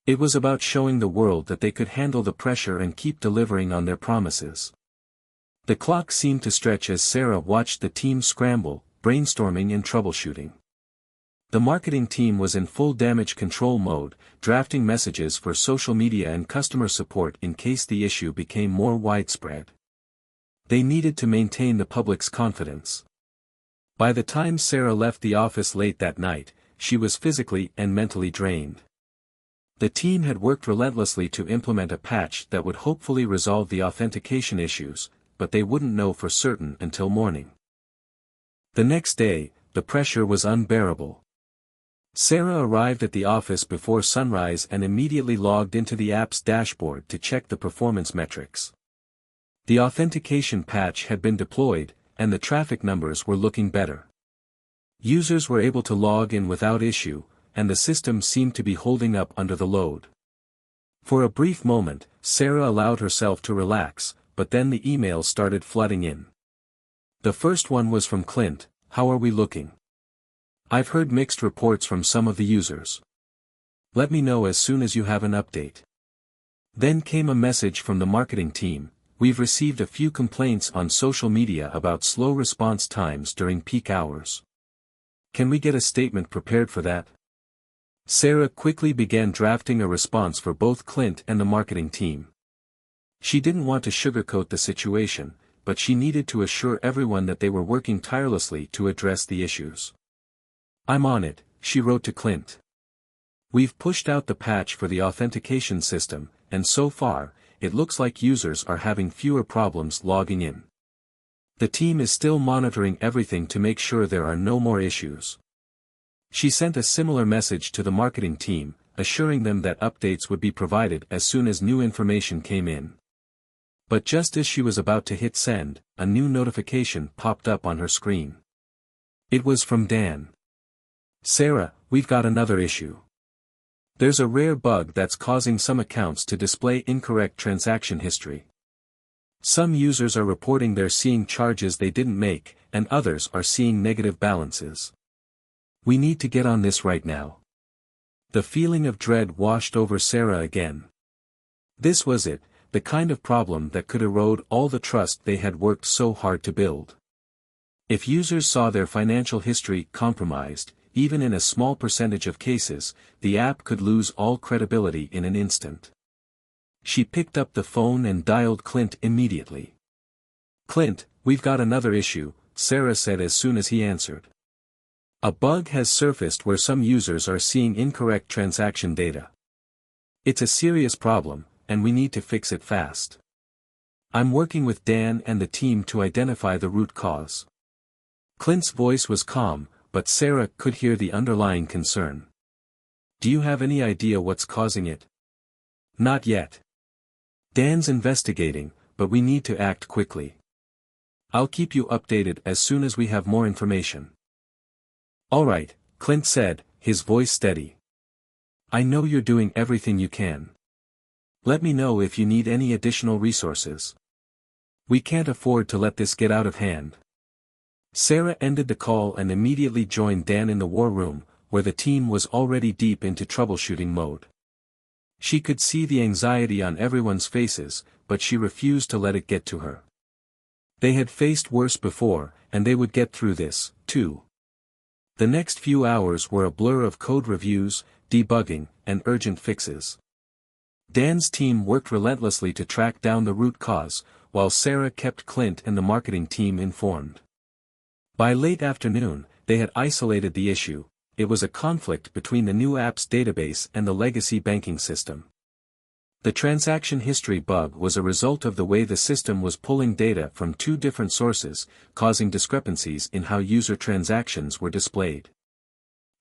It was about showing the world that they could handle the pressure and keep delivering on their promises. The clock seemed to stretch as Sarah watched the team scramble, brainstorming and troubleshooting. The marketing team was in full damage control mode, drafting messages for social media and customer support in case the issue became more widespread. They needed to maintain the public's confidence. By the time Sarah left the office late that night, she was physically and mentally drained. The team had worked relentlessly to implement a patch that would hopefully resolve the authentication issues, but they wouldn't know for certain until morning. The next day, the pressure was unbearable. Sarah arrived at the office before sunrise and immediately logged into the app's dashboard to check the performance metrics. The authentication patch had been deployed, and the traffic numbers were looking better. Users were able to log in without issue, and the system seemed to be holding up under the load. For a brief moment, Sarah allowed herself to relax, but then the emails started flooding in. The first one was from Clint. How are we looking? I've heard mixed reports from some of the users. Let me know as soon as you have an update. Then came a message from the marketing team. We've received a few complaints on social media about slow response times during peak hours. Can we get a statement prepared for that? Sarah quickly began drafting a response for both Clint and the marketing team. She didn't want to sugarcoat the situation, but she needed to assure everyone that they were working tirelessly to address the issues. I'm on it, she wrote to Clint. We've pushed out the patch for the authentication system, and so far, it looks like users are having fewer problems logging in. The team is still monitoring everything to make sure there are no more issues. She sent a similar message to the marketing team, assuring them that updates would be provided as soon as new information came in. But just as she was about to hit send, a new notification popped up on her screen. It was from Dan. Sarah, we've got another issue. There's a rare bug that's causing some accounts to display incorrect transaction history. Some users are reporting they're seeing charges they didn't make, and others are seeing negative balances. We need to get on this right now. The feeling of dread washed over Sarah again. This was it, the kind of problem that could erode all the trust they had worked so hard to build. If users saw their financial history compromised, even in a small percentage of cases, the app could lose all credibility in an instant. She picked up the phone and dialed Clint immediately. Clint, we've got another issue, Sarah said as soon as he answered. A bug has surfaced where some users are seeing incorrect transaction data. It's a serious problem, and we need to fix it fast. I'm working with Dan and the team to identify the root cause. Clint's voice was calm, but Sarah could hear the underlying concern. Do you have any idea what's causing it? Not yet. Dan's investigating, but we need to act quickly. I'll keep you updated as soon as we have more information. All right, Clint said, his voice steady. I know you're doing everything you can. Let me know if you need any additional resources. We can't afford to let this get out of hand. Sarah ended the call and immediately joined Dan in the war room, where the team was already deep into troubleshooting mode. She could see the anxiety on everyone's faces, but she refused to let it get to her. They had faced worse before, and they would get through this, too. The next few hours were a blur of code reviews, debugging, and urgent fixes. Dan's team worked relentlessly to track down the root cause, while Sarah kept Clint and the marketing team informed. By late afternoon, they had isolated the issue. It was a conflict between the new app's database and the legacy banking system. The transaction history bug was a result of the way the system was pulling data from two different sources, causing discrepancies in how user transactions were displayed.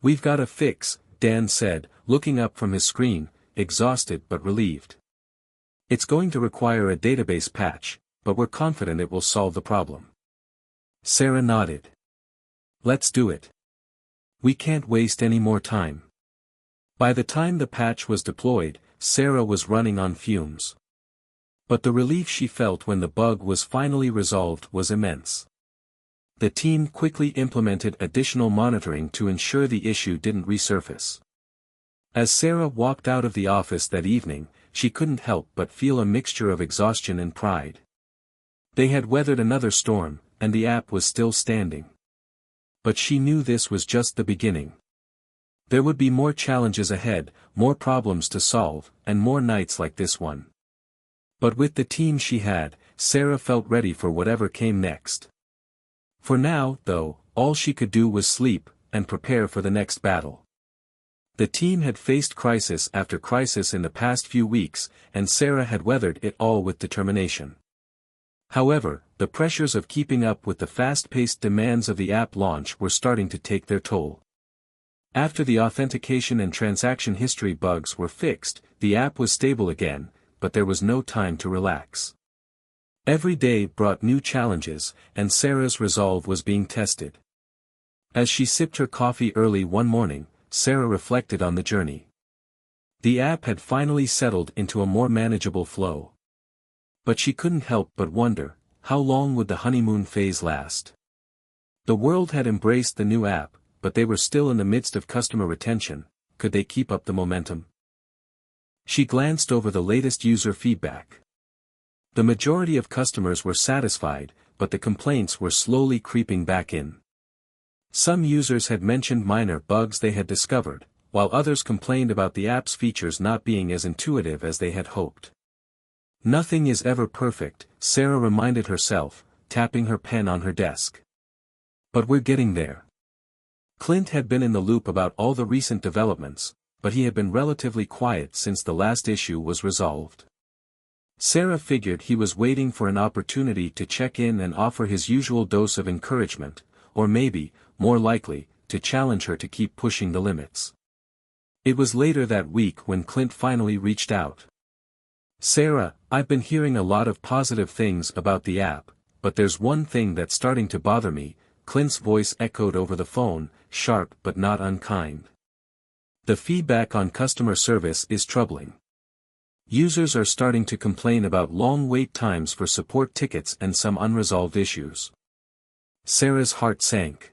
"We've got a fix," Dan said, looking up from his screen, exhausted but relieved. "It's going to require a database patch, but we're confident it will solve the problem." Sarah nodded. "Let's do it. We can't waste any more time." By the time the patch was deployed, Sarah was running on fumes. But the relief she felt when the bug was finally resolved was immense. The team quickly implemented additional monitoring to ensure the issue didn't resurface. As Sarah walked out of the office that evening, she couldn't help but feel a mixture of exhaustion and pride. They had weathered another storm, and the app was still standing. But she knew this was just the beginning. There would be more challenges ahead, more problems to solve, and more nights like this one. But with the team she had, Sarah felt ready for whatever came next. For now, though, all she could do was sleep, and prepare for the next battle. The team had faced crisis after crisis in the past few weeks, and Sarah had weathered it all with determination. However, the pressures of keeping up with the fast-paced demands of the app launch were starting to take their toll. After the authentication and transaction history bugs were fixed, the app was stable again, but there was no time to relax. Every day brought new challenges, and Sarah's resolve was being tested. As she sipped her coffee early one morning, Sarah reflected on the journey. The app had finally settled into a more manageable flow. But she couldn't help but wonder, how long would the honeymoon phase last? The world had embraced the new app, but they were still in the midst of customer retention. Could they keep up the momentum? She glanced over the latest user feedback. The majority of customers were satisfied, but the complaints were slowly creeping back in. Some users had mentioned minor bugs they had discovered, while others complained about the app's features not being as intuitive as they had hoped. Nothing is ever perfect, Sarah reminded herself, tapping her pen on her desk. But we're getting there. Clint had been in the loop about all the recent developments, but he had been relatively quiet since the last issue was resolved. Sarah figured he was waiting for an opportunity to check in and offer his usual dose of encouragement, or maybe, more likely, to challenge her to keep pushing the limits. It was later that week when Clint finally reached out. "Sarah, I've been hearing a lot of positive things about the app, but there's one thing that's starting to bother me," Clint's voice echoed over the phone, sharp but not unkind. "The feedback on customer service is troubling. Users are starting to complain about long wait times for support tickets and some unresolved issues." Sarah's heart sank.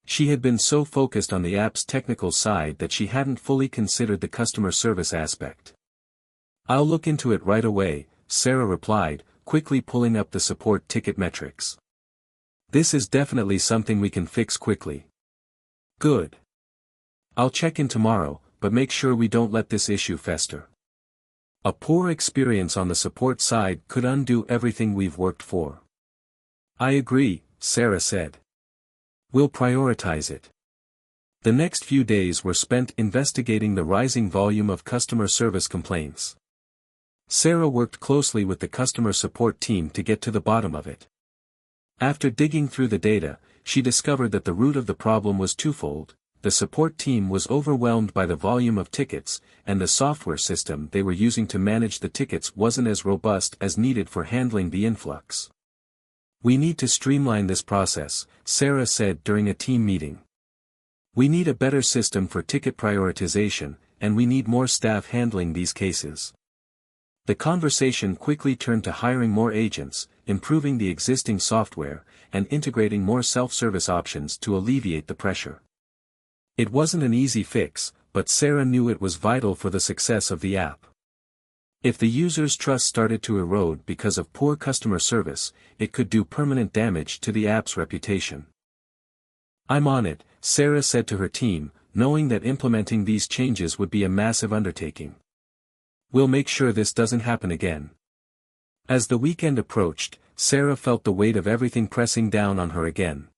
She had been so focused on the app's technical side that she hadn't fully considered the customer service aspect. "I'll look into it right away," Sarah replied, quickly pulling up the support ticket metrics. "This is definitely something we can fix quickly." "Good. I'll check in tomorrow, but make sure we don't let this issue fester. A poor experience on the support side could undo everything we've worked for." "I agree," Sarah said. "We'll prioritize it." The next few days were spent investigating the rising volume of customer service complaints. Sarah worked closely with the customer support team to get to the bottom of it. After digging through the data, she discovered that the root of the problem was twofold. The support team was overwhelmed by the volume of tickets, and the software system they were using to manage the tickets wasn't as robust as needed for handling the influx. "We need to streamline this process," Sarah said during a team meeting. "We need a better system for ticket prioritization, and we need more staff handling these cases." The conversation quickly turned to hiring more agents, improving the existing software, and integrating more self-service options to alleviate the pressure. It wasn't an easy fix, but Sarah knew it was vital for the success of the app. If the user's trust started to erode because of poor customer service, it could do permanent damage to the app's reputation. "I'm on it," Sarah said to her team, knowing that implementing these changes would be a massive undertaking. "We'll make sure this doesn't happen again." As the weekend approached, Sarah felt the weight of everything pressing down on her again.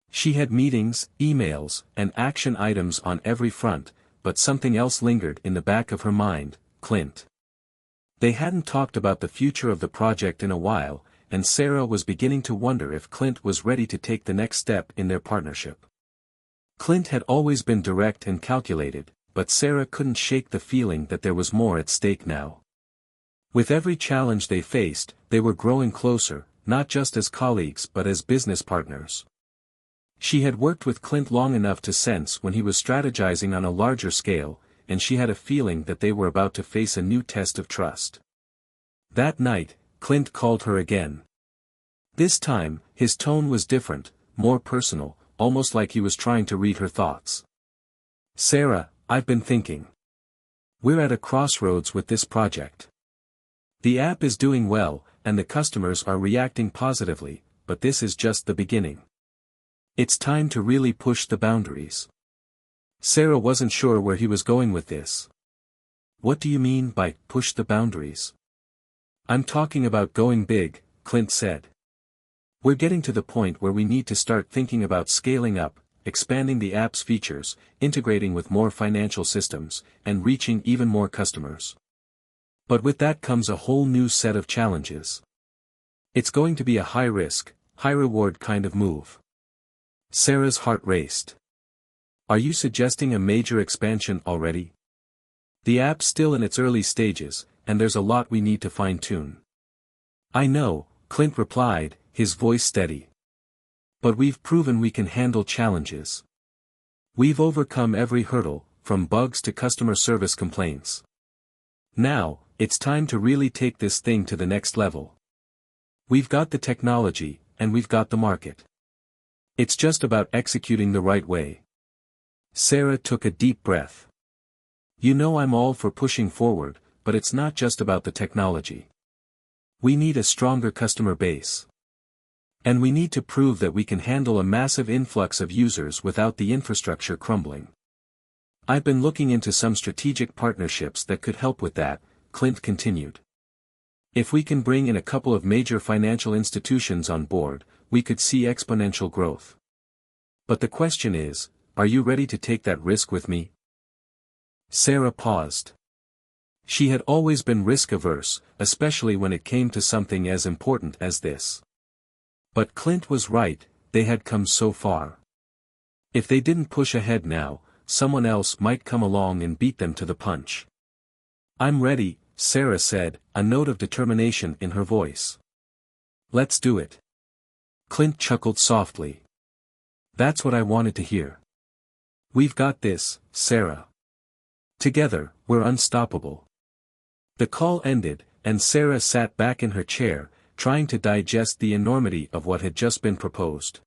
She had meetings, emails, and action items on every front, but something else lingered in the back of her mind: Clint. They hadn't talked about the future of the project in a while, and Sarah was beginning to wonder if Clint was ready to take the next step in their partnership. Clint had always been direct and calculated, but Sarah couldn't shake the feeling that there was more at stake now. With every challenge they faced, they were growing closer, not just as colleagues but as business partners. She had worked with Clint long enough to sense when he was strategizing on a larger scale, and she had a feeling that they were about to face a new test of trust. That night, Clint called her again. This time, his tone was different, more personal, almost like he was trying to read her thoughts. "Sarah, I've been thinking. We're at a crossroads with this project. The app is doing well, and the customers are reacting positively, but this is just the beginning. It's time to really push the boundaries." Sarah wasn't sure where he was going with this. "What do you mean by push the boundaries?" "I'm talking about going big," Clint said. "We're getting to the point where we need to start thinking about scaling up, expanding the app's features, integrating with more financial systems, and reaching even more customers. But with that comes a whole new set of challenges. It's going to be a high-risk, high-reward kind of move." Sarah's heart raced. "Are you suggesting a major expansion already?" "The app's still in its early stages, and there's a lot we need to fine-tune." "I know," Clint replied, his voice steady. "But we've proven we can handle challenges. We've overcome every hurdle, from bugs to customer service complaints. Now, it's time to really take this thing to the next level. We've got the technology, and we've got the market. It's just about executing the right way." Sarah took a deep breath. "You know I'm all for pushing forward, but it's not just about the technology. We need a stronger customer base. And we need to prove that we can handle a massive influx of users without the infrastructure crumbling. I've been looking into some strategic partnerships that could help with that," Clint continued. "If we can bring in a couple of major financial institutions on board, we could see exponential growth. But the question is, are you ready to take that risk with me?" Sarah paused. She had always been risk-averse, especially when it came to something as important as this. But Clint was right, they had come so far. If they didn't push ahead now, someone else might come along and beat them to the punch. "I'm ready," Sarah said, a note of determination in her voice. "Let's do it." Clint chuckled softly. "That's what I wanted to hear. We've got this, Sarah. Together, we're unstoppable." The call ended, and Sarah sat back in her chair, trying to digest the enormity of what had just been proposed.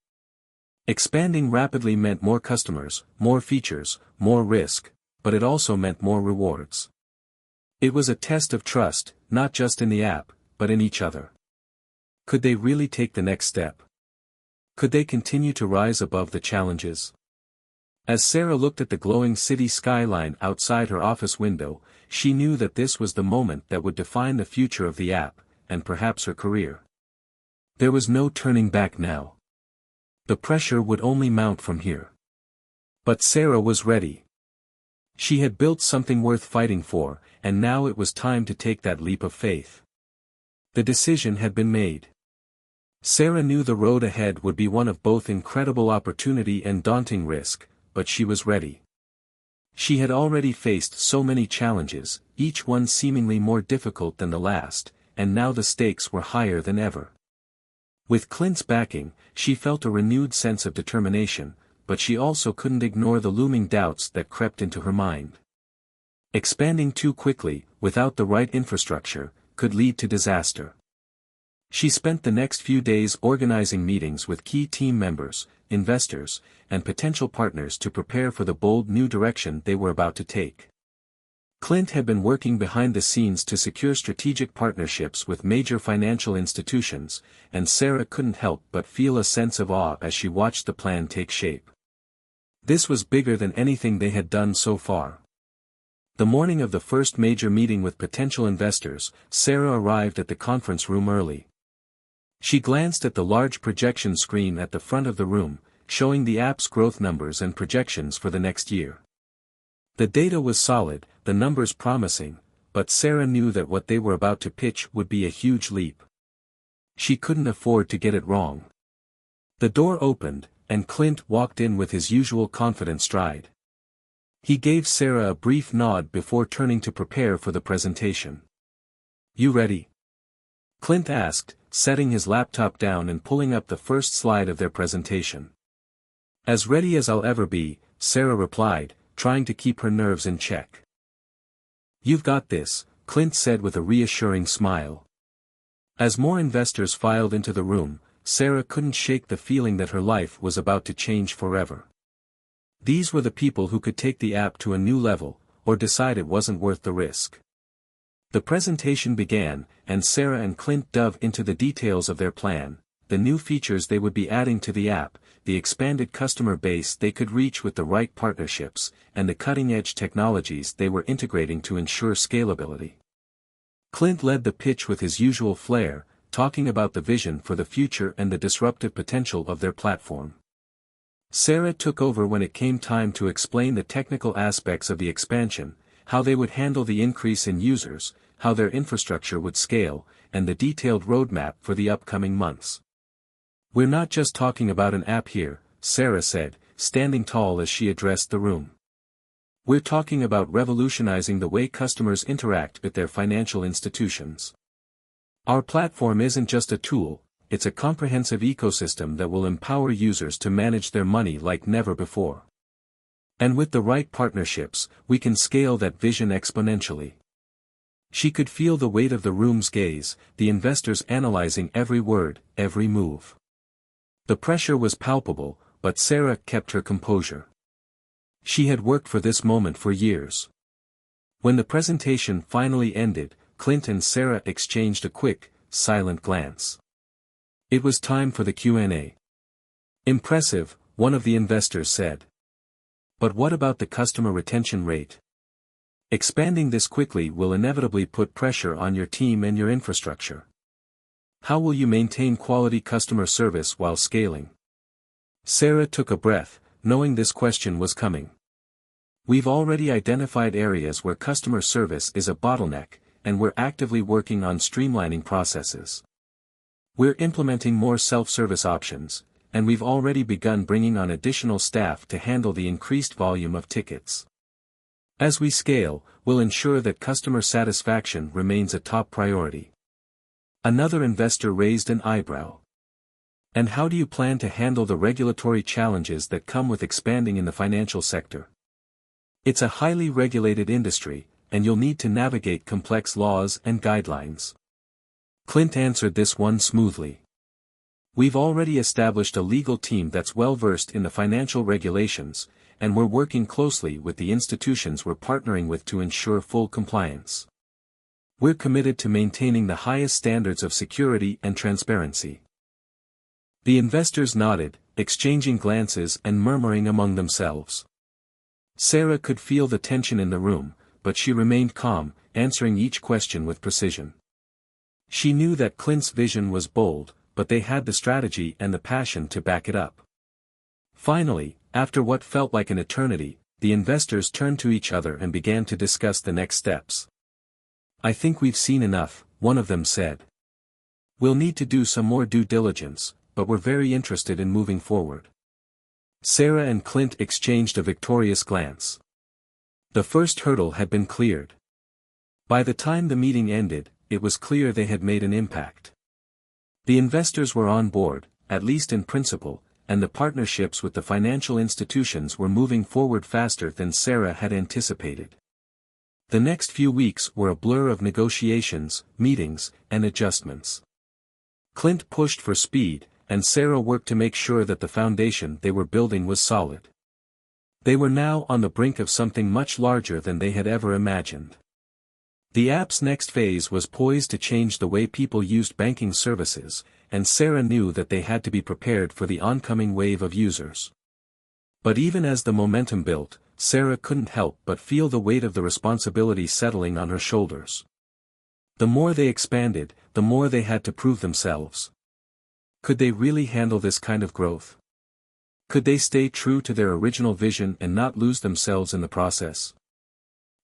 Expanding rapidly meant more customers, more features, more risk, but it also meant more rewards. It was a test of trust, not just in the app, but in each other. Could they really take the next step? Could they continue to rise above the challenges? As Sarah looked at the glowing city skyline outside her office window, she knew that this was the moment that would define the future of the app, and perhaps her career. There was no turning back now. The pressure would only mount from here. But Sarah was ready. She had built something worth fighting for, and now it was time to take that leap of faith. The decision had been made. Sarah knew the road ahead would be one of both incredible opportunity and daunting risk, but she was ready. She had already faced so many challenges, each one seemingly more difficult than the last, and now the stakes were higher than ever. With Clint's backing, she felt a renewed sense of determination, but she also couldn't ignore the looming doubts that crept into her mind. Expanding too quickly, without the right infrastructure, could lead to disaster. She spent the next few days organizing meetings with key team members, investors, and potential partners to prepare for the bold new direction they were about to take. Clint had been working behind the scenes to secure strategic partnerships with major financial institutions, and Sarah couldn't help but feel a sense of awe as she watched the plan take shape. This was bigger than anything they had done so far. The morning of the first major meeting with potential investors, Sarah arrived at the conference room early. She glanced at the large projection screen at the front of the room, showing the app's growth numbers and projections for the next year. The data was solid, the numbers promising, but Sarah knew that what they were about to pitch would be a huge leap. She couldn't afford to get it wrong. The door opened, and Clint walked in with his usual confident stride. He gave Sarah a brief nod before turning to prepare for the presentation. "You ready?" Clint asked, setting his laptop down and pulling up the first slide of their presentation. "As ready as I'll ever be," Sarah replied, trying to keep her nerves in check. "You've got this," Clint said with a reassuring smile. As more investors filed into the room, Sarah couldn't shake the feeling that her life was about to change forever. These were the people who could take the app to a new level, or decide it wasn't worth the risk. The presentation began, and Sarah and Clint dove into the details of their plan, the new features they would be adding to the app, the expanded customer base they could reach with the right partnerships, and the cutting-edge technologies they were integrating to ensure scalability. Clint led the pitch with his usual flair, talking about the vision for the future and the disruptive potential of their platform. Sarah took over when it came time to explain the technical aspects of the expansion, how they would handle the increase in users, how their infrastructure would scale, and the detailed roadmap for the upcoming months. "We're not just talking about an app here," Sarah said, standing tall as she addressed the room. "We're talking about revolutionizing the way customers interact with their financial institutions. Our platform isn't just a tool, it's a comprehensive ecosystem that will empower users to manage their money like never before. And with the right partnerships, we can scale that vision exponentially." She could feel the weight of the room's gaze, the investors analyzing every word, every move. The pressure was palpable, but Sarah kept her composure. She had worked for this moment for years. When the presentation finally ended, Clint and Sarah exchanged a quick, silent glance. It was time for the Q&A. "Impressive," one of the investors said. "But what about the customer retention rate? Expanding this quickly will inevitably put pressure on your team and your infrastructure. How will you maintain quality customer service while scaling?" Sarah took a breath, knowing this question was coming. "We've already identified areas where customer service is a bottleneck, and we're actively working on streamlining processes. We're implementing more self-service options, and we've already begun bringing on additional staff to handle the increased volume of tickets. As we scale, we'll ensure that customer satisfaction remains a top priority." Another investor raised an eyebrow. "And how do you plan to handle the regulatory challenges that come with expanding in the financial sector? It's a highly regulated industry, and you'll need to navigate complex laws and guidelines." Clint answered this one smoothly. "We've already established a legal team that's well-versed in the financial regulations, and we're working closely with the institutions we're partnering with to ensure full compliance. We're committed to maintaining the highest standards of security and transparency." The investors nodded, exchanging glances and murmuring among themselves. Sarah could feel the tension in the room, but she remained calm, answering each question with precision. She knew that Clint's vision was bold, but they had the strategy and the passion to back it up. Finally, after what felt like an eternity, the investors turned to each other and began to discuss the next steps. "I think we've seen enough," one of them said. "We'll need to do some more due diligence, but we're very interested in moving forward." Sarah and Clint exchanged a victorious glance. The first hurdle had been cleared. By the time the meeting ended, it was clear they had made an impact. The investors were on board, at least in principle, and the partnerships with the financial institutions were moving forward faster than Sarah had anticipated. The next few weeks were a blur of negotiations, meetings, and adjustments. Clint pushed for speed, and Sarah worked to make sure that the foundation they were building was solid. They were now on the brink of something much larger than they had ever imagined. The app's next phase was poised to change the way people used banking services, and Sarah knew that they had to be prepared for the oncoming wave of users. But even as the momentum built, Sarah couldn't help but feel the weight of the responsibility settling on her shoulders. The more they expanded, the more they had to prove themselves. Could they really handle this kind of growth? Could they stay true to their original vision and not lose themselves in the process?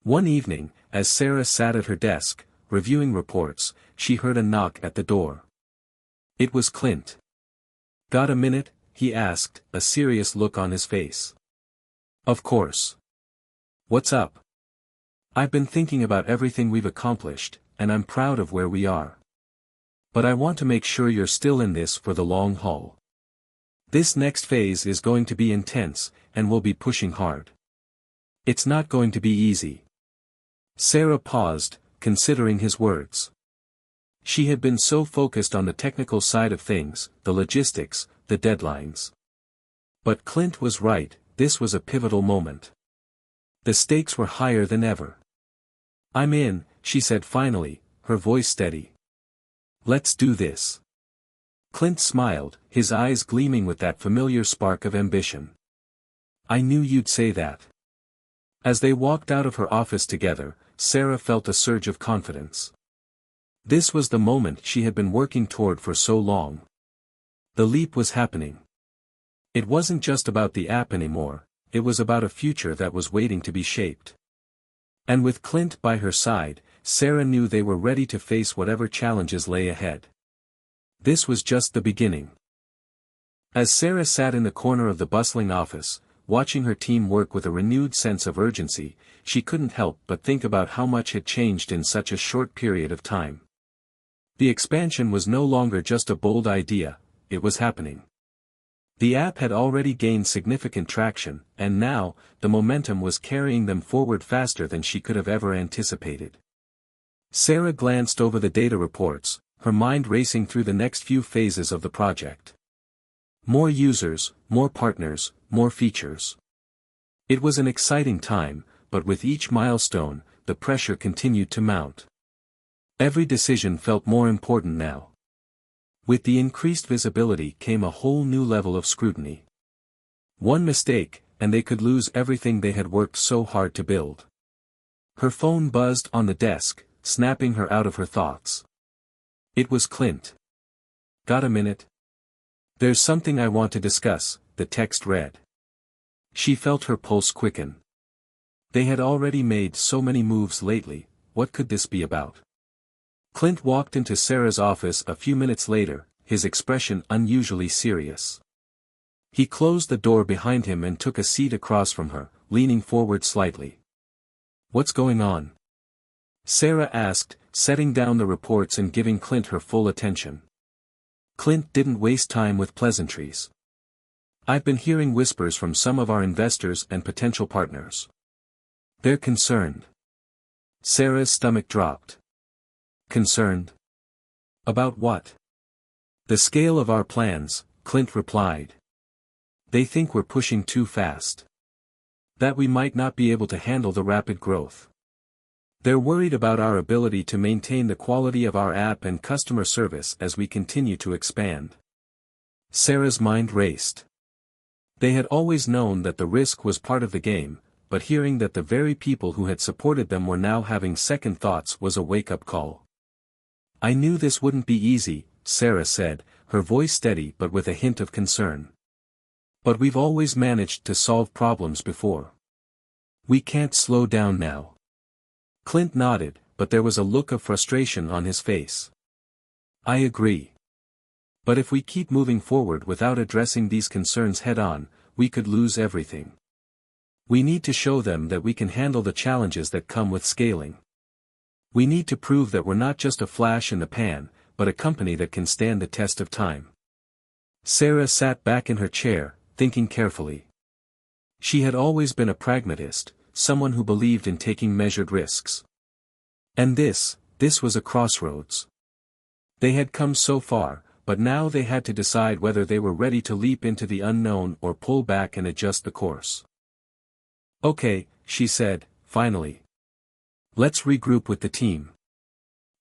One evening, as Sarah sat at her desk, reviewing reports, she heard a knock at the door. It was Clint. "Got a minute?" he asked, a serious look on his face. "Of course. What's up?" "I've been thinking about everything we've accomplished, and I'm proud of where we are. But I want to make sure you're still in this for the long haul. This next phase is going to be intense, and we'll be pushing hard. It's not going to be easy." Sarah paused, considering his words. She had been so focused on the technical side of things, the logistics, the deadlines. But Clint was right, this was a pivotal moment. The stakes were higher than ever. "I'm in," she said finally, her voice steady. "Let's do this." Clint smiled, his eyes gleaming with that familiar spark of ambition. "I knew you'd say that." As they walked out of her office together, Sarah felt a surge of confidence. This was the moment she had been working toward for so long. The leap was happening. It wasn't just about the app anymore, it was about a future that was waiting to be shaped. And with Clint by her side, Sarah knew they were ready to face whatever challenges lay ahead. This was just the beginning. As Sarah sat in the corner of the bustling office, watching her team work with a renewed sense of urgency, she couldn't help but think about how much had changed in such a short period of time. The expansion was no longer just a bold idea, it was happening. The app had already gained significant traction, and now, the momentum was carrying them forward faster than she could have ever anticipated. Sarah glanced over the data reports, her mind racing through the next few phases of the project. More users, more partners, more features. It was an exciting time, but with each milestone, the pressure continued to mount. Every decision felt more important now. With the increased visibility came a whole new level of scrutiny. One mistake, and they could lose everything they had worked so hard to build. Her phone buzzed on the desk, snapping her out of her thoughts. It was Clint. "Got a minute?" "There's something I want to discuss," the text read. She felt her pulse quicken. They had already made so many moves lately, what could this be about? Clint walked into Sarah's office a few minutes later, his expression unusually serious. He closed the door behind him and took a seat across from her, leaning forward slightly. "What's going on?" Sarah asked, setting down the reports and giving Clint her full attention. Clint didn't waste time with pleasantries. "I've been hearing whispers from some of our investors and potential partners. They're concerned." Sarah's stomach dropped. "Concerned? About what?" "The scale of our plans," Clint replied. "They think we're pushing too fast. That we might not be able to handle the rapid growth. They're worried about our ability to maintain the quality of our app and customer service as we continue to expand." Sarah's mind raced. They had always known that the risk was part of the game, but hearing that the very people who had supported them were now having second thoughts was a wake-up call. "I knew this wouldn't be easy," Sarah said, her voice steady but with a hint of concern. "But we've always managed to solve problems before. We can't slow down now." Clint nodded, but there was a look of frustration on his face. "I agree. But if we keep moving forward without addressing these concerns head-on, we could lose everything. We need to show them that we can handle the challenges that come with scaling. We need to prove that we're not just a flash in the pan, but a company that can stand the test of time." Sarah sat back in her chair, thinking carefully. She had always been a pragmatist, someone who believed in taking measured risks. And this was a crossroads. They had come so far, but now they had to decide whether they were ready to leap into the unknown or pull back and adjust the course. "Okay," she said, finally. "Let's regroup with the team.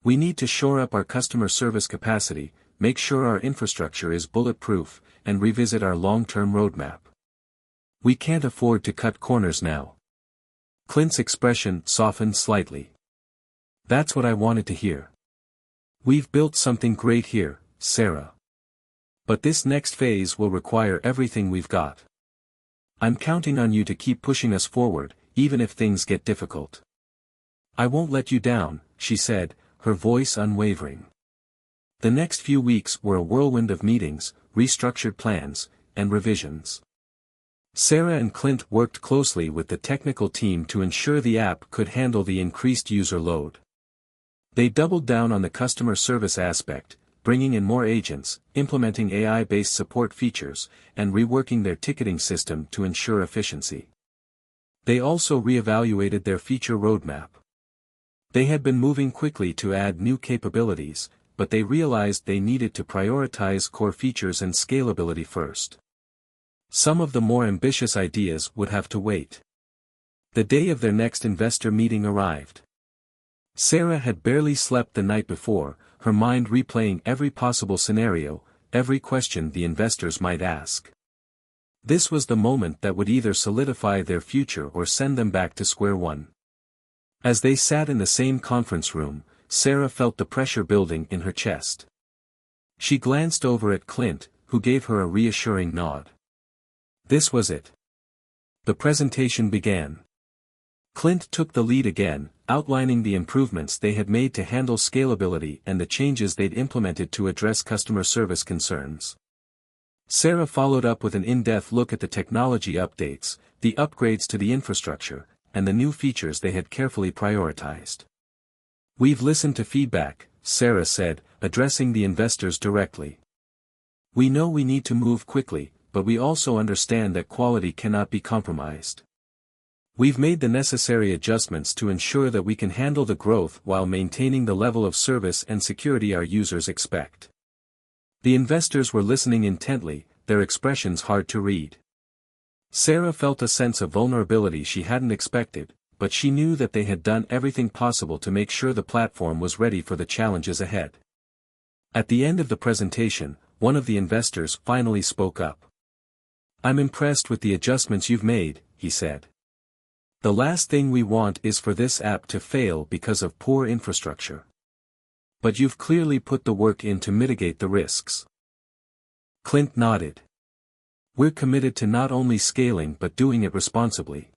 We need to shore up our customer service capacity, make sure our infrastructure is bulletproof, and revisit our long-term roadmap. We can't afford to cut corners now." Clint's expression softened slightly. "That's what I wanted to hear. We've built something great here, Sarah. But this next phase will require everything we've got. I'm counting on you to keep pushing us forward, even if things get difficult." "I won't let you down," she said, her voice unwavering. The next few weeks were a whirlwind of meetings, restructured plans, and revisions. Sarah and Clint worked closely with the technical team to ensure the app could handle the increased user load. They doubled down on the customer service aspect, bringing in more agents, implementing AI-based support features, and reworking their ticketing system to ensure efficiency. They also reevaluated their feature roadmap. They had been moving quickly to add new capabilities, but they realized they needed to prioritize core features and scalability first. Some of the more ambitious ideas would have to wait. The day of their next investor meeting arrived. Sarah had barely slept the night before, her mind replaying every possible scenario, every question the investors might ask. This was the moment that would either solidify their future or send them back to square one. As they sat in the same conference room, Sarah felt the pressure building in her chest. She glanced over at Clint, who gave her a reassuring nod. This was it. The presentation began. Clint took the lead again, outlining the improvements they had made to handle scalability and the changes they'd implemented to address customer service concerns. Sarah followed up with an in-depth look at the technology updates, the upgrades to the infrastructure, and the new features they had carefully prioritized. "We've listened to feedback," Sarah said, addressing the investors directly. "We know we need to move quickly, but we also understand that quality cannot be compromised. We've made the necessary adjustments to ensure that we can handle the growth while maintaining the level of service and security our users expect." The investors were listening intently, their expressions hard to read. Sarah felt a sense of vulnerability she hadn't expected, but she knew that they had done everything possible to make sure the platform was ready for the challenges ahead. At the end of the presentation, one of the investors finally spoke up. "I'm impressed with the adjustments you've made," he said. "The last thing we want is for this app to fail because of poor infrastructure. But you've clearly put the work in to mitigate the risks." Clint nodded. "We're committed to not only scaling but doing it responsibly.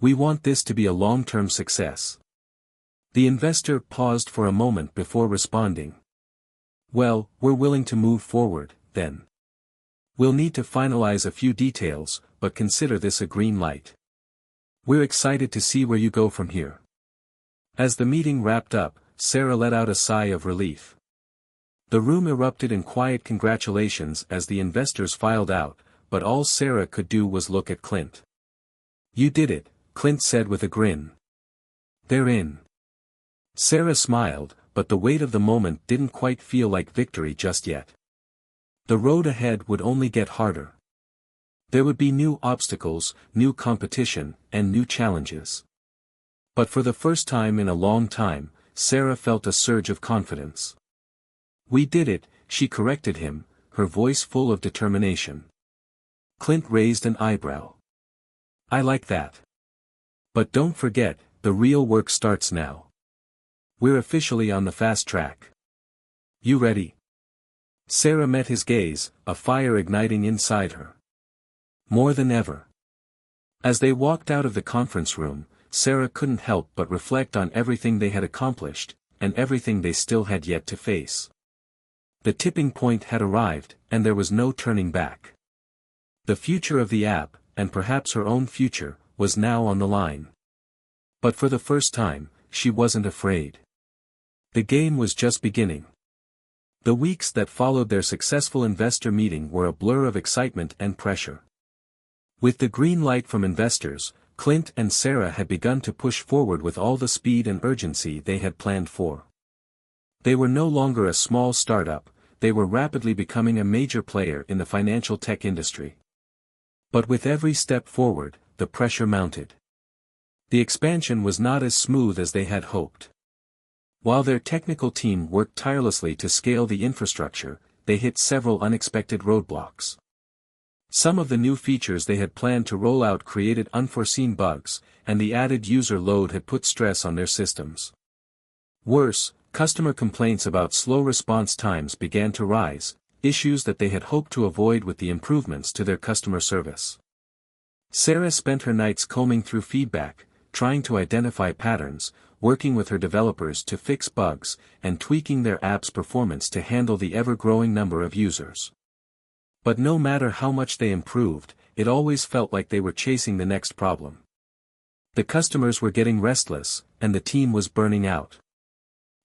We want this to be a long-term success." The investor paused for a moment before responding. "Well, we're willing to move forward, then. We'll need to finalize a few details, but consider this a green light. We're excited to see where you go from here." As the meeting wrapped up, Sarah let out a sigh of relief. The room erupted in quiet congratulations as the investors filed out, but all Sarah could do was look at Clint. "You did it," Clint said with a grin. "They're in." Sarah smiled, but the weight of the moment didn't quite feel like victory just yet. The road ahead would only get harder. There would be new obstacles, new competition, and new challenges. But for the first time in a long time, Sarah felt a surge of confidence. "We did it," she corrected him, her voice full of determination. Clint raised an eyebrow. "I like that. But don't forget, the real work starts now. We're officially on the fast track. You ready?" Sarah met his gaze, a fire igniting inside her. "More than ever." As they walked out of the conference room, Sarah couldn't help but reflect on everything they had accomplished, and everything they still had yet to face. The tipping point had arrived, and there was no turning back. The future of the app, and perhaps her own future, was now on the line. But for the first time, she wasn't afraid. The game was just beginning. The weeks that followed their successful investor meeting were a blur of excitement and pressure. With the green light from investors, Clint and Sarah had begun to push forward with all the speed and urgency they had planned for. They were no longer a small startup, they were rapidly becoming a major player in the financial tech industry. But with every step forward, the pressure mounted. The expansion was not as smooth as they had hoped. While their technical team worked tirelessly to scale the infrastructure, they hit several unexpected roadblocks. Some of the new features they had planned to roll out created unforeseen bugs, and the added user load had put stress on their systems. Worse, customer complaints about slow response times began to rise, issues that they had hoped to avoid with the improvements to their customer service. Sarah spent her nights combing through feedback, trying to identify patterns, working with her developers to fix bugs, and tweaking their app's performance to handle the ever-growing number of users. But no matter how much they improved, it always felt like they were chasing the next problem. The customers were getting restless, and the team was burning out.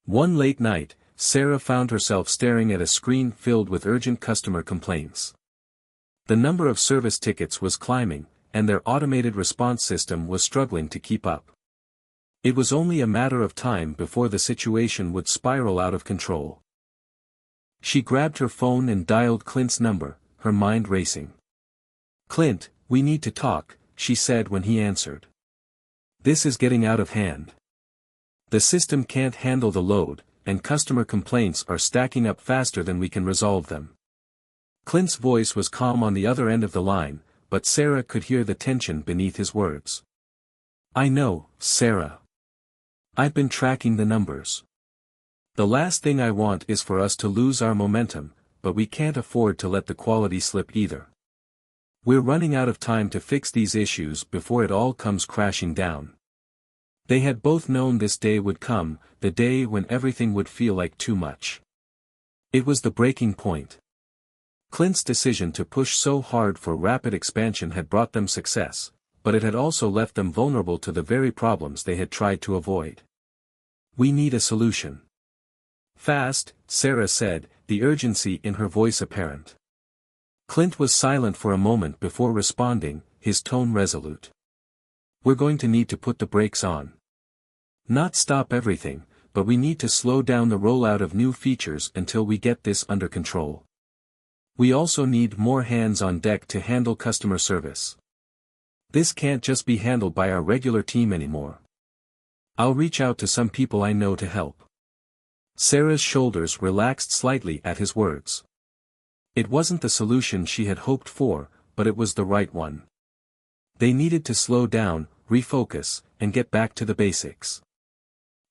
One late night, Sarah found herself staring at a screen filled with urgent customer complaints. The number of service tickets was climbing, and their automated response system was struggling to keep up. It was only a matter of time before the situation would spiral out of control. She grabbed her phone and dialed Clint's number, her mind racing. "Clint, we need to talk," she said when he answered. "This is getting out of hand. The system can't handle the load, and customer complaints are stacking up faster than we can resolve them." Clint's voice was calm on the other end of the line, but Sarah could hear the tension beneath his words. "I know, Sarah. I've been tracking the numbers. The last thing I want is for us to lose our momentum, but we can't afford to let the quality slip either. We're running out of time to fix these issues before it all comes crashing down." They had both known this day would come, the day when everything would feel like too much. It was the breaking point. Clint's decision to push so hard for rapid expansion had brought them success, but it had also left them vulnerable to the very problems they had tried to avoid. "We need a solution. Fast," Sarah said, the urgency in her voice apparent. Clint was silent for a moment before responding, his tone resolute. "We're going to need to put the brakes on. Not stop everything, but we need to slow down the rollout of new features until we get this under control. We also need more hands on deck to handle customer service. This can't just be handled by our regular team anymore. I'll reach out to some people I know to help." Sarah's shoulders relaxed slightly at his words. It wasn't the solution she had hoped for, but it was the right one. They needed to slow down, refocus, and get back to the basics.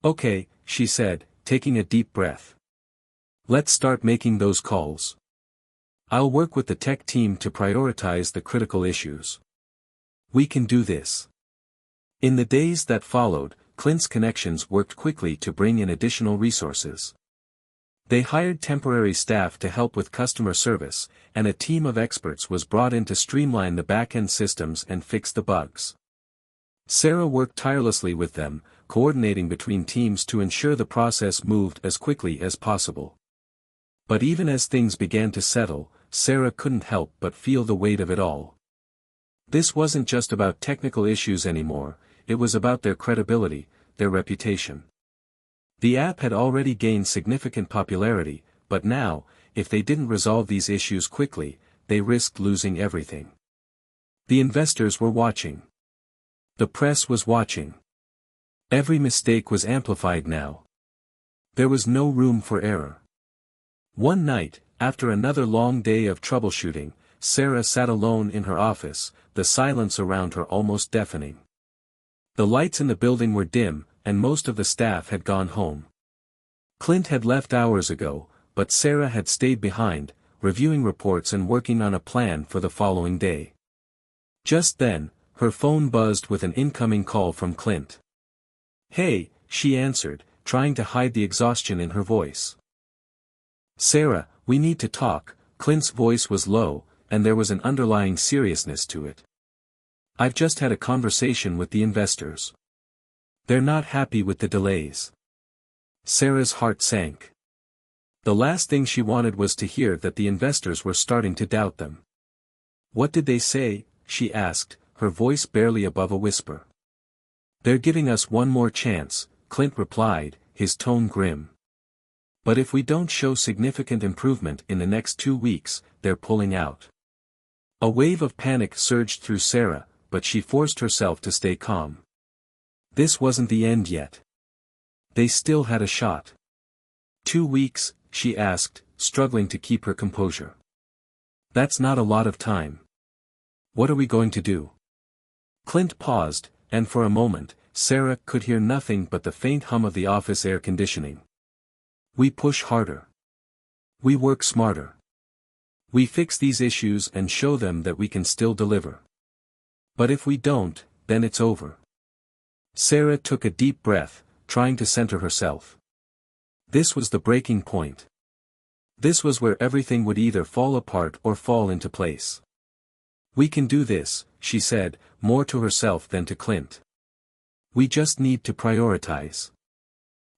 "Okay," she said, taking a deep breath. "Let's start making those calls. I'll work with the tech team to prioritize the critical issues. We can do this." In the days that followed, Clint's connections worked quickly to bring in additional resources. They hired temporary staff to help with customer service, and a team of experts was brought in to streamline the back-end systems and fix the bugs. Sarah worked tirelessly with them, coordinating between teams to ensure the process moved as quickly as possible. But even as things began to settle, Sarah couldn't help but feel the weight of it all. This wasn't just about technical issues anymore, it was about their credibility, their reputation. The app had already gained significant popularity, but now, if they didn't resolve these issues quickly, they risked losing everything. The investors were watching. The press was watching. Every mistake was amplified now. There was no room for error. One night, after another long day of troubleshooting, Sarah sat alone in her office, the silence around her almost deafening. The lights in the building were dim, and most of the staff had gone home. Clint had left hours ago, but Sarah had stayed behind, reviewing reports and working on a plan for the following day. Just then, her phone buzzed with an incoming call from Clint. "Hey," she answered, trying to hide the exhaustion in her voice. "Sarah, we need to talk." Clint's voice was low, and there was an underlying seriousness to it. "I've just had a conversation with the investors. They're not happy with the delays." Sarah's heart sank. The last thing she wanted was to hear that the investors were starting to doubt them. "What did they say?" she asked, her voice barely above a whisper. "They're giving us one more chance," Clint replied, his tone grim. "But if we don't show significant improvement in the next 2 weeks, they're pulling out." A wave of panic surged through Sarah, but she forced herself to stay calm. This wasn't the end yet. They still had a shot. 2 weeks, she asked, struggling to keep her composure. "That's not a lot of time. What are we going to do?" Clint paused, and for a moment, Sarah could hear nothing but the faint hum of the office air conditioning. "We push harder. We work smarter. We fix these issues and show them that we can still deliver. But if we don't, then it's over." Sarah took a deep breath, trying to center herself. This was the breaking point. This was where everything would either fall apart or fall into place. "We can do this," she said, more to herself than to Clint. "We just need to prioritize.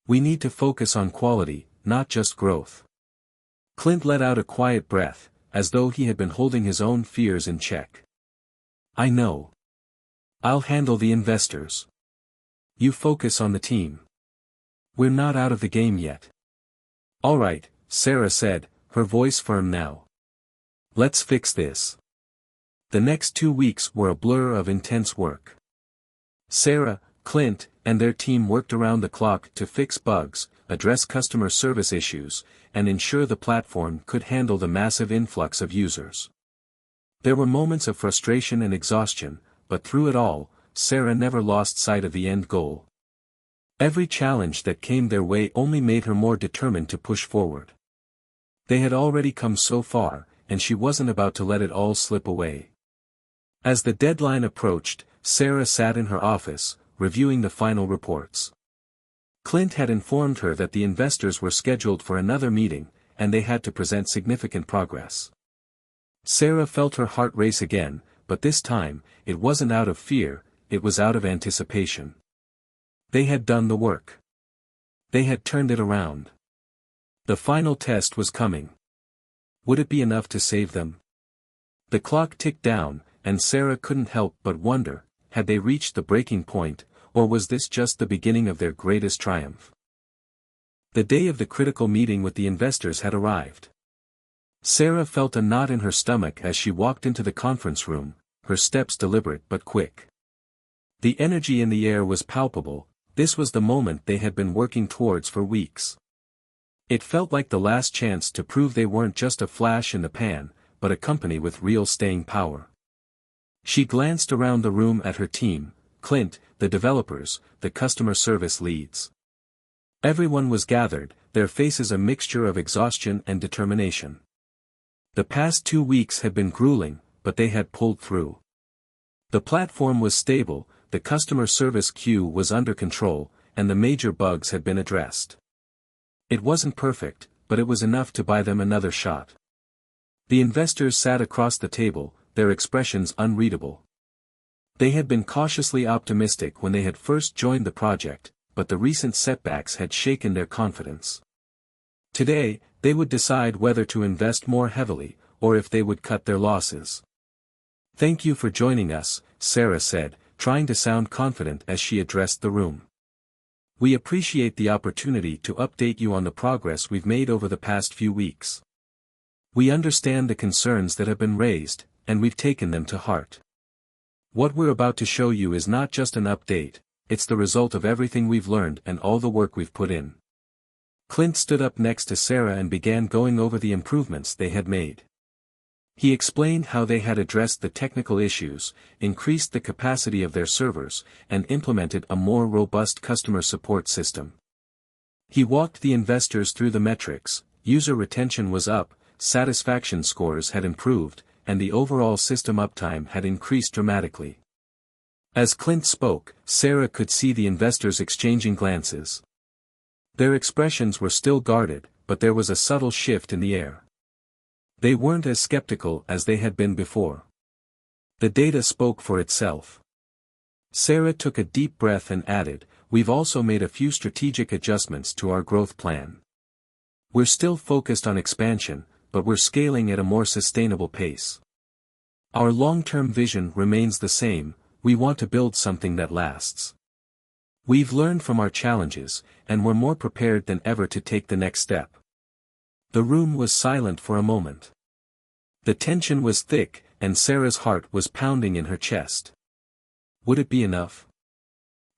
We need to focus on quality, not just growth." Clint let out a quiet breath, as though he had been holding his own fears in check. "I know. I'll handle the investors. You focus on the team. We're not out of the game yet." "All right," Sarah said, her voice firm now. "Let's fix this." The next 2 weeks were a blur of intense work. Sarah, Clint, and their team worked around the clock to fix bugs, address customer service issues, and ensure the platform could handle the massive influx of users. There were moments of frustration and exhaustion, but through it all, Sarah never lost sight of the end goal. Every challenge that came their way only made her more determined to push forward. They had already come so far, and she wasn't about to let it all slip away. As the deadline approached, Sarah sat in her office, reviewing the final reports. Clint had informed her that the investors were scheduled for another meeting, and they had to present significant progress. Sarah felt her heart race again, but this time, it wasn't out of fear, it was out of anticipation. They had done the work. They had turned it around. The final test was coming. Would it be enough to save them? The clock ticked down, and Sarah couldn't help but wonder, had they reached the breaking point, or was this just the beginning of their greatest triumph? The day of the critical meeting with the investors had arrived. Sarah felt a knot in her stomach as she walked into the conference room, her steps deliberate but quick. The energy in the air was palpable. This was the moment they had been working towards for weeks. It felt like the last chance to prove they weren't just a flash in the pan, but a company with real staying power. She glanced around the room at her team, Clint, the developers, the customer service leads. Everyone was gathered, their faces a mixture of exhaustion and determination. The past 2 weeks had been grueling, but they had pulled through. The platform was stable, the customer service queue was under control, and the major bugs had been addressed. It wasn't perfect, but it was enough to buy them another shot. The investors sat across the table, their expressions unreadable. They had been cautiously optimistic when they had first joined the project, but the recent setbacks had shaken their confidence. Today, they would decide whether to invest more heavily, or if they would cut their losses. "Thank you for joining us," Sarah said, trying to sound confident as she addressed the room. "We appreciate the opportunity to update you on the progress we've made over the past few weeks. We understand the concerns that have been raised, and we've taken them to heart. What we're about to show you is not just an update, it's the result of everything we've learned and all the work we've put in." Clint stood up next to Sarah and began going over the improvements they had made. He explained how they had addressed the technical issues, increased the capacity of their servers, and implemented a more robust customer support system. He walked the investors through the metrics. User retention was up, satisfaction scores had improved, and the overall system uptime had increased dramatically. As Clint spoke, Sarah could see the investors exchanging glances. Their expressions were still guarded, but there was a subtle shift in the air. They weren't as skeptical as they had been before. The data spoke for itself. Sarah took a deep breath and added, "We've also made a few strategic adjustments to our growth plan. We're still focused on expansion, but we're scaling at a more sustainable pace." Our long-term vision remains the same, we want to build something that lasts. We've learned from our challenges, and we're more prepared than ever to take the next step. The room was silent for a moment. The tension was thick, and Sarah's heart was pounding in her chest. Would it be enough?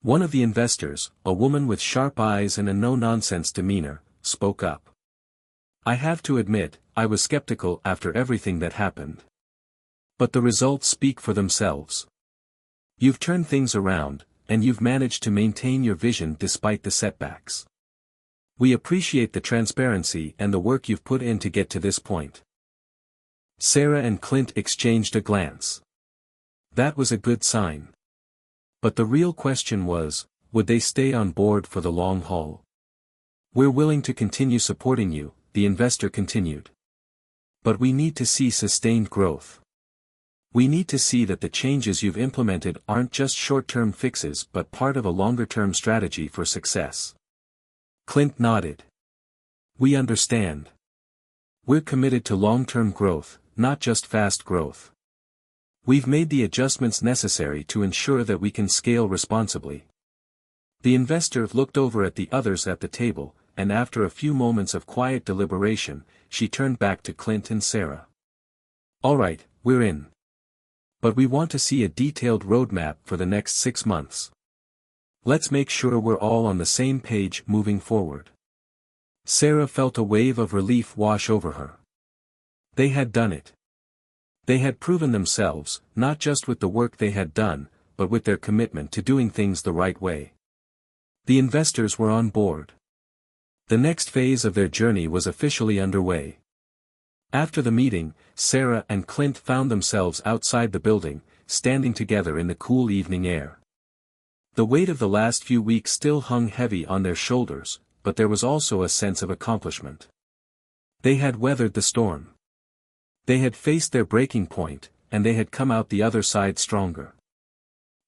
One of the investors, a woman with sharp eyes and a no-nonsense demeanor, spoke up. I have to admit, I was skeptical after everything that happened. But the results speak for themselves. You've turned things around, and you've managed to maintain your vision despite the setbacks. We appreciate the transparency and the work you've put in to get to this point. Sarah and Clint exchanged a glance. That was a good sign. But the real question was, would they stay on board for the long haul? We're willing to continue supporting you, the investor continued. But we need to see sustained growth. We need to see that the changes you've implemented aren't just short-term fixes but part of a longer-term strategy for success. Clint nodded. We understand. We're committed to long-term growth, not just fast growth. We've made the adjustments necessary to ensure that we can scale responsibly. The investor looked over at the others at the table, and after a few moments of quiet deliberation, she turned back to Clint and Sarah. All right, we're in. But we want to see a detailed roadmap for the next 6 months. Let's make sure we're all on the same page moving forward. Sarah felt a wave of relief wash over her. They had done it. They had proven themselves, not just with the work they had done, but with their commitment to doing things the right way. The investors were on board. The next phase of their journey was officially underway. After the meeting, Sarah and Clint found themselves outside the building, standing together in the cool evening air. The weight of the last few weeks still hung heavy on their shoulders, but there was also a sense of accomplishment. They had weathered the storm. They had faced their breaking point, and they had come out the other side stronger.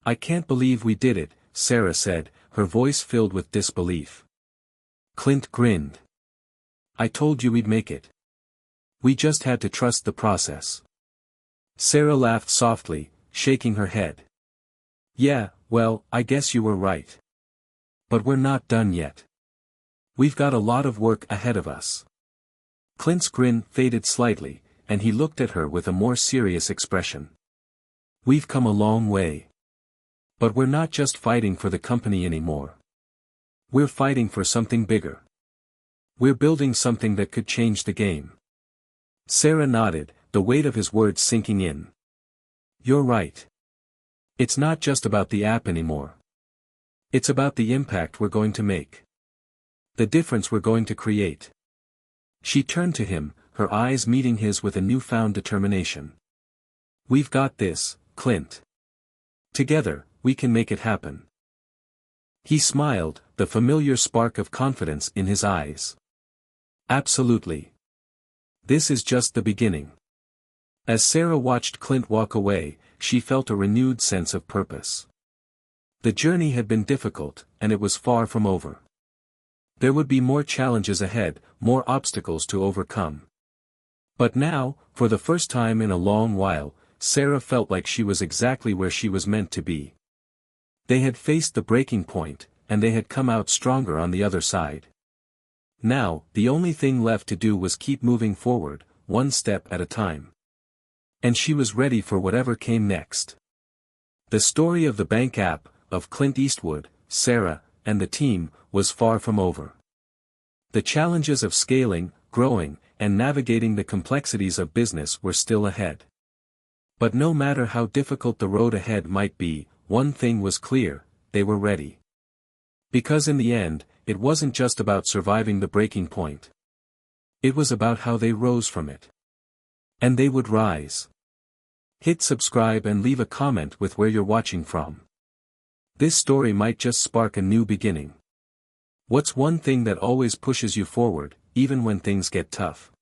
I can't believe we did it, Sarah said, her voice filled with disbelief. Clint grinned. I told you we'd make it. We just had to trust the process. Sarah laughed softly, shaking her head. Yeah, well, I guess you were right. But we're not done yet. We've got a lot of work ahead of us. Clint's grin faded slightly, and he looked at her with a more serious expression. We've come a long way. But we're not just fighting for the company anymore. We're fighting for something bigger. We're building something that could change the game. Sarah nodded, the weight of his words sinking in. You're right. It's not just about the app anymore. It's about the impact we're going to make. The difference we're going to create. She turned to him, her eyes meeting his with a newfound determination. We've got this, Clint. Together, we can make it happen. He smiled, the familiar spark of confidence in his eyes. Absolutely. This is just the beginning. As Sarah watched Clint walk away, she felt a renewed sense of purpose. The journey had been difficult, and it was far from over. There would be more challenges ahead, more obstacles to overcome. But now, for the first time in a long while, Sarah felt like she was exactly where she was meant to be. They had faced the breaking point, and they had come out stronger on the other side. Now, the only thing left to do was keep moving forward, one step at a time. And she was ready for whatever came next. The story of the bank app, of Clint Eastwood, Sarah, and the team, was far from over. The challenges of scaling, growing, and navigating the complexities of business were still ahead. But no matter how difficult the road ahead might be, one thing was clear, they were ready. Because in the end, it wasn't just about surviving the breaking point. It was about how they rose from it. And they would rise. Hit subscribe and leave a comment with where you're watching from. This story might just spark a new beginning. What's one thing that always pushes you forward, even when things get tough?